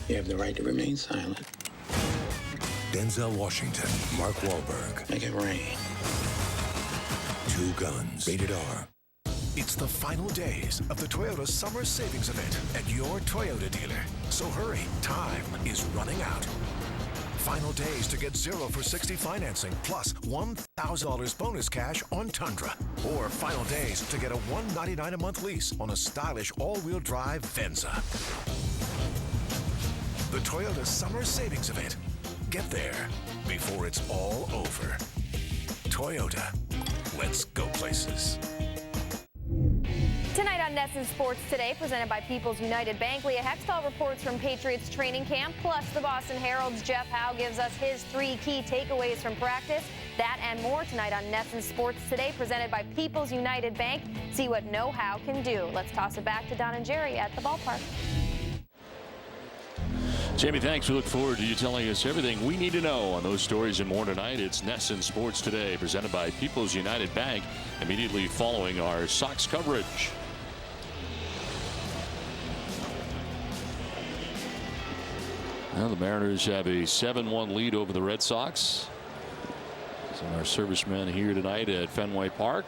You have the right to remain silent. Denzel Washington, Mark Wahlberg. Make it rain. Two Guns, rated R. It's the final days of the Toyota Summer Savings Event at your Toyota dealer. So hurry, time is running out. Final days to get 0 for 60 financing plus $1,000 bonus cash on Tundra. Or final days to get a $199 a month lease on a stylish all-wheel drive Venza. The Toyota Summer Savings Event. Get there before it's all over. Toyota. Let's go places. Tonight on Nesson Sports Today, presented by People's United Bank, Leah Hextall reports from Patriots training camp, plus the Boston Herald's Jeff Howe gives us his 3 key takeaways from practice. That and more tonight on Nesson Sports Today, presented by People's United Bank. See what know-how can do. Let's toss it back to Don and Jerry at the ballpark. Jamie, thanks. We look forward to you telling us everything we need to know on those stories and more tonight. It's Nesson Sports Today, presented by People's United Bank, immediately following our Sox coverage. Well, the Mariners have a 7-1 lead over the Red Sox. So our servicemen here tonight at Fenway Park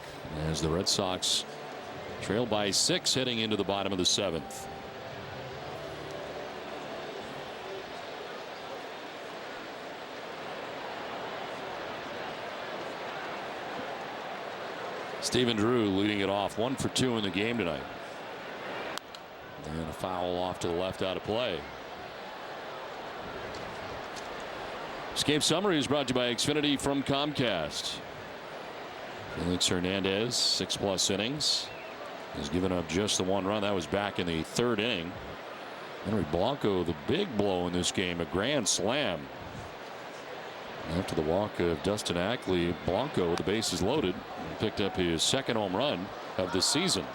as the Red Sox trail by 6 heading into the bottom of the 7th. Stephen Drew leading it off, 1 for 2 in the game tonight. And a foul off to the left out of play. This game summary is brought to you by Xfinity from Comcast. Felix Hernandez, 6+ innings, has given up just the 1 run. That was back in the 3rd inning. Henry Blanco, the big blow in this game, a grand slam. After the walk of Dustin Ackley, Blanco with the bases loaded picked up his 2nd home run of the season.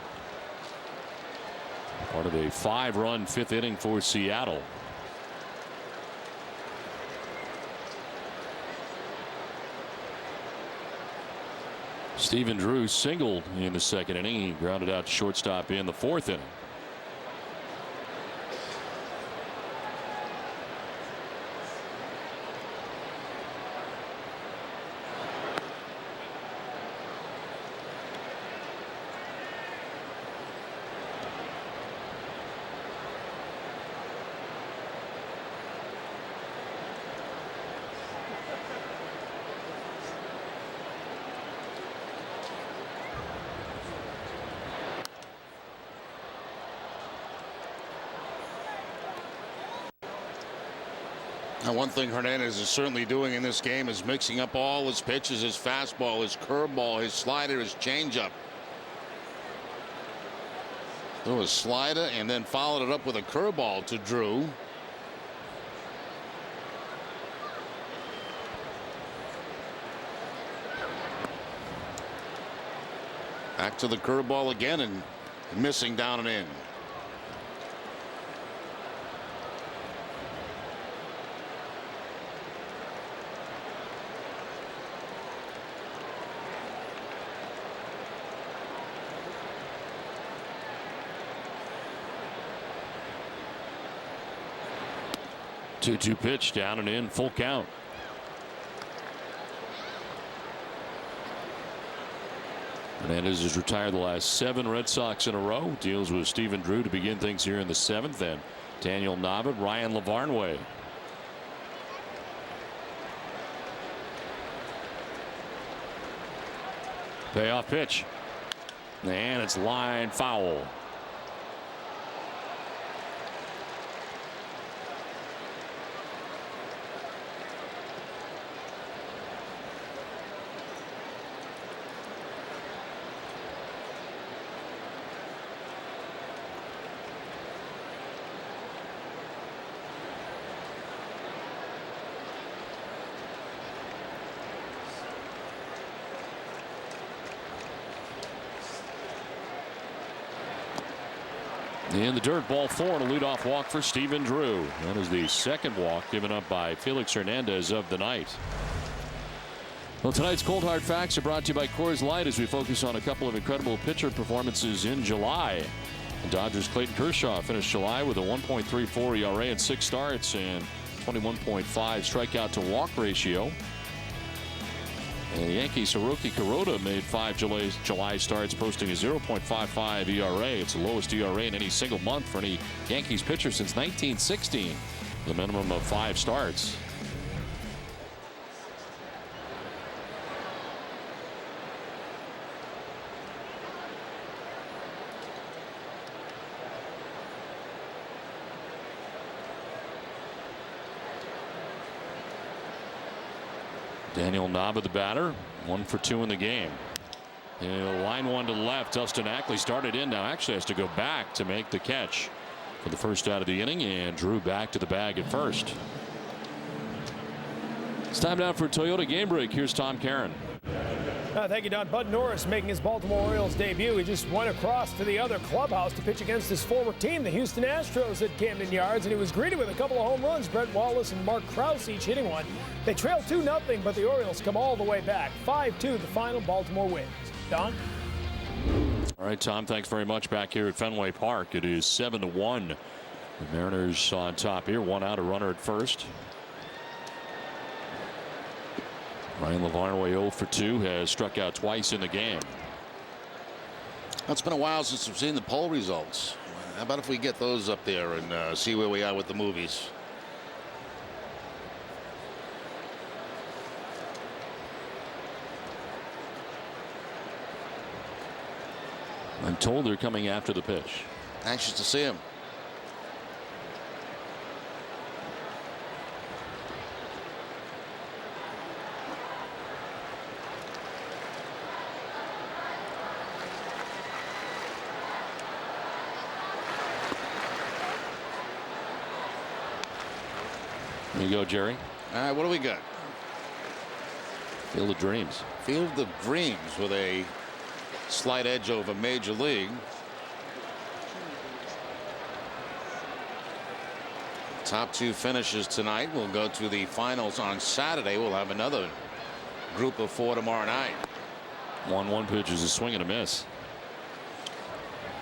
Part of a 5-run 5th inning for Seattle. Stephen Drew singled in the 2nd inning. He grounded out to shortstop in the 4th inning. Now, one thing Hernandez is certainly doing in this game is mixing up all his pitches, his fastball, his curveball, his slider, his changeup. Threw a slider and then followed it up with a curveball to Drew. Back to the curveball again and missing down and in. Two pitch, down and in, full count. Hernandez has retired the last 7 Red Sox in a row. Deals with Stephen Drew to begin things here in the 7th. And Daniel Navid, Ryan Lavarnway. Payoff pitch. And it's line foul. In the dirt, ball 4 and a leadoff walk for Stephen Drew. That is the second walk given up by Felix Hernandez of the night. Well, tonight's Cold Hard Facts are brought to you by Coors Light as we focus on a couple of incredible pitcher performances in July. The Dodgers' Clayton Kershaw finished July with a 1.34 ERA and 6 starts and 21.5 strikeout to walk ratio. And the Yankees' Hiroki Kuroda made 5 July starts, posting a 0.55 ERA. It's the lowest ERA in any single month for any Yankees pitcher since 1916, with a minimum of 5 starts. Daniel Nava, the batter, 1 for 2 in the game. And line 1 to left. Dustin Ackley started in, now actually has to go back to make the catch for the first out of the inning, and Drew back to the bag at first. It's time now for a Toyota game break. Here's Tom Caron. Thank you, Don. Bud Norris making his Baltimore Orioles debut. He just went across to the other clubhouse to pitch against his former team, the Houston Astros, at Camden Yards, and he was greeted with a couple of home runs. Brett Wallace and Mark Krause each hitting one. They trail 2-0, but the Orioles come all the way back. 5-2 the final. Baltimore wins. Don? All right, Tom, thanks very much. Back here at Fenway Park, it is 7-1. The Mariners on top here. 1 out, a runner at first. Ryan Lavarnway 0 for 2 has struck out twice in the game. It's been a while since we've seen the poll results. How about if we get those up there and see where we are with the movies? I'm told they're coming after the pitch. Anxious to see him. There you go, Jerry. All right, what do we got? Field of Dreams. Field of Dreams with a slight edge over Major League. Top 2 finishes tonight. We'll go to the finals on Saturday. We'll have another group of 4 tomorrow night. 1-1 pitch is a swing and a miss.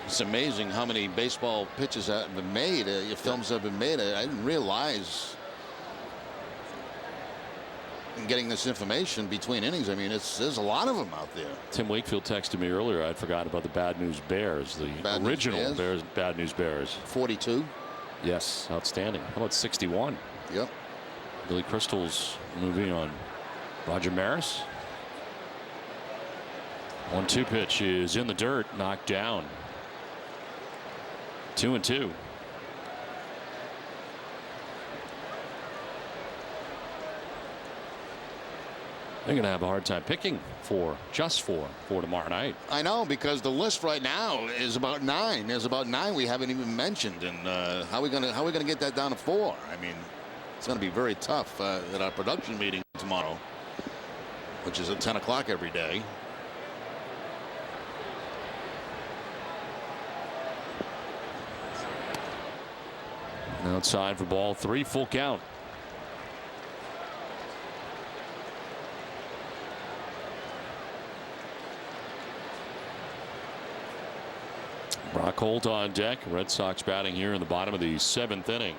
It's amazing how many baseball pitches have been made. Films have been made. I didn't realize. And getting this information between innings, I mean, there's a lot of them out there. Tim Wakefield texted me earlier. I'd forgotten about the Bad News Bears, the original Bears, Bad News Bears. 42. Yes, outstanding. How about 61? Yep. Billy Crystal's movie on Roger Maris. 1-2 pitch is in the dirt, knocked down. 2-2. They're going to have a hard time picking for tomorrow night. I know, because the list right now is about 9. There's about 9 we haven't even mentioned, and how are we gonna get that down to 4? I mean, it's going to be very tough at our production meeting tomorrow, which is at 10 o'clock every day. Outside for ball 3, full count. Brock Holt on deck. Red Sox batting here in the bottom of the 7th inning.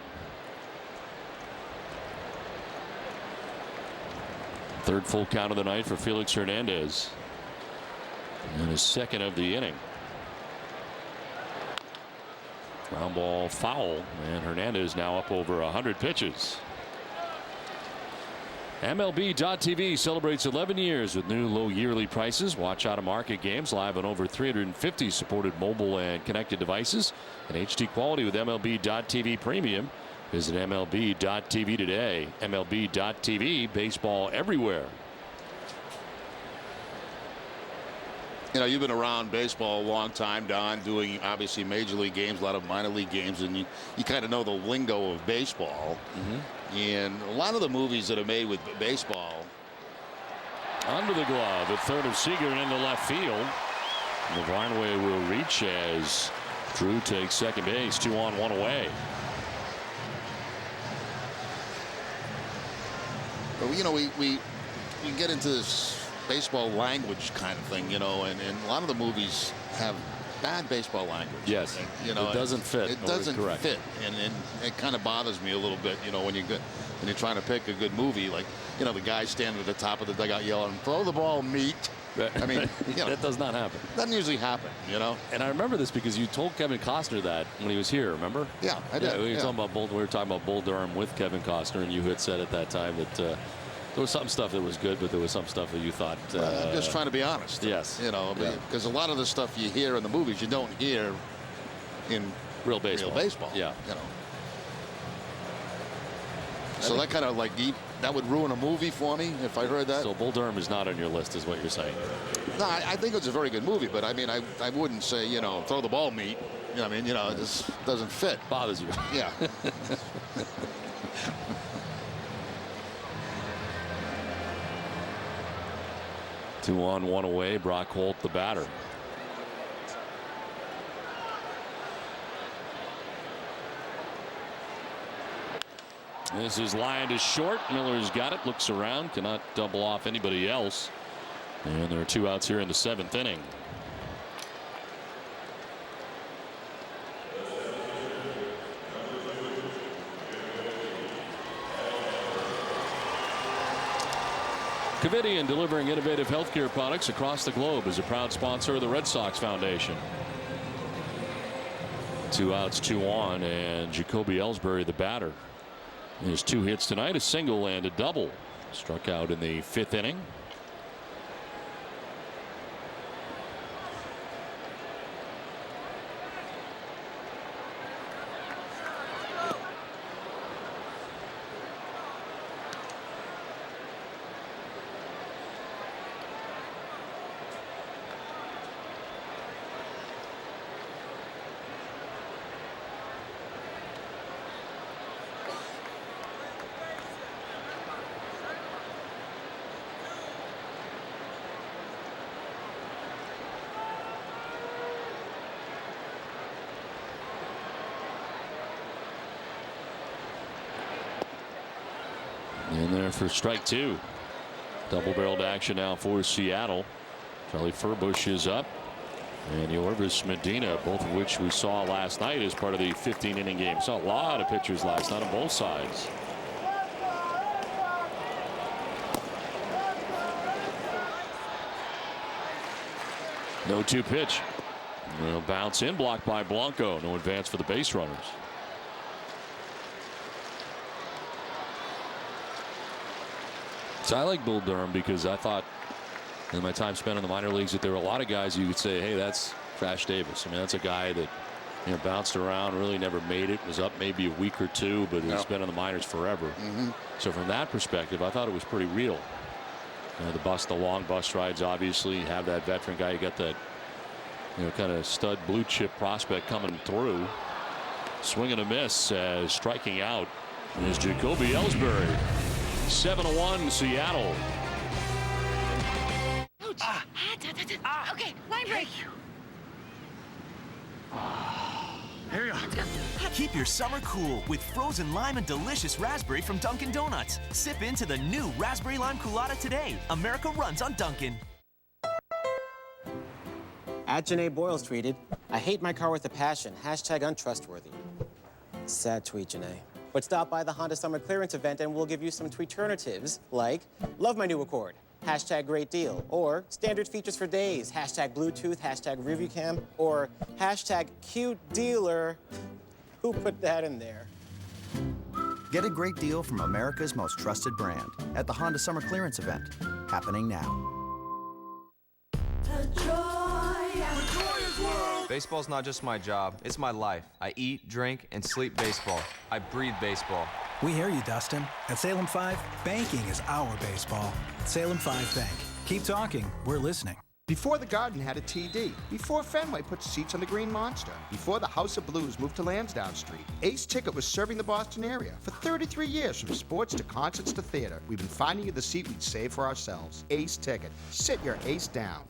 3rd full count of the night for Felix Hernandez. And his 2nd of the inning. Ground ball foul, and Hernandez now up over 100 pitches. MLB.TV celebrates 11 years with new low yearly prices. Watch out-of-market games live on over 350 supported mobile and connected devices. And HD quality with MLB.TV Premium. Visit MLB.TV today. MLB.TV, baseball everywhere. You know, you've been around baseball a long time, Don, doing obviously major league games, a lot of minor league games, and you kind of know the lingo of baseball. And a lot of the movies that are made with baseball. Under the glove, a third of Seager into left field. Lavarnway will reach as Drew takes second base, 2 on, 1 away. But, you know, we get into this baseball language kind of thing, you know, and a lot of the movies have bad baseball language. Yes, you know, it doesn't fit. It doesn't fit, and it kind of bothers me a little bit, you know, when you're trying to pick a good movie, like, you know, the guy standing at the top of the dugout yelling, "Throw the ball, meat." I mean, you know, that does not happen. Doesn't usually happen, you know. And I remember this because you told Kevin Costner that when he was here. Remember? Yeah, I did. We were talking about Bull Durham with Kevin Costner, and you had said at that time that there was some stuff that was good, but there was some stuff that you thought. I'm just trying to be honest. Yes. You know, because a lot of the stuff you hear in the movies, you don't hear in real baseball. Yeah. You know. So that kind of like that would ruin a movie for me if I heard that. So Bull Durham is not on your list, is what you're saying? No, I think it's a very good movie, but I mean, I wouldn't say, you know, throw the ball, meat. You know, I mean, you know, it just doesn't fit. Bothers you. Yeah. 2 on, 1 away. Brock Holt, the batter. This is lined to short. Miller's got it. Looks around. Cannot double off anybody else. And there are 2 outs here in the 7th inning. Covidien, delivering innovative healthcare products across the globe, is a proud sponsor of the Red Sox Foundation. 2 outs, 2 on, and Jacoby Ellsbury, the batter. His 2 hits tonight, a single and a double. Struck out in the 5th inning. In there for strike 2. Double-barreled action now for Seattle. Charlie Furbush is up, and Yorvis Medina, both of which we saw last night as part of the 15-inning game. Saw a lot of pitchers last night on both sides. No 2 pitch. Well, bounce in, blocked by Blanco. No advance for the base runners. So I like Bull Durham because I thought in my time spent in the minor leagues that there were a lot of guys you could say, hey, that's Crash Davis. I mean, that's a guy that, you know, bounced around, really never made it, was up maybe a week or 2, but has been in the minors forever. So from that perspective, I thought it was pretty real. You know, the long bus rides, obviously, you have that veteran guy, you got that, you know, kind of stud blue chip prospect coming through. Swing and a miss as striking out is Jacoby Ellsbury. 7-1 Seattle. Okay, line break. Here you are. Keep your summer cool with frozen lime and delicious raspberry from Dunkin' Donuts. Sip into the new Raspberry Lime Coolata today. America runs on Dunkin'. At Janae Boyles tweeted, "I hate my car with a passion. Hashtag untrustworthy." Sad tweet, Janae. But stop by the Honda Summer Clearance event and we'll give you some tweeternatives like, "Love my new Accord." Hashtag great deal. Or standard features for days. Hashtag Bluetooth, hashtag review cam, or hashtag cute dealer. Who put that in there? Get a great deal from America's most trusted brand at the Honda Summer Clearance event, happening now. Baseball's not just my job, it's my life. I eat, drink, and sleep baseball. I breathe baseball. We hear you, Dustin. At Salem 5, banking is our baseball. Salem 5 Bank. Keep talking. We're listening. Before the Garden had a TD, before Fenway put seats on the Green Monster, before the House of Blues moved to Lansdowne Street, Ace Ticket was serving the Boston area. For 33 years, from sports to concerts to theater, we've been finding you the seat we'd save for ourselves. Ace Ticket. Sit your ace down.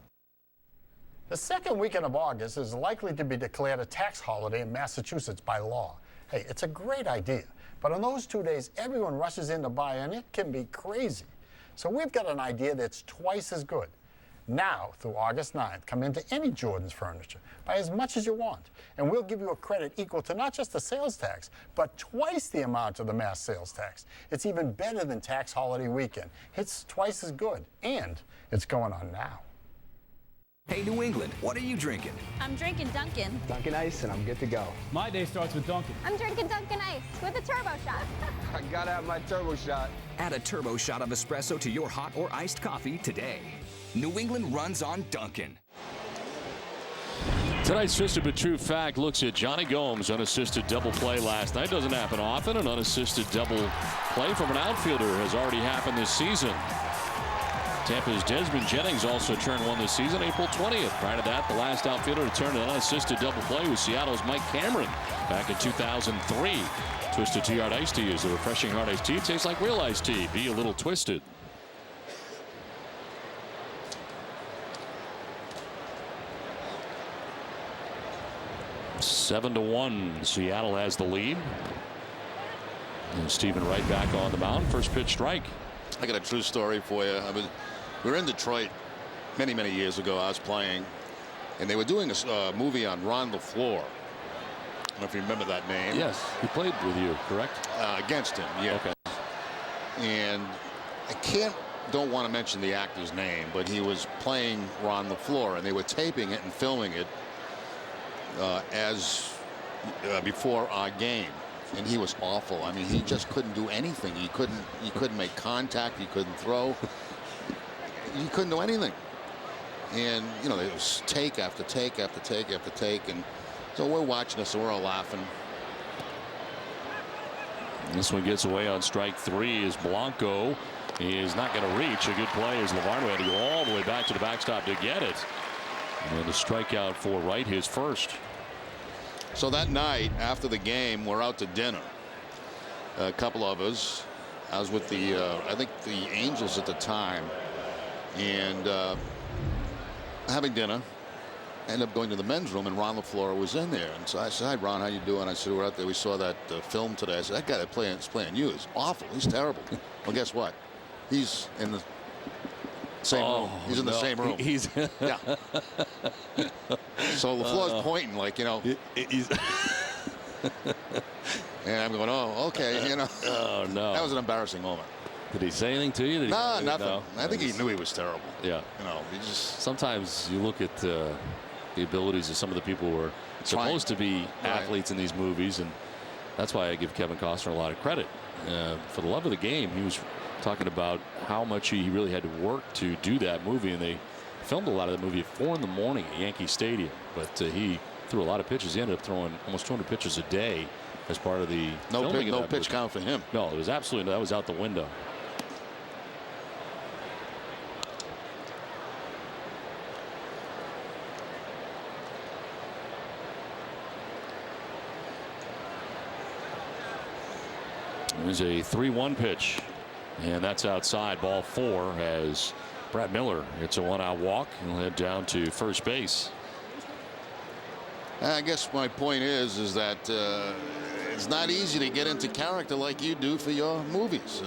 The second weekend of August is likely to be declared a tax holiday in Massachusetts by law. Hey, it's a great idea, but on those 2 days, everyone rushes in to buy, and it can be crazy. So we've got an idea that's twice as good. Now, through August 9th, come into any Jordan's Furniture, buy as much as you want, and we'll give you a credit equal to not just the sales tax, but twice the amount of the mass sales tax. It's even better than tax holiday weekend. It's twice as good, and it's going on now. Hey, New England, what are you drinking? I'm drinking Dunkin'. Dunkin' Ice, and I'm good to go. My day starts with Dunkin'. I'm drinking Dunkin' Ice with a turbo shot. I gotta have my turbo shot. Add a turbo shot of espresso to your hot or iced coffee today. New England runs on Dunkin'. Tonight's Fisted But True Fact looks at Johnny Gomes' unassisted double play last night. Doesn't happen often. An unassisted double play from an outfielder has already happened this season. Tampa's Desmond Jennings also turned one this season, April 20th. Prior to that, the last outfielder to turn an unassisted double play was Seattle's Mike Cameron back in 2003. Twisted Tea Hard Iced Tea is a refreshing hard iced tea. It tastes like real iced tea. Be a little twisted. Seven to 1. Seattle has the lead. And Stephen Wright back on the mound. First pitch strike. I got a true story for you. We were in Detroit many years ago. I was playing, and they were doing a movie on Ron LaFleur. I don't know if you remember that name. Yes, he played with you, correct? Against him, yeah. Okay. And I don't want to mention the actor's name, but he was playing Ron LaFleur, and they were taping it and filming it before our game. And he was awful. I mean, he just couldn't do anything. He couldn't make contact. He couldn't throw. He couldn't do anything. And you know, it was take after take after take after take. And so we're watching this, and we're all laughing. This one gets away on strike three as Blanco is not going to reach. A good play as Lavarnway had to go all the way back to the backstop to get it. And the strikeout for Wright, his first. So that night after the game, we're out to dinner. A couple of us. I was with I think the Angels at the time, and having dinner. Ended up going to the men's room, and Ron LaFleur was in there. And so I said, "Hi, Ron, how you doing?" I said, "We're out there. We saw that film today." I said, "That guy that's playing you is awful. He's terrible." Well, guess what? He's in the same room. He's in the same room. He's yeah. So LaFleur's pointing like, you know. He's and I'm going, "Oh, okay," you know. Oh no. That was an embarrassing moment. Did he say anything to you? No, nothing. No? I think he knew he was terrible. Yeah. You know, he just. Sometimes you look at the abilities of some of the people who are supposed to be athletes in these movies, and that's why I give Kevin Costner a lot of credit. For the love of the game, he was talking about how much he really had to work to do that movie, and they filmed a lot of the movie at 4 in the morning at Yankee Stadium. But he threw a lot of pitches. He ended up throwing almost 200 pitches a day as part of the filming of that pitch movie. count for him. No, it was absolutely, that was out the window. There's a 3-1 pitch, and that's outside. Ball 4 as Brad Miller hits a 1-out walk and he'll head down to first base. I guess my point is that it's not easy to get into character like you do for your movies.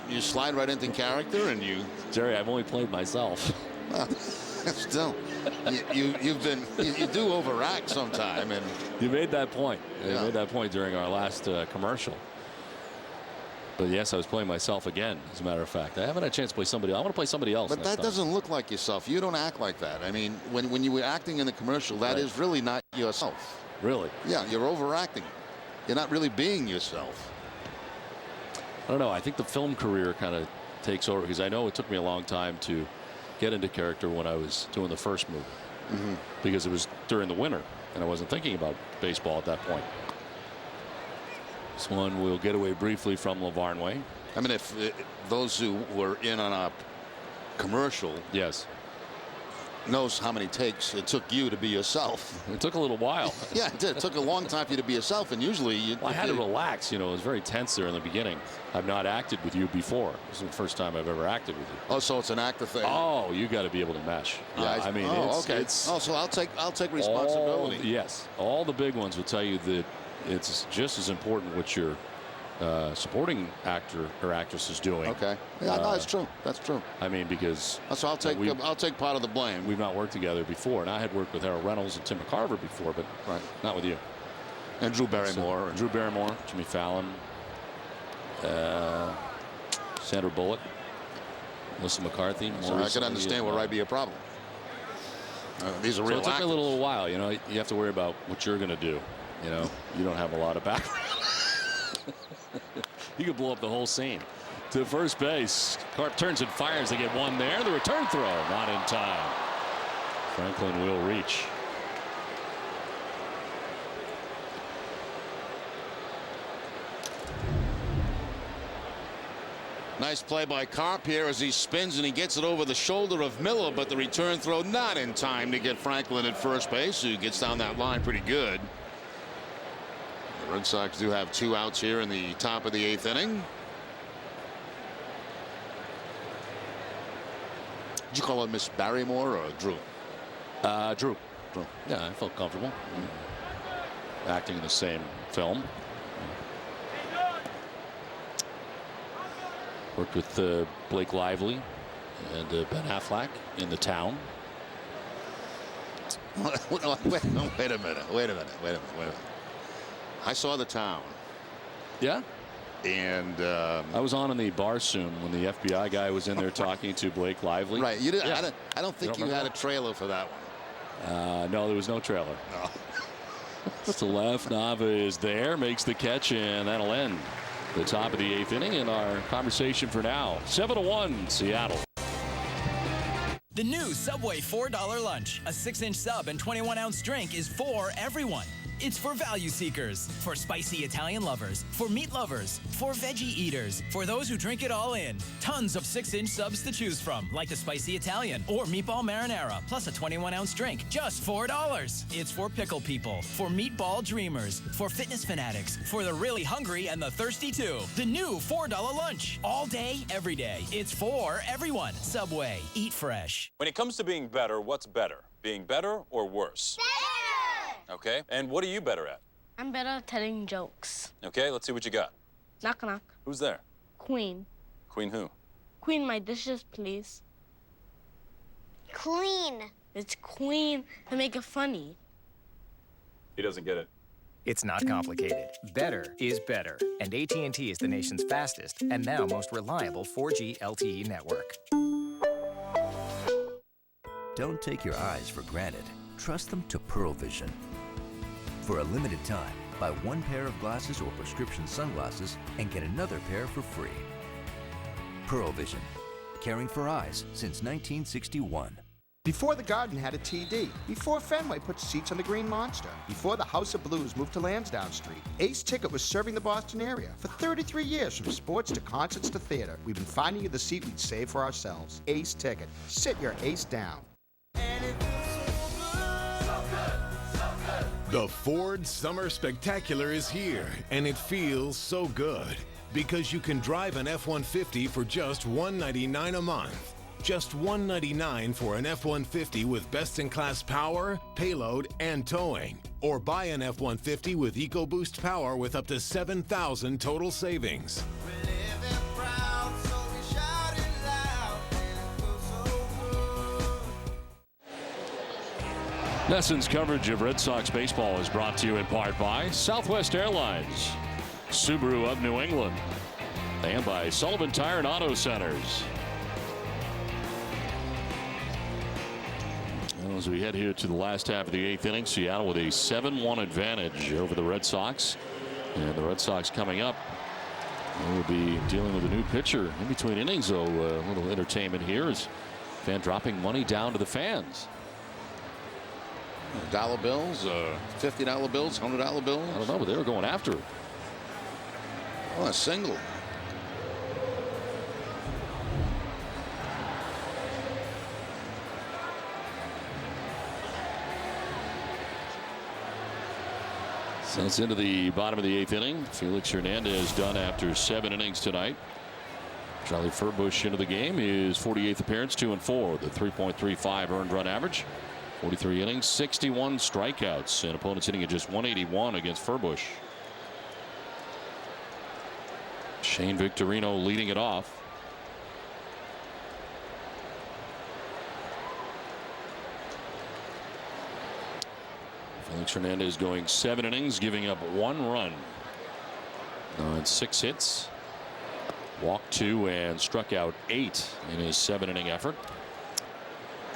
You slide right into character, and you. Jerry, I've only played myself. Well, still, you do overact sometime, and you made that point. You made that point during our last commercial. But yes, I was playing myself again, as a matter of fact. I haven't had a chance to play somebody else. I want to play somebody else. But that doesn't look like yourself. You don't act like that. I mean, when you were acting in the commercial, that is really not yourself. Really? Yeah, you're overacting. You're not really being yourself. I don't know. I think the film career kind of takes over, because I know it took me a long time to get into character when I was doing the first movie. Mm-hmm. Because it was during the winter, and I wasn't thinking about baseball at that point. This one will get away briefly from Lavarnway. I mean, if those who were in on our commercial, yes, knows how many takes it took you to be yourself. It took a little while. Yeah, it did. It took a long time for you to be yourself, and usually I had to relax. You know, it was very tense there in the beginning. I've not acted with you before. This is the first time I've ever acted with you. Oh, so it's an actor thing. Oh, you got to be able to mesh. Yeah, I mean, okay. So I'll take responsibility. Yes, all the big ones will tell you that it's just as important what your supporting actor or actress is doing. Okay. Yeah, no, that's true. That's true. I mean, because so I'll take part of the blame. We've not worked together before, and I had worked with Harold Reynolds and Tim McCarver before, but not with you. And Drew Barrymore. Drew Barrymore, Jimmy Fallon, Sandra Bullock, Melissa McCarthy. So I can understand where I'd be a problem. These are real actors. It took me a little while. You know, you have to worry about what you're going to do. You know, you don't have a lot of background. You could blow up the whole scene. To first base, Carp turns and fires. They get one there. The return throw, not in time. Franklin will reach. Nice play by Carp here as he spins and he gets it over the shoulder of Miller, but the return throw not in time to get Franklin at first base, who gets down that line pretty good. The Red Sox do have 2 outs here in the top of the 8th inning. Did you call it Miss Barrymore or Drew? Drew. Yeah, I felt comfortable acting in the same film. Worked with Blake Lively and Ben Affleck in The Town. Wait a minute. I saw The Town. Yeah? And I was on in the bar soon when the FBI guy was in there talking to Blake Lively. Right. You didn't. Yeah. I don't think you had a trailer for that one. No, there was no trailer. No. To left, Nava is there, makes the catch, and that'll end the top of the 8th inning in our conversation for now. 7-1 Seattle. The new Subway $4 lunch. A 6-inch sub and 21-ounce drink is for everyone. It's for value seekers, for spicy Italian lovers, for meat lovers, for veggie eaters, for those who drink it all in. Tons of 6-inch subs to choose from, like the spicy Italian or meatball marinara, plus a 21-ounce drink, just $4. It's for pickle people, for meatball dreamers, for fitness fanatics, for the really hungry and the thirsty too. The new $4 lunch, all day, every day. It's for everyone. Subway, eat fresh. When it comes to being better, what's better? Being better or worse? Better! Okay, and what are you better at? I'm better at telling jokes. Okay, let's see what you got. Knock, knock. Who's there? Queen. Queen who? Queen, my dishes, please. Clean. It's Queen to make it funny. He doesn't get it. It's not complicated. Better is better. And AT&T is the nation's fastest and now most reliable 4G LTE network. Don't take your eyes for granted. Trust them to Pearl Vision. For a limited time, buy 1 pair of glasses or prescription sunglasses and get another pair for free. Pearl Vision, caring for eyes since 1961. Before the Garden had a TD, before Fenway put seats on the Green Monster, before the House of Blues moved to Lansdowne Street, Ace Ticket was serving the Boston area. For 33 years, from sports to concerts to theater, we've been finding you the seat we'd save for ourselves. Ace Ticket. Sit your ace down. The Ford Summer Spectacular is here, and it feels so good because you can drive an F-150 for just $199 a month. Just $199 for an F-150 with best-in-class power, payload, and towing. Or buy an F-150 with EcoBoost power with up to $7,000 total savings. NESN's coverage of Red Sox baseball is brought to you in part by Southwest Airlines, Subaru of New England, and by Sullivan Tire and Auto Centers. As we head here to the last half of the 8th inning, Seattle with a 7-1 advantage over the Red Sox. And the Red Sox coming up will be dealing with a new pitcher in between innings, so a little entertainment here is fan dropping money down to the fans. $1 bills, $50 bills, $100 bills. I don't know, but they were going after it. Oh, a single. So that's into the bottom of the 8th inning. Felix Hernandez done after 7 innings tonight. Charlie Furbush into the game, his 48th appearance, 2-4 with a 3.35 earned run average. 43 innings, 61 strikeouts, and opponents hitting at just 181 against Furbush. Shane Victorino leading it off. Felix Hernandez going 7 innings, giving up 1 run on 6 hits. Walked 2 and struck out 8 in his 7-inning effort.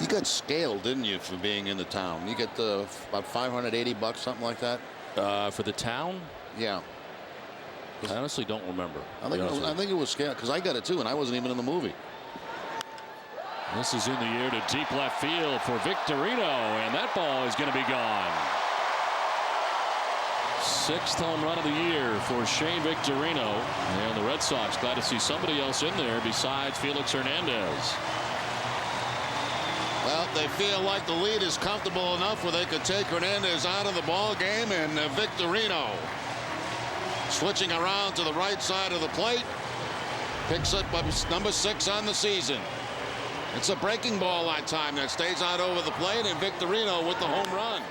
You got scaled, didn't you, for being in the town? You get about $580, something like that? For the town? Yeah. I honestly don't remember. I think it was scaled because I got it too, and I wasn't even in the movie. This is in the air to deep left field for Victorino, and that ball is going to be gone. 6th home run of the year for Shane Victorino, and the Red Sox glad to see somebody else in there besides Felix Hernandez. Well, they feel like the lead is comfortable enough where they could take Hernandez out of the ball game, and Victorino switching around to the right side of the plate picks up number 6 on the season. It's a breaking ball that time that stays out over the plate, and Victorino with the home run.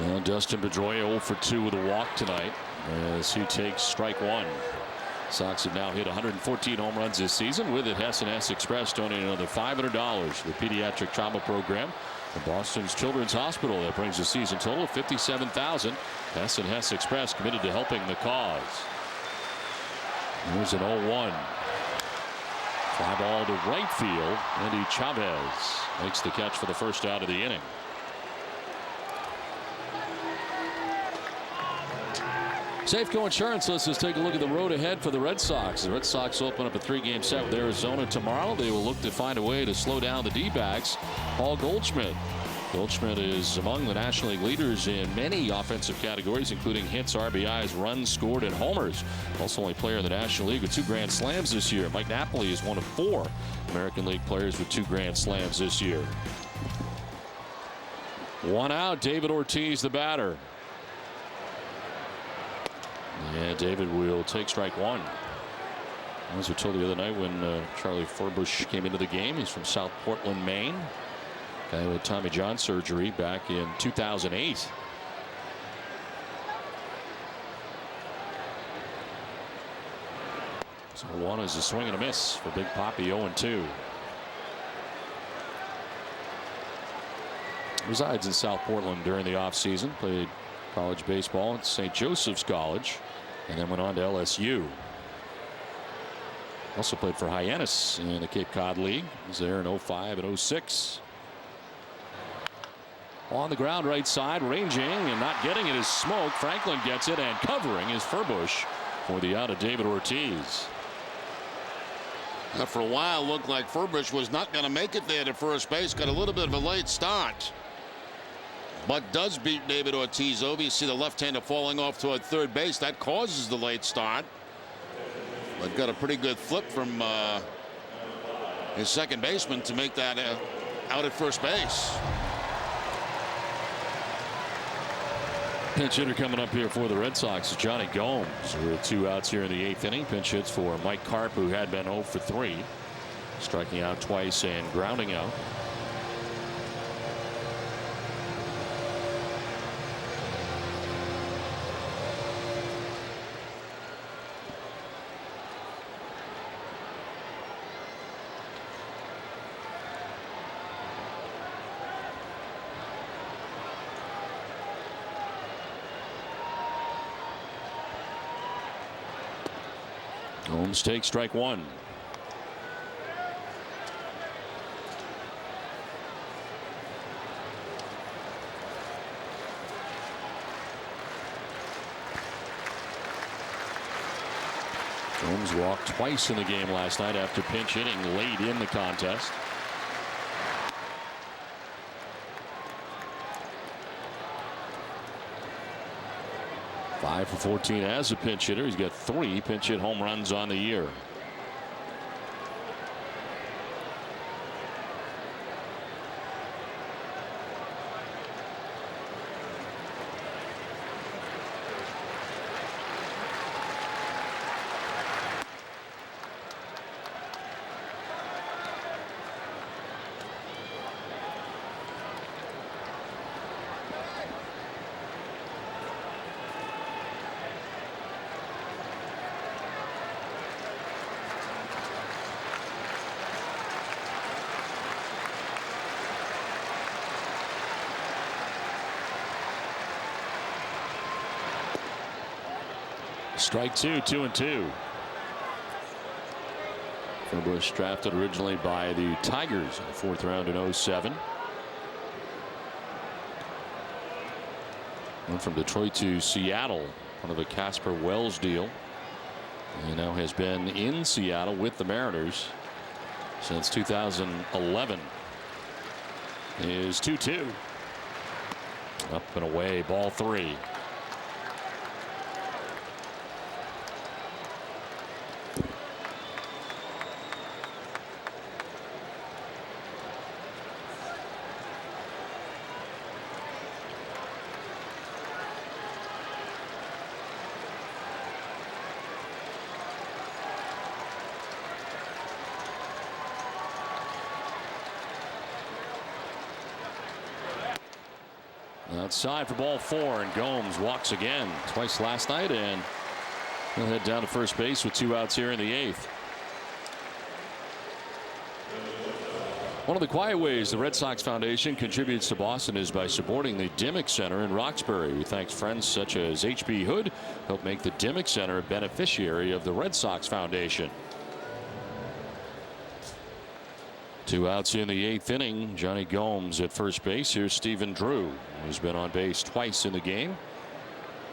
Well, Dustin Pedroia 0 for 2 with a walk tonight as he takes strike 1. Sox have now hit 114 home runs this season. With it, Hess and Hess Express donating another $500 to the pediatric trauma program at Boston's Children's Hospital. That brings the season total of $57,000. Hess and Hess Express committed to helping the cause. Here's an 0-1. Fly ball to right field. Andy Chavez makes the catch for the first out of the inning. Safeco Insurance, let's just take a look at the road ahead for the Red Sox. The Red Sox open up a 3-game set with Arizona tomorrow. They will look to find a way to slow down the D-backs. Paul Goldschmidt. Goldschmidt is among the National League leaders in many offensive categories, including hits, RBIs, runs scored, and homers. Also only player in the National League with 2 grand slams this year. Mike Napoli is one of 4 American League players with 2 grand slams this year. 1 out, David Ortiz, the batter. Yeah, David will take strike 1. As we told the other night when Charlie Furbush came into the game, he's from South Portland, Maine. Guy who had Tommy John surgery back in 2008. So 1 is a swing and a miss for Big Papi. 0-2. Resides in South Portland during the offseason. Played college baseball at St. Joseph's College and then went on to LSU. Also played for Hyannis in the Cape Cod League. He was there in 05 and 06. On the ground right side, ranging and not getting it is Smoke. Franklin gets it, and covering is Furbush for the out of David Ortiz. Now for a while looked like Furbush was not going to make it there to first base. Got a little bit of a late start, but does beat David Ortiz over. You see the left-hander falling off toward third base. That causes the late start. But got a pretty good flip from his second baseman to make that out at first base. Pinch hitter coming up here for the Red Sox is Johnny Gomes with 2 outs here in the 8th inning. Pinch hits for Mike Karp, who had been 0 for 3, striking out twice and grounding out. Gomes takes strike 1. Gomes walked twice in the game last night after pinch hitting late in the contest. Five for 14 as a pinch hitter. He's got 3 pinch hit home runs on the year. Strike two, 2-2. Bush drafted originally by the Tigers in the 4th round in 07. Went from Detroit to Seattle, part of a Casper Wells deal. He now has been in Seattle with the Mariners since 2011. Is 2-2. Up and away, ball 3. Outside for ball 4, and Gomes walks again twice last night, and he'll head down to first base with 2 outs here in the 8th. One of the quiet ways the Red Sox Foundation contributes to Boston is by supporting the Dimmick Center in Roxbury. We thank friends such as H.B. Hood help make the Dimmick Center a beneficiary of the Red Sox Foundation. 2 outs here in the 8th inning. Johnny Gomes at first base. Here's Stephen Drew, who's been on base twice in the game.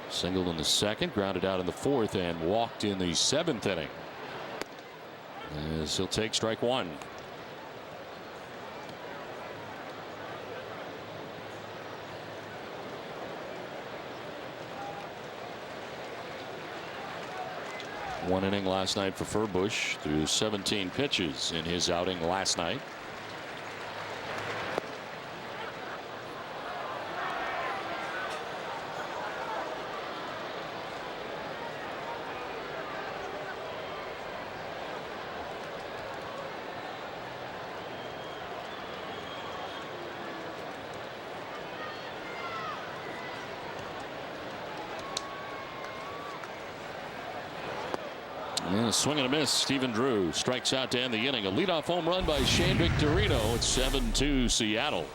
Singled in the 2nd, grounded out in the 4th, and walked in the 7th inning. As he'll take strike 1. One inning last night for Furbush through 17 pitches in his outing last night. And a swing and a miss. Stephen Drew strikes out to end the inning. A leadoff home run by Shane Victorino. It's 7-2 Seattle.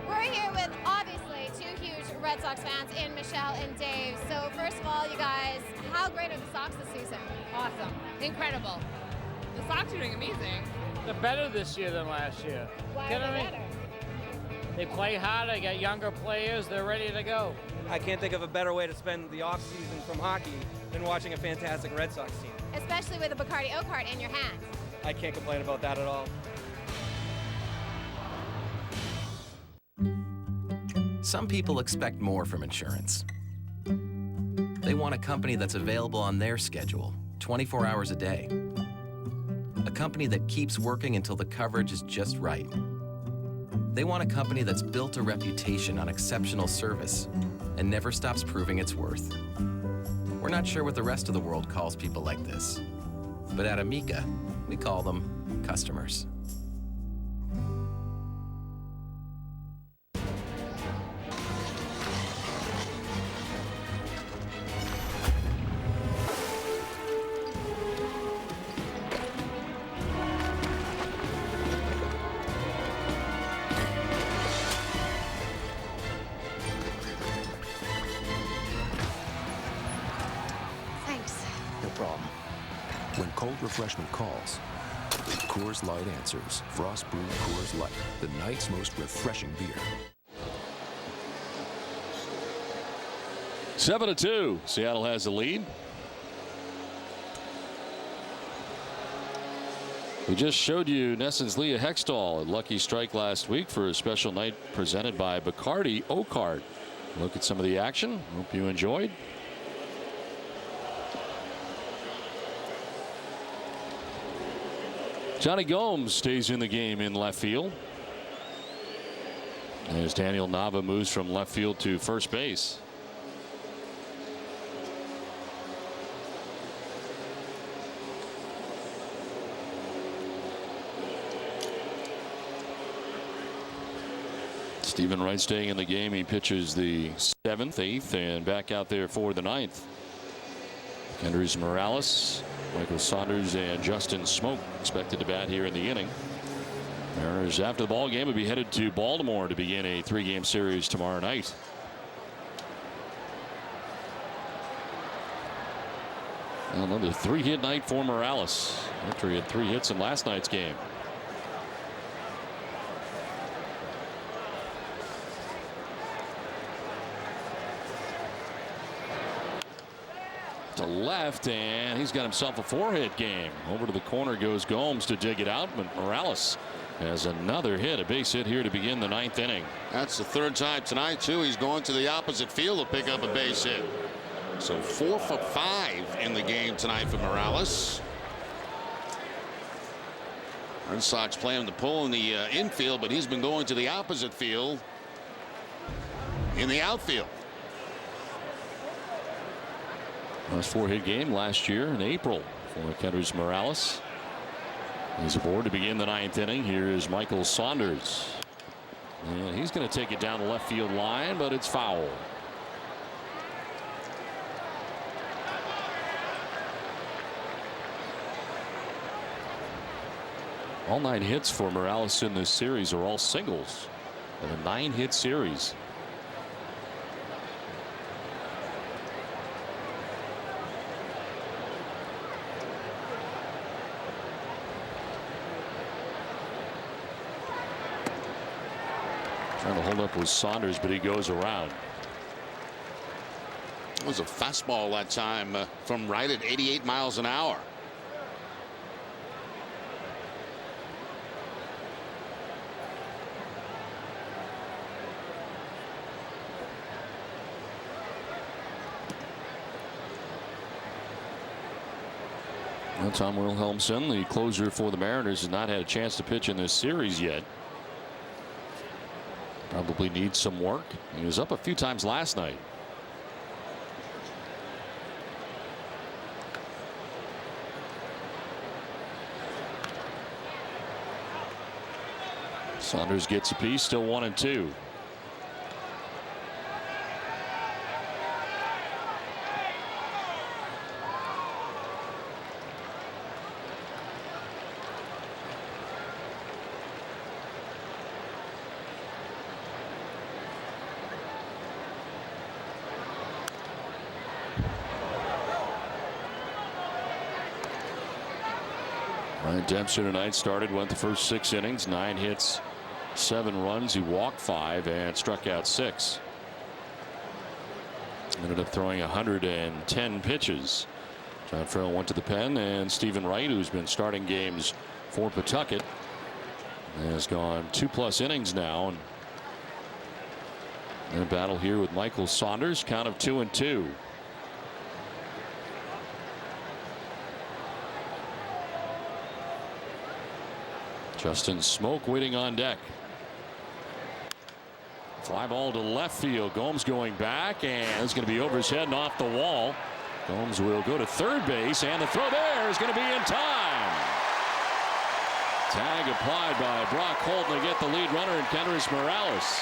We're here with obviously 2 huge Red Sox fans in Michelle and Dave. So first of all, you guys, how great are the Sox this season? Awesome. Incredible. The Sox are doing amazing. They're better this year than last year. Why are they better? They play hard. They got younger players. They're ready to go. I can't think of a better way to spend the offseason from hockey than watching a fantastic Red Sox team. Especially with a Bacardi O-Card in your hands. I can't complain about that at all. Some people expect more from insurance. They want a company that's available on their schedule, 24 hours a day. A company that keeps working until the coverage is just right. They want a company that's built a reputation on exceptional service and never stops proving its worth. We're not sure what the rest of the world calls people like this, but at Amica, we call them customers. Refreshment calls. Coors Light answers. Frost Brewed Coors Light, the night's most refreshing beer. 7-2. Seattle has the lead. We just showed you Nesson's Leah Hextall, a lucky strike last week for a special night presented by Bacardi O-Card. Look at some of the action. Hope you enjoyed. Johnny Gomes stays in the game in left field. As Daniel Nava moves from left field to first base. Stephen Wright staying in the game. He pitches the 7th, 8th, and back out there for the 9th. Kendrys Morales, Michael Saunders, and Justin Smoke expected to bat here in the inning. Mariners, after the ball game, will be headed to Baltimore to begin a 3-game series tomorrow night. Another 3-hit night for Morales after he had 3 hits in last night's game. To left, and he's got himself a 4-hit game. Over to the corner goes Gomes to dig it out, but Morales has another hit, a base hit here to begin the 9th inning. That's the 3rd time tonight, too. He's going to the opposite field to pick up a base hit. So 4 for 5 in the game tonight for Morales. Red Sox playing the pull in the infield, but he's been going to the opposite field in the outfield. Last 4-hit game last year in April for Kendrys Morales. He's aboard to begin the 9th inning. Here is Michael Saunders. And he's going to take it down the left field line, but it's foul. All 9 hits for Morales in this series are all singles in a 9-hit series. Trying to hold up with Saunders, but he goes around. It was a fastball that time from right at 88 miles an hour. Well, Tom Wilhelmsen, the closer for the Mariners, has not had a chance to pitch in this series yet. Probably needs some work. He was up a few times last night. Saunders gets a piece, still 1-2. Dempster tonight started, went the first 6 innings, 9 hits, 7 runs. He walked 5 and struck out 6. Ended up throwing 110 pitches. John Farrell went to the pen, and Stephen Wright, who's been starting games for Pawtucket, has gone 2+ innings now. And in a battle here with Michael Saunders, count of 2-2. Justin Smoak waiting on deck. Fly ball to left field. Gomes going back, and it's going to be over his head and off the wall. Gomes will go to third base, and the throw there is going to be in time. Tag applied by Brock Holton to get the lead runner in Kendrys Morales.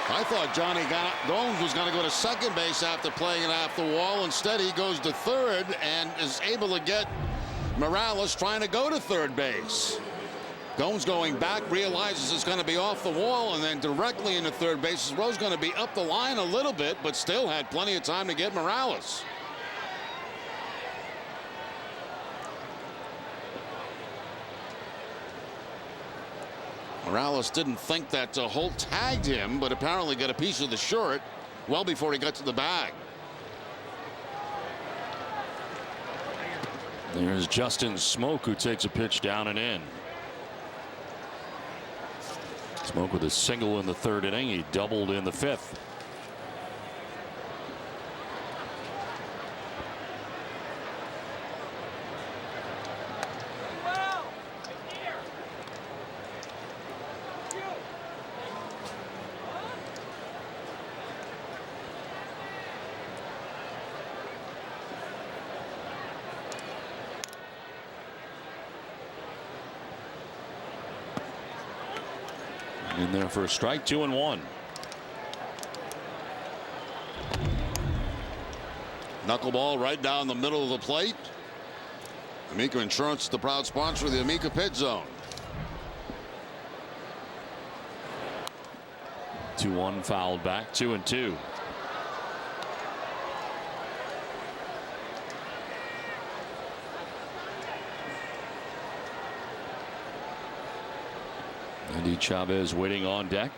I thought Johnny Gomes was going to go to second base after playing it off the wall. Instead, he goes to third and is able to get Morales trying to go to third base. Gomes going back, realizes it's going to be off the wall, and then directly into third base. His row's going to be up the line a little bit, but still had plenty of time to get Morales. Morales didn't think that Holt tagged him, but apparently got a piece of the shirt well before he got to the bag. There's Justin Smoak, who takes a pitch down and in. Smoak with a single in the 3rd inning. He doubled in the 5th. In there for a strike, 2-1. Knuckleball right down the middle of the plate. Amica Insurance is the proud sponsor of the Amica Pit Zone. 2-1 fouled back, 2-2. Sandy Chavez waiting on deck.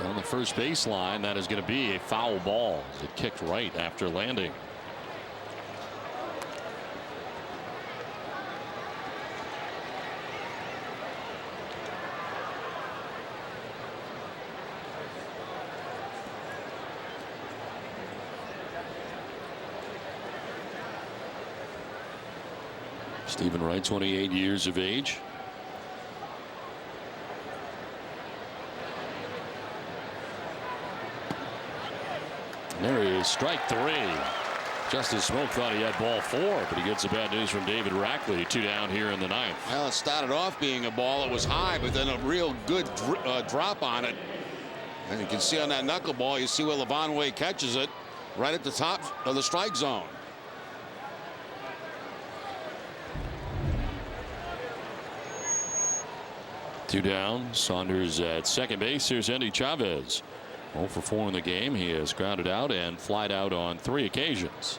On the first baseline, that is going to be a foul ball. It kicked right after landing. Stephen Wright, 28 years of age. There he is, strike 3. Justin Smoke thought he had ball 4, but he gets the bad news from David Rackley. 2 down here in the 9th. Well, it started off being a ball that was high, but then a real good drop on it. And you can see on that knuckleball, you see where Levon Way catches it right at the top of the strike zone. Two down. Saunders at second base. Here's Andy Chavez. 0 for 4 in the game. He has grounded out and flied out on 3 occasions.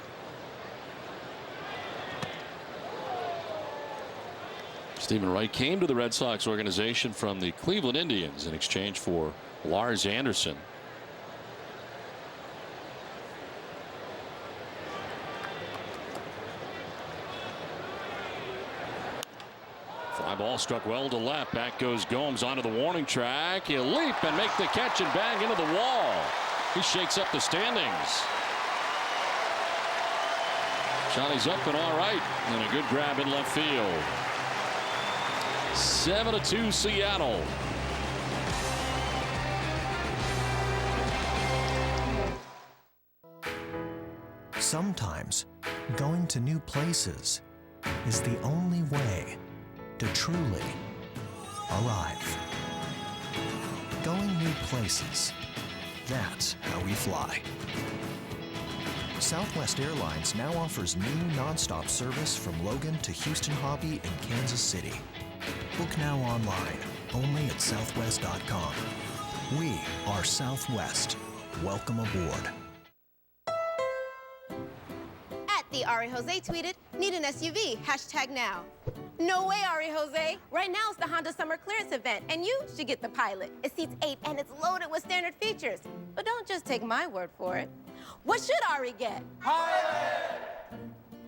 Stephen Wright came to the Red Sox organization from the Cleveland Indians in exchange for Lars Anderson. Fly ball struck well to left. Back goes Gomes onto the warning track. He'll leap and make the catch and bang into the wall. He shakes up the standings. Johnny's up and all right. And a good grab in left field. 7-2 Seattle. Sometimes going to new places is the only way to truly arrive. Going new places, that's how we fly. Southwest Airlines now offers new nonstop service from Logan to Houston Hobby and Kansas City. Book now online, only at southwest.com. We are Southwest. Welcome aboard. The Ari Jose tweeted, need an SUV, #now. No way, Ari Jose. Right now it's the Honda Summer Clearance event, and you should get the Pilot. It seats 8 and it's loaded with standard features. But don't just take my word for it. What should Ari get? Pilot!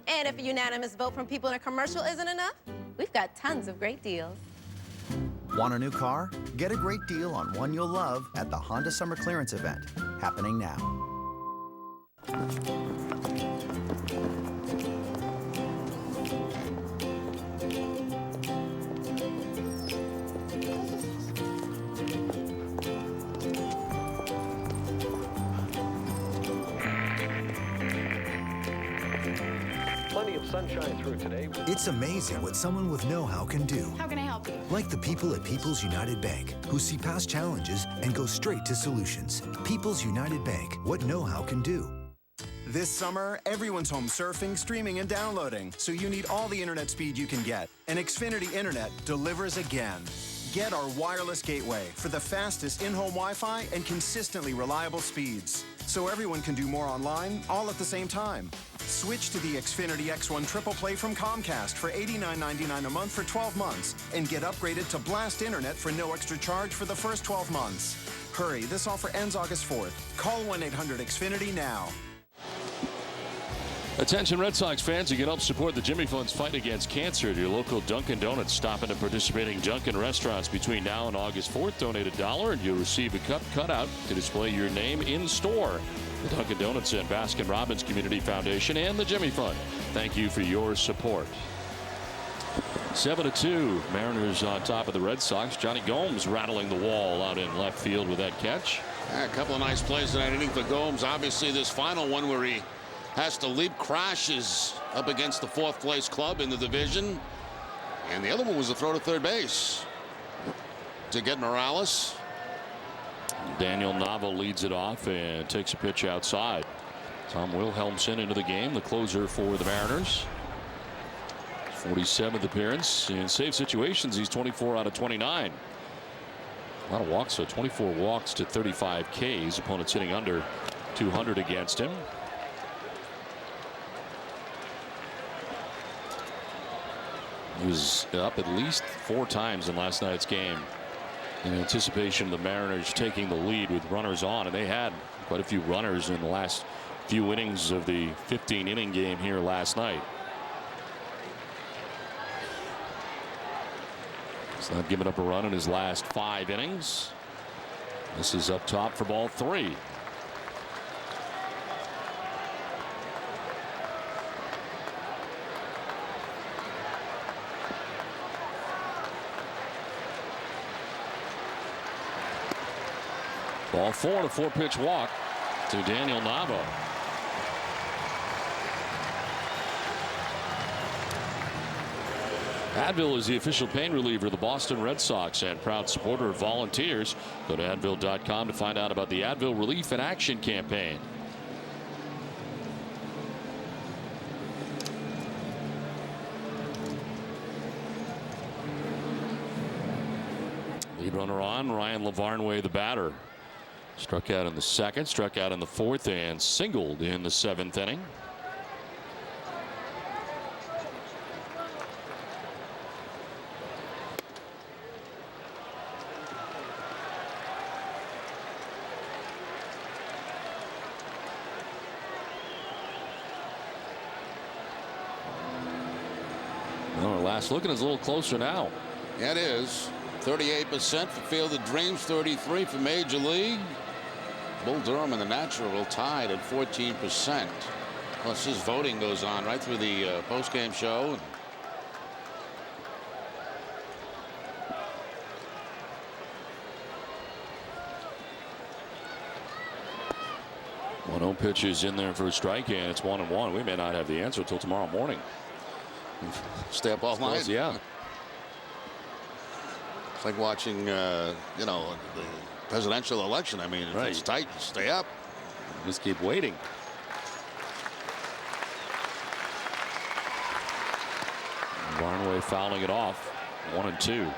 And if a unanimous vote from people in a commercial isn't enough, we've got tons of great deals. Want a new car? Get a great deal on one you'll love at the Honda Summer Clearance event, happening now. Plenty of sunshine through today. It's amazing what someone with know-how can do. How can I help you? Like the people at People's United Bank, who see past challenges and go straight to solutions. People's United Bank, what know-how can do. This summer, everyone's home surfing, streaming, and downloading, so you need all the internet speed you can get. And Xfinity Internet delivers again. Get our wireless gateway for the fastest in-home Wi-Fi and consistently reliable speeds, so everyone can do more online all at the same time. Switch to the Xfinity X1 Triple Play from Comcast for $89.99 a month for 12 months and get upgraded to Blast Internet for no extra charge for the first 12 months. Hurry, this offer ends August 4th. Call 1-800-XFINITY now. Attention Red Sox fans, you can help support the Jimmy Fund's fight against cancer at your local Dunkin' Donuts. Stop into participating Dunkin' restaurants between now and August 4th. Donate $1 and you'll receive a cup cutout to display your name in store. The Dunkin' Donuts and Baskin-Robbins Community Foundation and the Jimmy Fund. Thank you for your support. 7-2, Mariners on top of the Red Sox. Johnny Gomes rattling the wall out in left field with that catch. Yeah, a couple of nice plays tonight, I think, for Gomes. Obviously, this final one where he has to leap, crashes up against the 4th place club in the division. And the other one was a throw to third base. to get Morales. Daniel Nava leads it off and takes a pitch outside. Tom Wilhelmsen into the game, the closer for the Mariners. 47th appearance in save situations. He's 24 out of 29. A lot of walks, so 24 walks to 35 Ks. Opponents hitting under 200 against him. He was up at least 4 times in last night's game in anticipation of the Mariners taking the lead with runners on, and they had quite a few runners in the last few innings of the 15-inning game here last night. He's not giving up a run in his last 5 innings. This is up top for ball 3. Ball 4 and a 4-pitch walk to Daniel Nava. Advil is the official pain reliever of the Boston Red Sox and proud supporter of Volunteers. Go to Advil.com to find out about the Advil Relief in Action campaign. Lead runner on, Ryan Lavarnway, the batter. Struck out in the 2nd, struck out in the 4th, and singled in the 7th inning. Well, our last looking is a little closer now. Yeah, it is. 38% for Field of Dreams, 33% for Major League. Bull Durham and the Natural tied at 14%. Of course, this voting goes on right through the post-game show. One 0 pitch is in there for a strike, and it's 1-1. We may not have the answer until tomorrow morning. Stay up all night. Yeah. It's like watching, the presidential election. I mean, if it's tight, stay up. Just keep waiting. Barnway fouling it off. 1-2.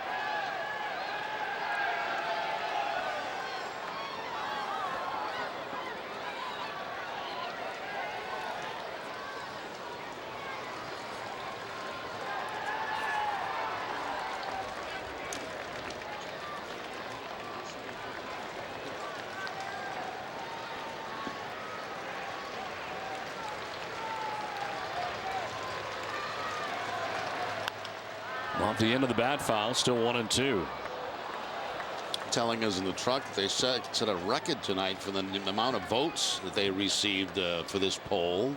Off the end of the bat foul, still 1-2. Telling us in the truck that they set a record tonight for the amount of votes that they received for this poll.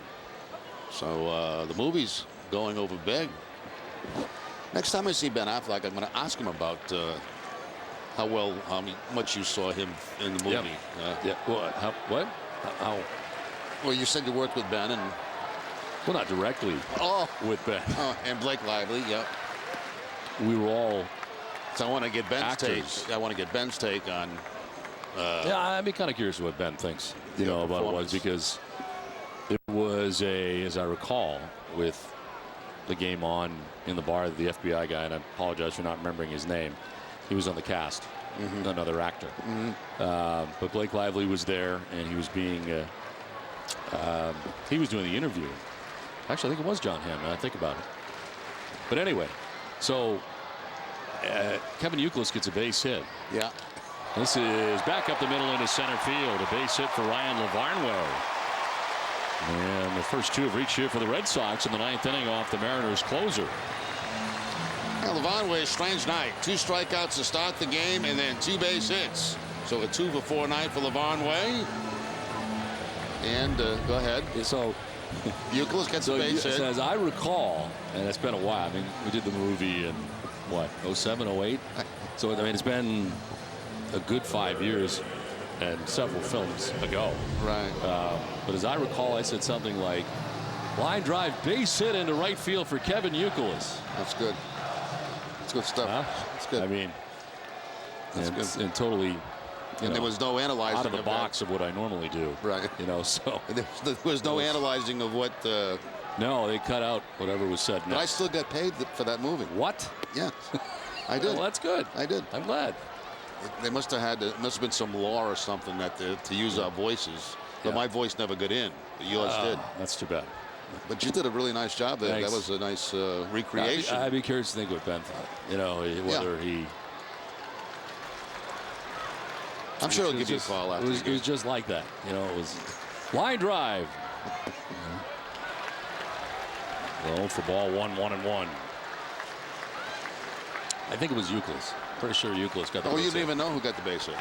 So the movie's going over big. Next time I see Ben Affleck, I'm going to ask him about how much you saw him in the movie. Yeah. What? How? Well, you said you worked with Ben, and well, not directly. With Ben. And Blake Lively. Yep. We were all. So I want to get Ben's actors. take. I want to get Ben's take on. Yeah, I'd be kind of curious what Ben thinks. About what it was, because it was as I recall, with the game on in the bar, the FBI guy, and I apologize for not remembering his name. He was on the cast, another actor. But Blake Lively was there, and he was being. He was doing the interview. Actually, I think it was John Hamm. Now I think about it. But anyway. So Kevin Youkilis gets a base hit. Yeah. This is back up the middle into center field. A base hit for Ryan Lavarnway. And the first 2 have reached here for the Red Sox in the 9th inning off the Mariners closer. Well, Lavarnway, strange night. 2 strikeouts to start the game and then 2 base hits. So a 2-for-4 night for Lavarnway. And go ahead. So Youkilis gets a base hit. As I recall, and it's been a while. I mean, we did the movie in what, 07, 08? So I mean, it's been a good 5 years and several films ago. Right. But as I recall, I said something like, line drive base hit into right field for Kevin Youkilis. That's good. That's good stuff. That's good. I mean, and totally. And there was no analyzing out of the box of what I normally do. Right. So there was no analyzing of what. No, they cut out whatever was said. But I still got paid for that movie. What? Yeah, I did. Well, that's good. I did. I'm glad. They must have been some law or something that to use our voices. But my voice never got in. But yours did. That's too bad. But you did a really nice job there. Thanks. That was a nice recreation. I'd be curious to think what Ben thought. Whether he. I'm sure he'll give you a call after. It was just like that. It was line drive. Well, for ball 1-1-1. I think it was Euclid. Pretty sure Euclid got the base. You didn't even know who got the base hit.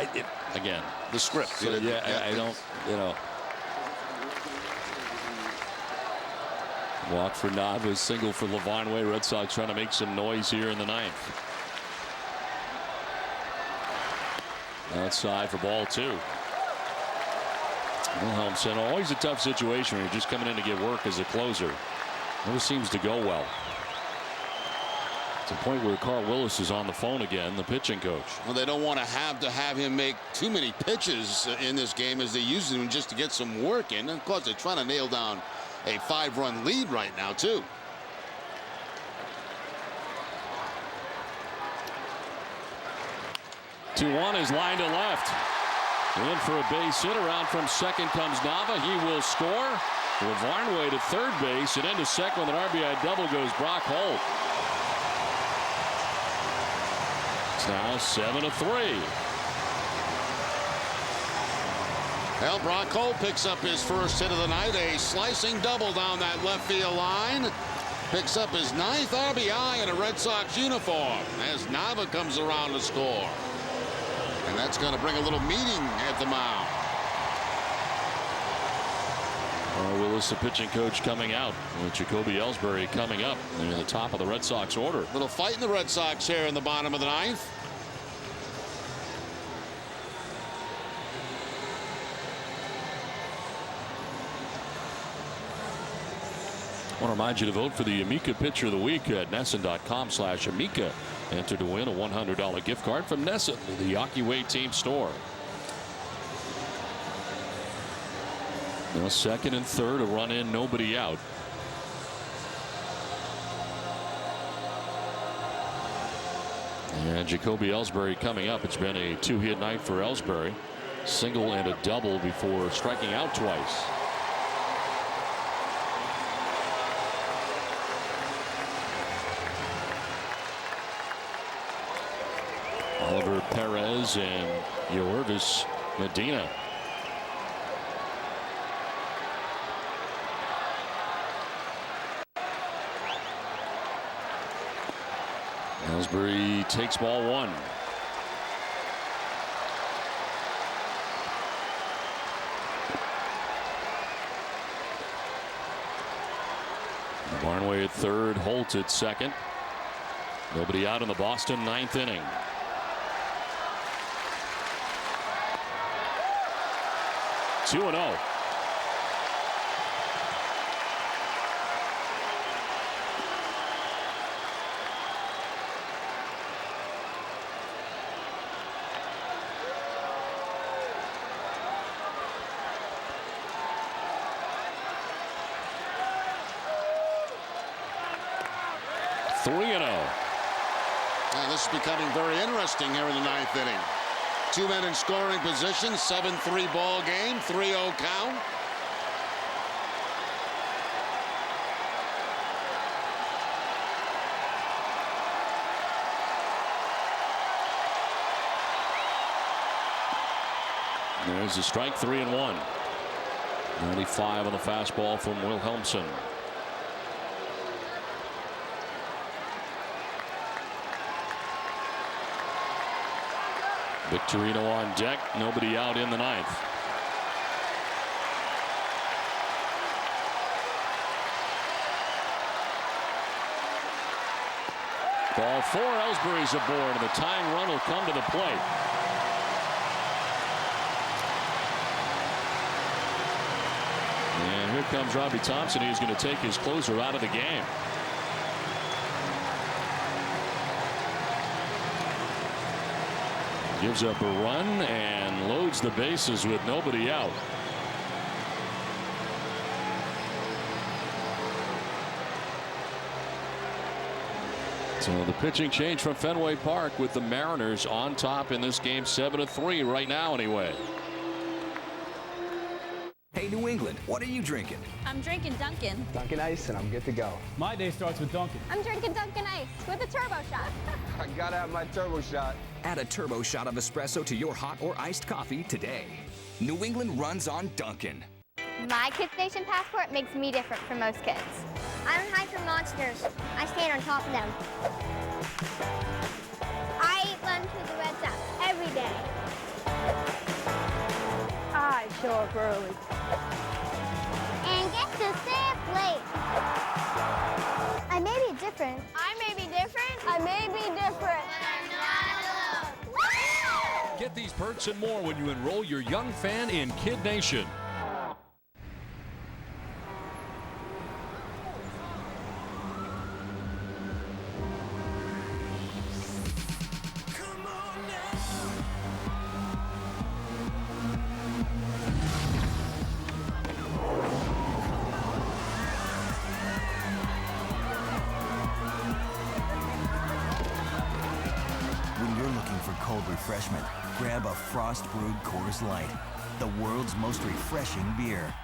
Again. The script. So, I don't, Walk for Nava, single for Levanway. Red Sox trying to make some noise here in the ninth. Outside for ball 2. Wilhelmsen, always a tough situation when you're just coming in to get work as a closer. Never seems to go well. To the point where Carl Willis is on the phone again, the pitching coach. Well, they don't want to have him make too many pitches in this game as they use him just to get some work in. And of course, they're trying to nail down a 5-run lead right now, too. Two-1 is line to left. In for a base hit. Around from second comes Nava. He will score. Levarnway to third base and into second with an RBI double goes Brock Holt. It's now 7-3. Well, Brock Holt picks up his first hit of the night. A slicing double down that left field line. Picks up his 9th RBI in a Red Sox uniform as Nava comes around to score. And that's going to bring a little meeting at the mound. Willis, the pitching coach, coming out with Jacoby Ellsbury coming up near the top of the Red Sox order. Little fight in the Red Sox here in the bottom of the ninth. I want to remind you to vote for the Amica Pitcher of the Week at NESN.com/Amica. Enter to win a $100 gift card from NESN, the Yawkey Way Team store. Now second and third, a run in, nobody out. And Jacoby Ellsbury coming up. It's been a 2-hit night for Ellsbury. Single and a double before striking out twice. Oliver Perez and Yoervis Medina. Ellsbury takes ball 1. Barnway at third, Holt at second. Nobody out in the Boston 9th inning. Two 2-0. This is becoming very interesting here in the 9th inning. 2 men in scoring position, 7-3 ball game, 3-0 count. There's a strike, 3-1. 95 on the fastball from Wilhelmsen. Victorino on deck, nobody out in the 9th. Ball 4, Ellsbury's aboard, and the tying run will come to the plate. And here comes Robbie Thompson. He's going to take his closer out of the game. gives up a run and loads the bases with nobody out. So the pitching change from Fenway Park with the Mariners on top in this game 7-3 right now anyway. Hey, New England, what are you drinking? I'm drinking Dunkin'. Dunkin' Ice, and I'm good to go. My day starts with Dunkin'. I'm drinking Dunkin' Ice with a turbo shot. I gotta have my turbo shot. Add a turbo shot of espresso to your hot or iced coffee today. New England runs on Dunkin'. My Kids Nation passport makes me different from most kids. I'm high for monsters. I stand on top of them. I eat lunch with the Red Sox every day. I show up early. And get to stay up late. I may be different. I may be different. I may be different. But I'm not alone. Get these perks and more when you enroll your young fan in Kid Nation. Cold refreshment, grab a frost brewed Coors Light, the world's most refreshing beer.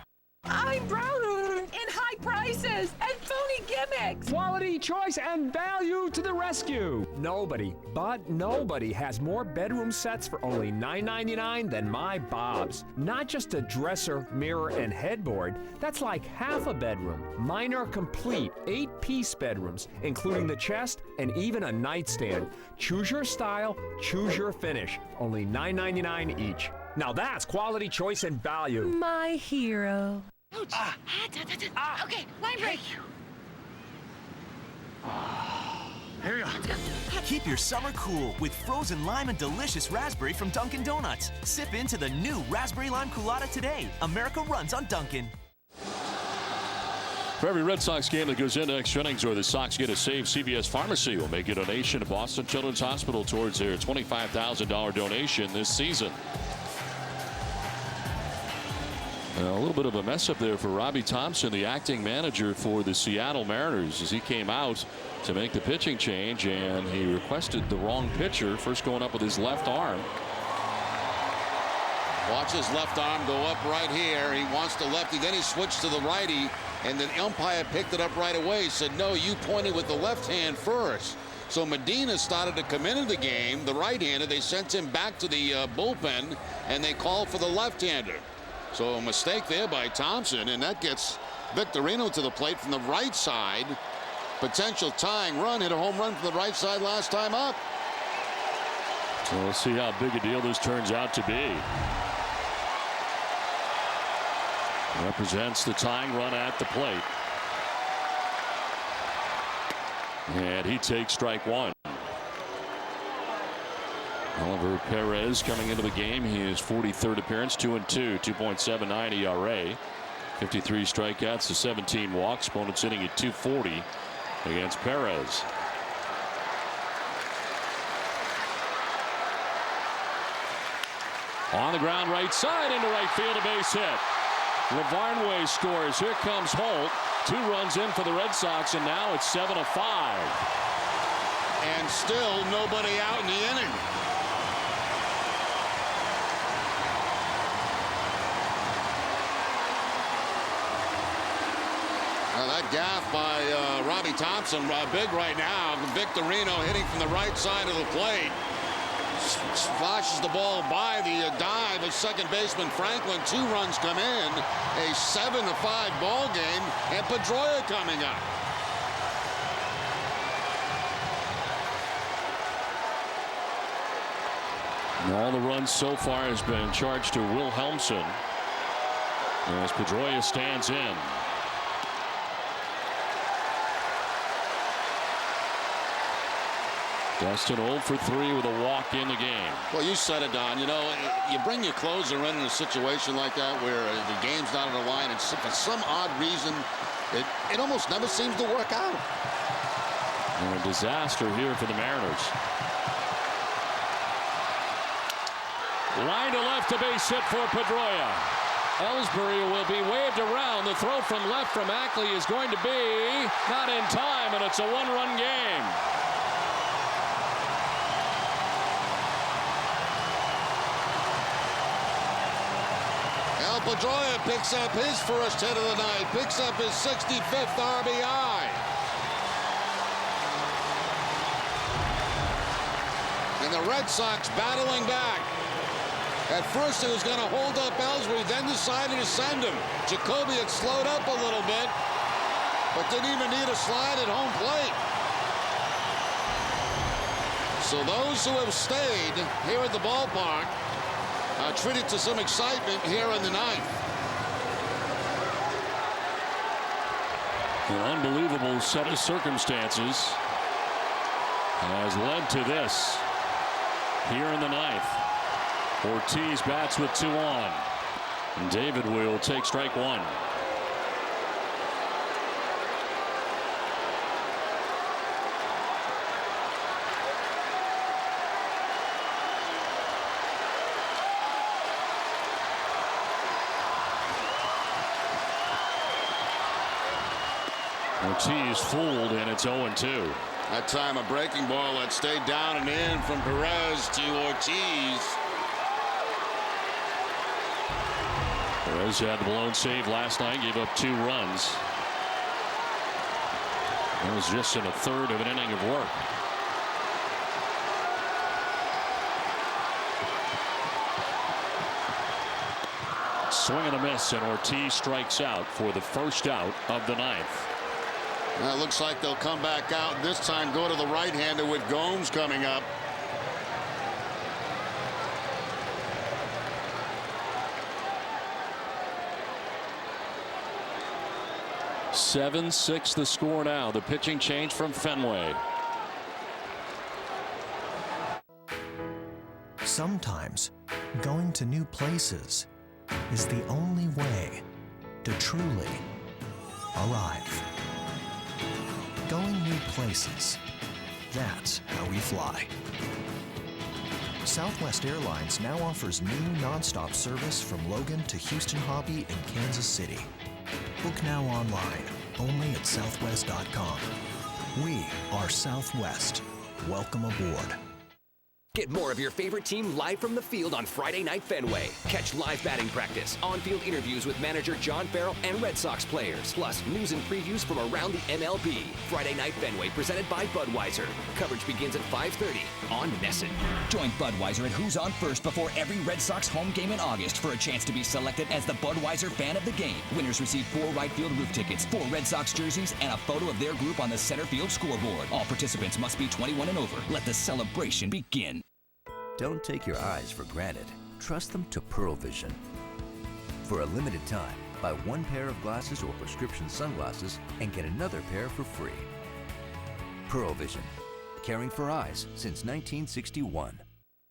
I'm brown in high prices and phony gimmicks. Quality, choice, and value to the rescue. Nobody, but nobody has more bedroom sets for only $9.99 than my Bob's. Not just a dresser, mirror, and headboard. That's like half a bedroom. Mine are complete 8-piece bedrooms, including the chest and even a nightstand. Choose your style, choose your finish. Only $9.99 each. Now that's quality, choice, and value. My hero. Ouch. Okay, line break. Here you go. Keep your summer cool with frozen lime and delicious raspberry from Dunkin' Donuts. Sip into the new Raspberry Lime Colada today. America runs on Dunkin'. For every Red Sox game that goes into extra innings or the Sox get a save, CVS Pharmacy will make a donation to Boston Children's Hospital towards their $25,000 donation this season. A little bit of a mess up there for Robbie Thompson, the acting manager for the Seattle Mariners, as he came out to make the pitching change, and he requested the wrong pitcher, first going up with his left arm. Watch his left arm go up right here. He wants the lefty, then he switched to the righty, and the umpire picked it up right away. He said, no, you pointed with the left hand first. So Medina started to come into the game, the right-hander. They sent him back to the bullpen, and they called for the left-hander. So a mistake there by Thompson, and that gets Victorino to the plate from the right side. Potential tying run, hit a home run from the right side last time up. So let's see how big a deal this turns out to be. Represents the tying run at the plate. And he takes strike one. Oliver Perez coming into the game. His 43rd appearance, 2-2, 2.79 ERA, 53 strikeouts to 17 walks. Opponents hitting at 240 against Perez. On the ground, right side into right field, a base hit. Lavarnway scores. Here comes Holt. 2 runs in for the Red Sox, and now it's 7-5. And still nobody out in the inning. That gaff by Robbie Thompson, big right now. Victorino hitting from the right side of the plate. Flashes the ball by the dive of second baseman Franklin. 2 runs come in. A 7-5 ball game, and Pedroia coming up. And all the runs so far has been charged to Wilhelmsen as Pedroia stands in. Dustin 0 for 3 with a walk in the game. Well, you said it, Don. You know, you bring your closer in a situation like that where the game's not on the line, and for some odd reason, it almost never seems to work out. And a disaster here for the Mariners. Line to left, a base hit for Pedroia. Ellsbury will be waved around. The throw from left from Ackley is going to be not in time, and it's a one-run game. Pedroia picks up his first hit of the night, picks up his 65th RBI. And the Red Sox battling back. At first he was going to hold up Ellsbury, then decided to send him. Jacoby had slowed up a little bit, but didn't even need a slide at home plate. So those who have stayed here at the ballpark treated to some excitement here in the ninth. An unbelievable set of circumstances has led to this here in the ninth. Ortiz bats with 2 on. And David will take strike 1. Ortiz fooled, and it's 0-2. That time a breaking ball that stayed down and in from Perez to Ortiz. Perez had the blown save last night, gave up 2 runs. That was just in a third of an inning of work. Swing and a miss, and Ortiz strikes out for the first out of the ninth. Well, it looks like they'll come back out and this time go to the right-hander with Gomes coming up. (7-6) the score now. The pitching change from Fenway. Sometimes going to new places is the only way to truly arrive. Going new places, that's how we fly. Southwest Airlines now offers new nonstop service from Logan to Houston Hobby and Kansas City. Book now online, only at southwest.com. We are Southwest. Welcome aboard. Get more of your favorite team live from the field on Friday Night Fenway. Catch live batting practice, on-field interviews with manager John Farrell and Red Sox players, plus news and previews from around the MLB. Friday Night Fenway, presented by Budweiser. Coverage begins at 5:30 on NESN. Join Budweiser at Who's On First before every Red Sox home game in August for a chance to be selected as the Budweiser fan of the game. Winners receive 4 right field roof tickets, 4 Red Sox jerseys, and a photo of their group on the center field scoreboard. All participants must be 21 and over. Let the celebration begin. Don't take your eyes for granted. Trust them to Pearl Vision. For a limited time, buy 1 pair of glasses or prescription sunglasses and get another pair for free. Pearl Vision, caring for eyes since 1961.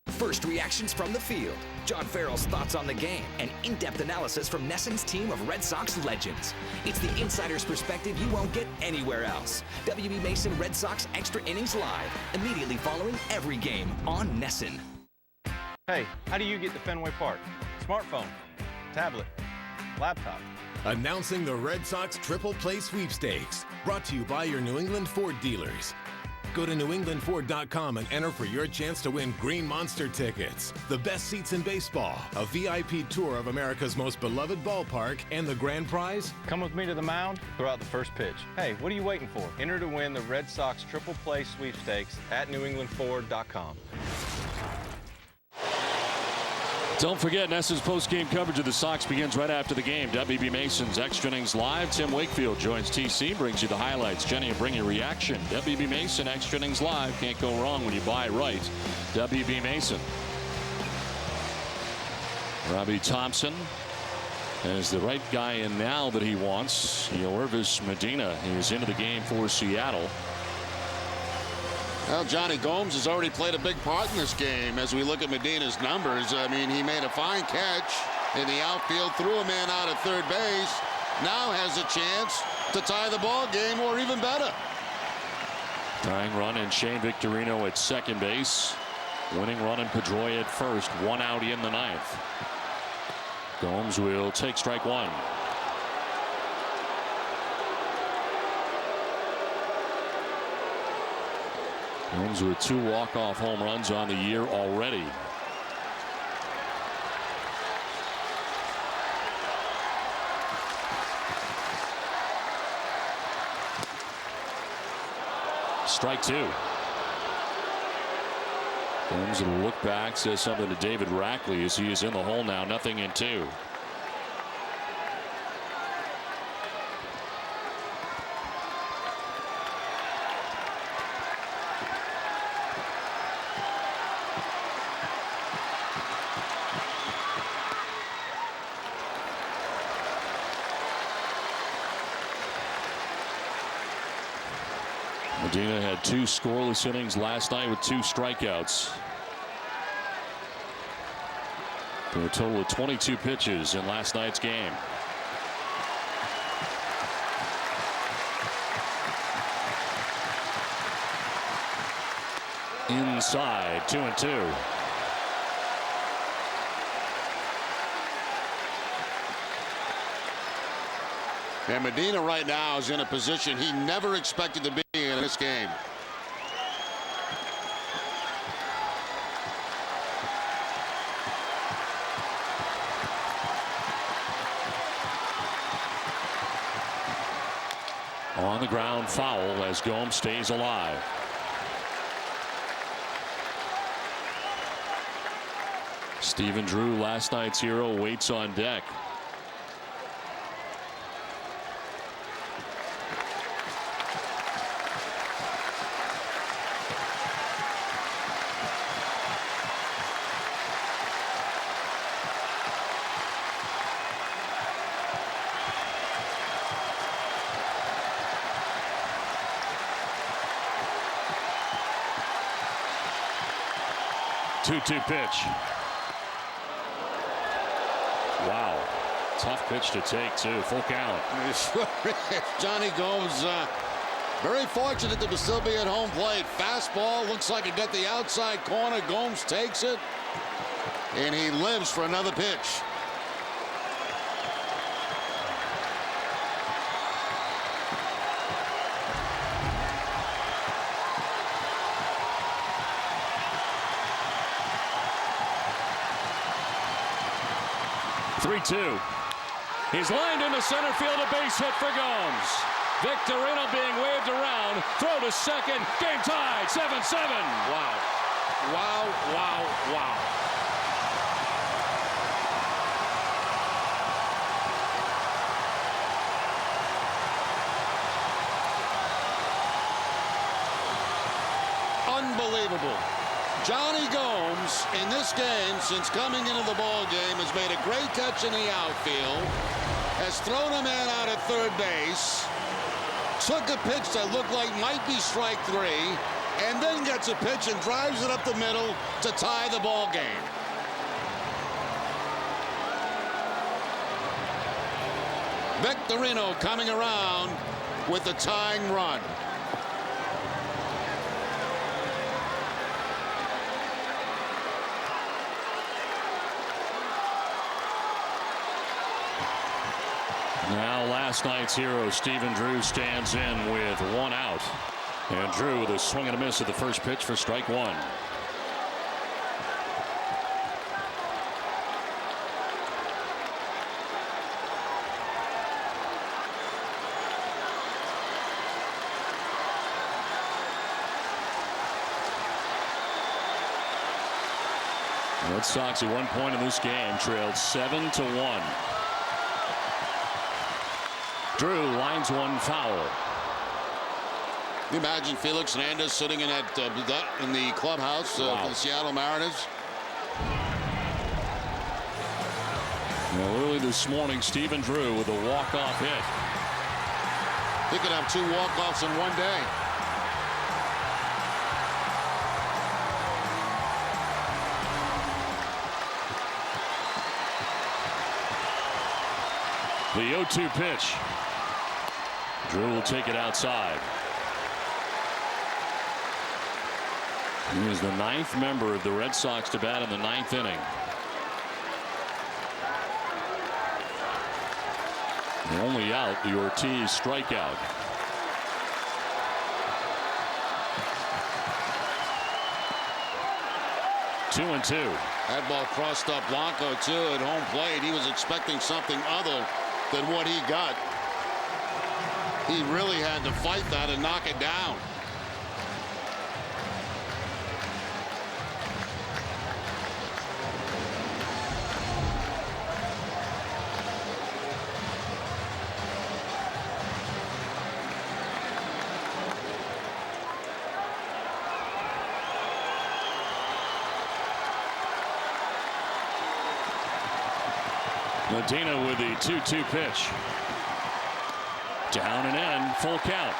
First reactions from the field, John Farrell's thoughts on the game, and in-depth analysis from NESN's team of Red Sox legends. It's the insider's perspective you won't get anywhere else. WB Mason Red Sox Extra Innings Live, immediately following every game on NESN. Hey, how do you get to Fenway Park? Smartphone, tablet, laptop. Announcing the Red Sox Triple Play Sweepstakes, brought to you by your New England Ford dealers. Go to newenglandford.com and enter for your chance to win Green Monster tickets, the best seats in baseball, a VIP tour of America's most beloved ballpark, and the grand prize? Come with me to the mound, throw out the first pitch. Hey, what are you waiting for? Enter to win the Red Sox Triple Play Sweepstakes at newenglandford.com. Don't forget, NESN's post-game coverage of the Sox begins right after the game. WB Mason's Extra Innings Live. Tim Wakefield joins TC, brings you the highlights. Jenny will bring you reaction. WB Mason Extra Innings Live. Can't go wrong when you buy right. WB Mason. Robbie Thompson is the right guy in now that he wants. Yorvis Medina is into the game for Seattle. Well, Johnny Gomes has already played a big part in this game as we look at Medina's numbers. I mean, he made a fine catch in the outfield, threw a man out at third base, now has a chance to tie the ball game or even better. Tying run and Shane Victorino at second base. Winning run and Pedroia at first. 1 out in the 9th. Gomes will take strike 1. Gomes with 2 walk-off home runs on the year already. Strike 2. Gomes will look back, says something to David Rackley as he is in the hole now, 0-2. Medina had 2 scoreless innings last night with 2 strikeouts. For a total of 22 pitches in last night's game. Inside, 2-2. And Medina right now is in a position he never expected to be in this game. On the ground, foul as Gomes stays alive. Stephen Drew, last night's hero, waits on deck. Two pitch. Wow. Tough pitch to take, too. Full count. Johnny Gomes very fortunate to still be at home plate. Fastball looks like it got the outside corner. Gomes takes it, and he lives for another pitch. He's lined into center field, a base hit for Gomes. Victorino being waved around. Throw to second. Game tied. 7-7. Wow. Wow, wow, wow. Unbelievable. Johnny Gomes in this game, since coming into the ball game, has made a great catch in the outfield, has thrown a man out at third base, took a pitch that looked like might be strike 3, and then gets a pitch and drives it up the middle to tie the ball game. Victorino coming around with the tying run. Now last night's hero, Stephen Drew, stands in with 1 out. And Drew with a swing and a miss at the first pitch for strike 1. Red Sox at one point in this game trailed 7-1. Drew lines one foul. Can you imagine Felix Hernandez sitting in that in the clubhouse for the Seattle Mariners? Well, early this morning, Stephen Drew with a walk-off hit. He could have 2 walk-offs in one day. The 0-2 pitch. Drew will take it outside. He was the 9th member of the Red Sox to bat in the 9th inning. The only out, the Ortiz strikeout. Two and two. That ball crossed up Blanco too at home plate. He was expecting something other than what he got. He really had to fight that and knock it down. Medina with the 2-2 pitch. Down and in, full count.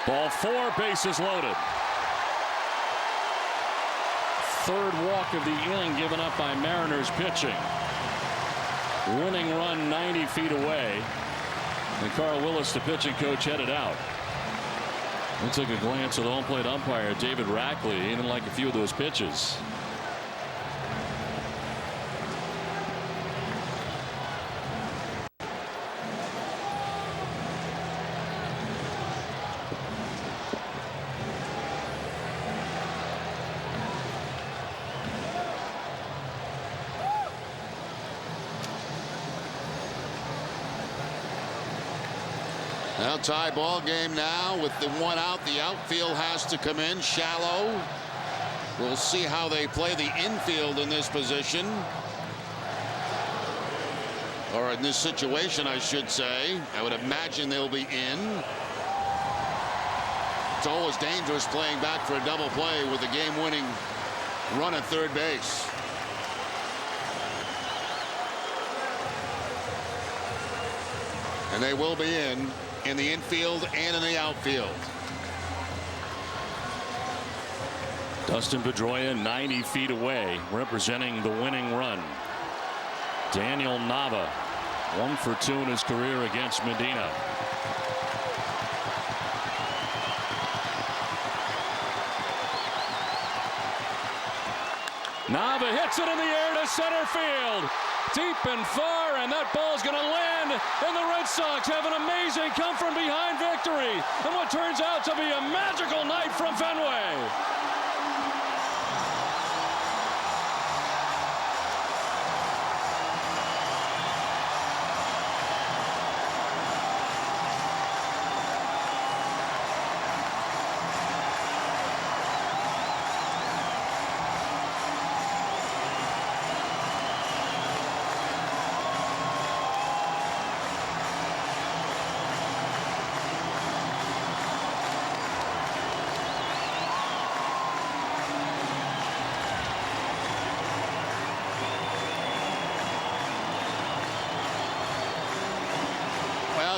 Ball 4, bases loaded. Third walk of the inning given up by Mariners pitching. Winning run 90 feet away. And Carl Willis, the pitching coach, headed out. We took a glance at the home plate umpire, David Rackley. He didn't like a few of those pitches. Now tie ball game now with the 1 out. The outfield has to come in shallow. We'll see how they play the infield in this position. Or in this situation, I should say. I would imagine they'll be in. It's always dangerous playing back for a double play with a game-winning run at third base. And they will be in the infield and in the outfield. Dustin Pedroia 90 feet away, representing the winning run. Daniel Nava 1 for 2 in his career against Medina. Nava hits it in the air to center field. Deep and far, and that ball's going to land, and the Red Sox have an amazing come from behind victory and what turns out to be a magical night from Fenway.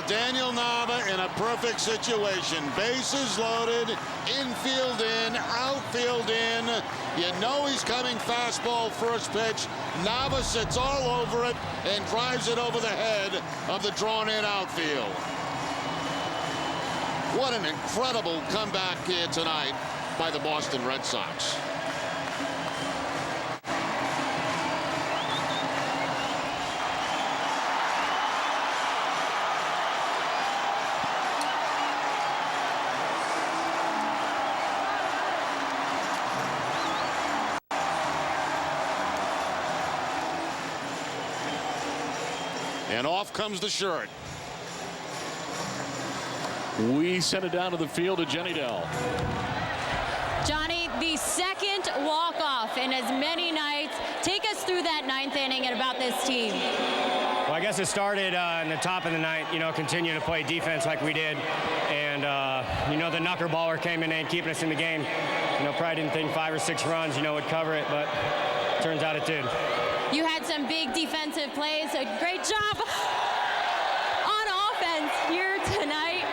Daniel Nava in a perfect situation. Bases loaded, infield in, outfield in. You know he's coming fastball first pitch. Nava sits all over it and drives it over the head of the drawn-in outfield. What an incredible comeback here tonight by the Boston Red Sox. And off comes the shirt. We send it down to the field to Jenny Dell. Johnny, the second walk-off in as many nights. Take us through that 9th inning and about this team. Well, I guess it started in the top of the ninth, continue to play defense like we did. And, the knuckleballer came in and keeping us in the game. Probably didn't think 5 or 6 runs, would cover it, but turns out it did. You had some big defensive plays. A great job on offense here tonight.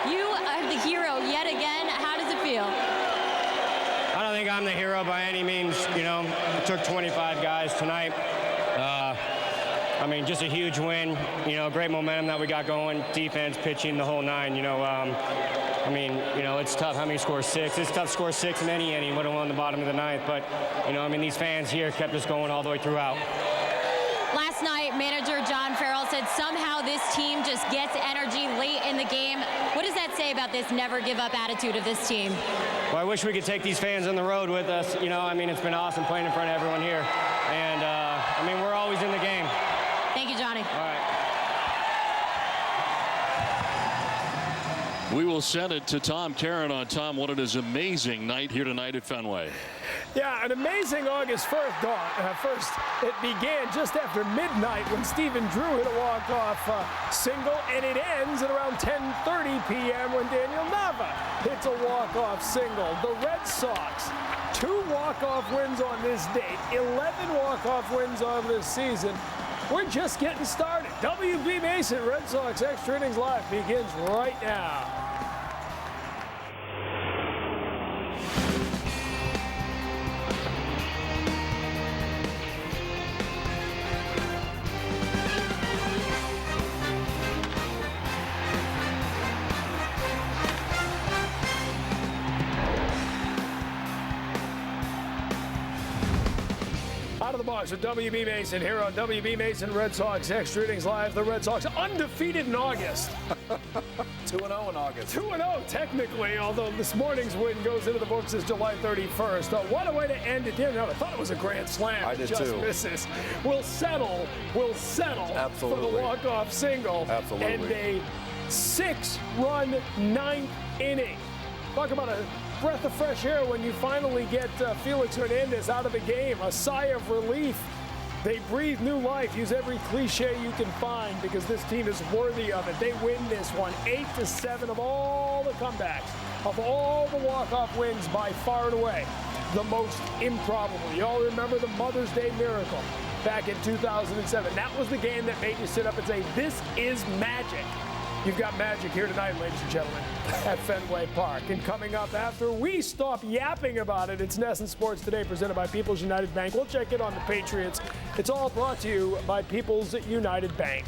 You are the hero yet again. How does it feel? I don't think I'm the hero by any means. You know, it took 25 guys tonight. I mean, just a huge win. You know, great momentum that we got going. Defense, pitching, the whole nine. You know, I mean, you know, it's tough. How many score 6? It's tough to score 6 in any inning. Would have won the bottom of the ninth. But, you know, I mean, these fans here kept us going all the way throughout. Last night, manager John Farrell said somehow this team just gets energy late in the game. What does that say about this never give up attitude of this team? Well, I wish we could take these fans on the road with us. You know, I mean, it's been awesome playing in front of everyone here. And, I mean, we're always in the game. Thank you, Johnny. All right. We will send it to Tom Caron on Tom. What it is amazing night here tonight at Fenway. Yeah, an amazing August 1st dawn. First, it began just after midnight when Stephen Drew hit a walk-off single, and it ends at around 10:30 p.m. when Daniel Nava hits a walk-off single. The Red Sox, 2 walk-off wins on this date, 11 walk-off wins on this season. We're just getting started. WB Mason Red Sox Extra Innings Live begins right now. Out of the box with WB Mason here on WB Mason Red Sox Extra Innings Live. The Red Sox undefeated in August. 2-0 in August. 2-0 technically, although this morning's win goes into the books as July 31st. What a way to end it. I thought it was a grand slam. I did just too. Misses. We'll settle Absolutely. for the walk-off single. Absolutely. And a 6-run ninth inning. Talk about a breath of fresh air when you finally get Felix Hernandez out of the game. A sigh of relief. They breathe new life. Use every cliche you can find because this team is worthy of it. They win this one 8-7 of all the comebacks, of all the walk-off wins by far and away. The most improbable. You all remember the Mother's Day miracle back in 2007. That was the game that made you sit up and say, this is magic. You've got magic here tonight, ladies and gentlemen, at Fenway Park. And coming up after we stop yapping about it, it's NESN Sports Today presented by People's United Bank. We'll check in on the Patriots. It's all brought to you by People's United Bank.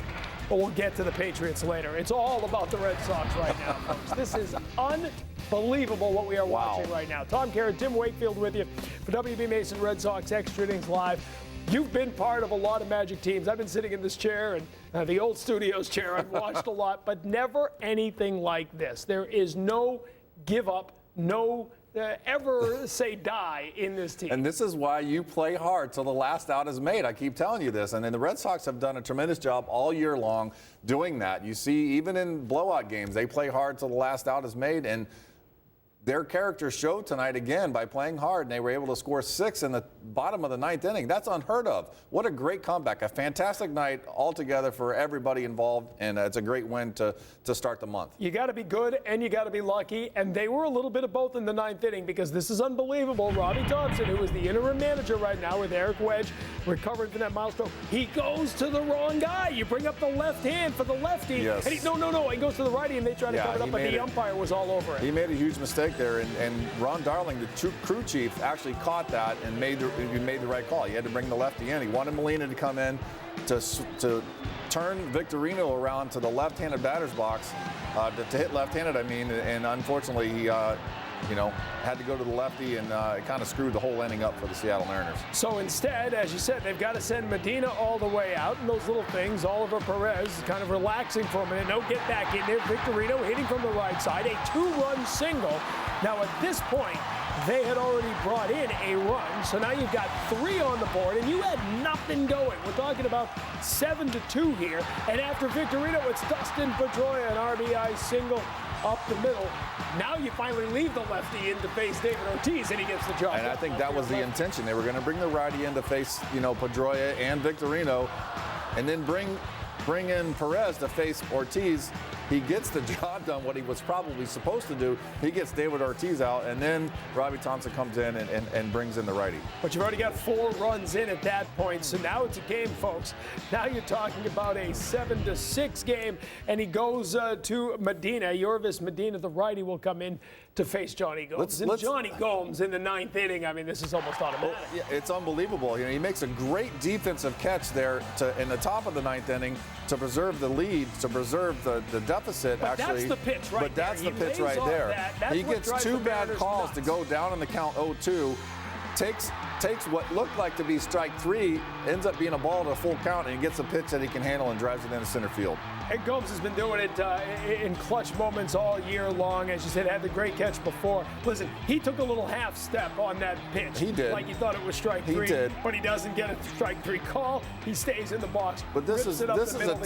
But we'll get to the Patriots later. It's all about the Red Sox right now, folks. This is unbelievable what we are watching right now. Tom Caron, Tim Wakefield with you for WB Mason Red Sox Extra Innings Live. You've been part of a lot of Magic teams. I've been sitting in this chair and the old studios chair. I've watched a lot, but never anything like this. There is no give up, no ever say die in this team. And this is why you play hard till the last out is made. I keep telling you this. And the Red Sox have done a tremendous job all year long doing that. You see, even in blowout games, they play hard till the last out is made. And their characters showed tonight again by playing hard, and they were able to score 6 in the bottom of the ninth inning. That's unheard of. What a great comeback. A fantastic night altogether for everybody involved, and it's a great win to start the month. You got to be good and you got to be lucky, and they were a little bit of both in the ninth inning because this is unbelievable. Robbie Thompson, who is the interim manager right now with Eric Wedge, recovering from that milestone, he goes to the wrong guy. You bring up the left hand for the lefty. Yes. And he goes to the righty, and they try to cover it up, but the umpire was all over it. He made a huge mistake there, and Ron Darling, the crew chief, actually caught that and made the right call. He had to bring the lefty in. He wanted Molina to come in to turn Victorino around to the left-handed batter's box, to hit left-handed, and unfortunately he had to go to the lefty, and it kind of screwed the whole inning up for the Seattle Mariners. So instead, as you said, they've got to send Medina all the way out, and those little things, Oliver Perez kind of relaxing for a minute. No, get back in there. Victorino hitting from the right side, a 2-run single. Now at this point, they had already brought in a run, so now you've got 3 on the board, and you had nothing going. We're talking about 7-2 here, and after Victorino, it's Dustin Pedroia, an RBI single up the middle. Now you finally leave the lefty in to face David Ortiz, and he gets the job. And I think that was the intention. They were going to bring the righty in to face, Pedroia and Victorino, and then bring in Perez to face Ortiz, He gets the job done, what he was probably supposed to do. He gets David Ortiz out, and then Robbie Thompson comes in and brings in the righty. But you've already got 4 runs in at that point, so now it's a game, folks. Now you're talking about a 7-6 game, and he goes to Medina. Yorvis Medina, the righty, will come in to face Johnny Gomes. Johnny Gomes in the 9th inning, I mean, this is almost automatic. Well, yeah, it's unbelievable. You know, he makes a great defensive catch there in the top of the 9th inning to preserve the lead, to preserve the deficit. But actually, that's the pitch right but that's there. the pitch right there. He gets 2 bad calls to go down in the count 0-2. Takes what looked like to be strike 3, ends up being a ball to a full count, and he gets a pitch that he can handle and drives it into center field. And Gomes has been doing it in clutch moments all year long. As you said, had the great catch before. Listen, he took a little half step on that pitch. He did. Like he thought it was strike 3. He did. But he doesn't get a strike 3 call. He stays in the box. But this is the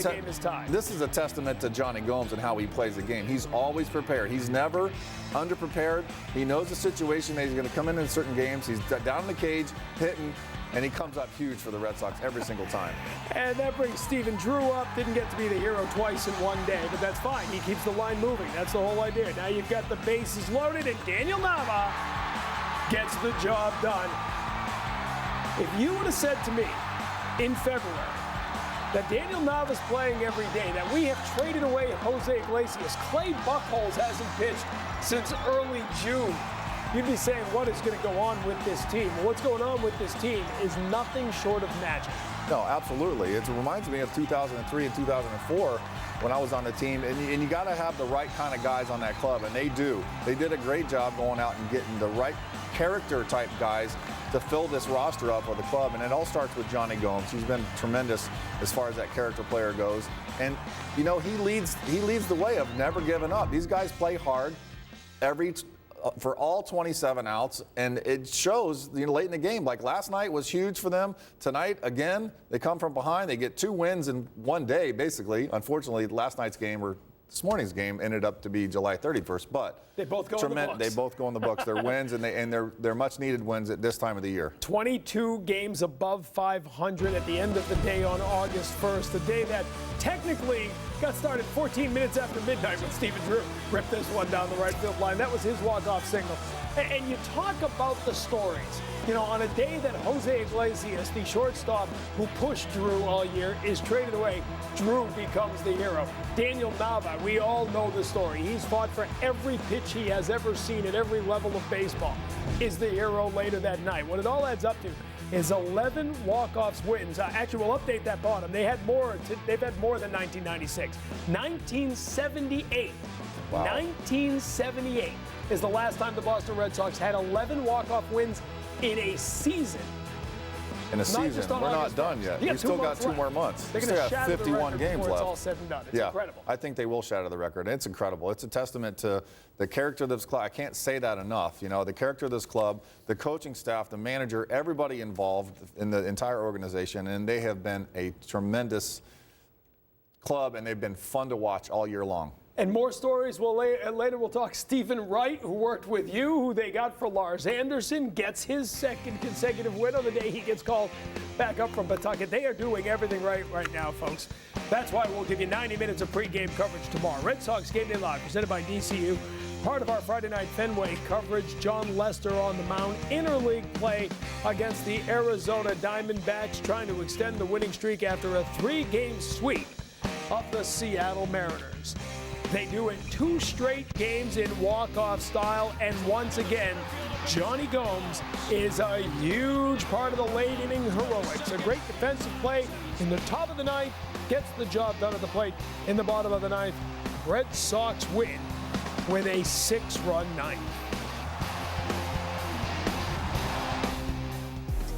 game is tied. This is a testament to Johnny Gomes and how he plays the game. He's always prepared. He's never underprepared. He knows the situation that he's going to come in certain games. He's down in the cage, hitting, and he comes up huge for the Red Sox every single time. And that brings Stephen Drew up. Didn't get to be the hero twice in one day, but that's fine. He keeps the line moving. That's the whole idea. Now you've got the bases loaded, and Daniel Nava gets the job done. If you would have said to me in February that Daniel Nava's playing every day, that we have traded away Jose Iglesias, Clay Buchholz hasn't pitched since early June, you'd be saying, what is going to go on with this team? Well, what's going on with this team is nothing short of magic. No, absolutely. It reminds me of 2003 and 2004 when I was on the team. And you got to have the right kind of guys on that club, and they do. They did a great job going out and getting the right character-type guys to fill this roster up for the club. And it all starts with Johnny Gomes. He's been tremendous as far as that character player goes. And, you know, he leads the way of never giving up. These guys play hard for all 27 outs, and it shows, you know, late in the game. Like last night was huge for them. Tonight, again, they come from behind. They get 2 wins in one day, basically. Unfortunately, last night's game or this morning's game ended up to be July 31st, but they both go in the books. They both go in the books. They're wins, and they're much needed wins at this time of the year. 22 games above 500 at the end of the day on August 1st, the day that technically got started 14 minutes after midnight when Stephen Drew ripped this one down the right field line. That was his walk-off single. And you talk about the stories. You know, on a day that Jose Iglesias, the shortstop who pushed Drew all year, is traded away, Drew becomes the hero. Daniel Nava, we all know the story. He's fought for every pitch he has ever seen at every level of baseball, is the hero later that night. What it all adds up to is 11 walk-offs wins. Actually, we'll update that bottom. They've had more than 1996. 1978. Wow. 1978 is the last time the Boston Red Sox had 11 walk-off wins in a season. In a season, we're not done yet. We still got 2 more months. They're we still going to have shatter 51 the record games before left. It's all said and done. It's incredible. I think they will shatter the record. It's incredible. It's a testament to the character of this club. I can't say that enough. You know, the character of this club, the coaching staff, the manager, everybody involved in the entire organization, and they have been a tremendous club, and they've been fun to watch all year long. And more stories. Later we'll talk Stephen Wright, who worked with you, who they got for Lars Anderson, gets his second consecutive win on the day he gets called back up from Pawtucket. They are doing everything right now, folks. That's why we'll give you 90 minutes of pregame coverage tomorrow. Red Sox Game Day Live, presented by DCU. Part of our Friday Night Fenway coverage, John Lester on the mound. Interleague play against the Arizona Diamondbacks, trying to extend the winning streak after a 3-game sweep of the Seattle Mariners. They do it 2 straight games in walk-off style, and once again, Johnny Gomes is a huge part of the late inning heroics. A great defensive play in the top of the 9th, gets the job done at the plate in the bottom of the 9th. Red Sox win with a 6-run 9th.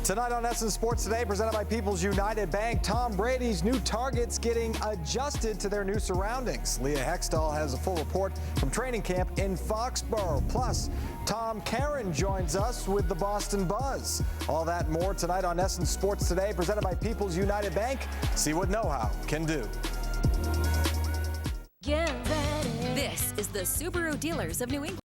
Tonight on Essence Sports Today, presented by People's United Bank, Tom Brady's new targets getting adjusted to their new surroundings. Leah Hextall has a full report from training camp in Foxborough. Plus, Tom Caron joins us with the Boston Buzz. All that and more tonight on Essence Sports Today, presented by People's United Bank. See what know-how can do. Get ready. This is the Subaru Dealers of New England.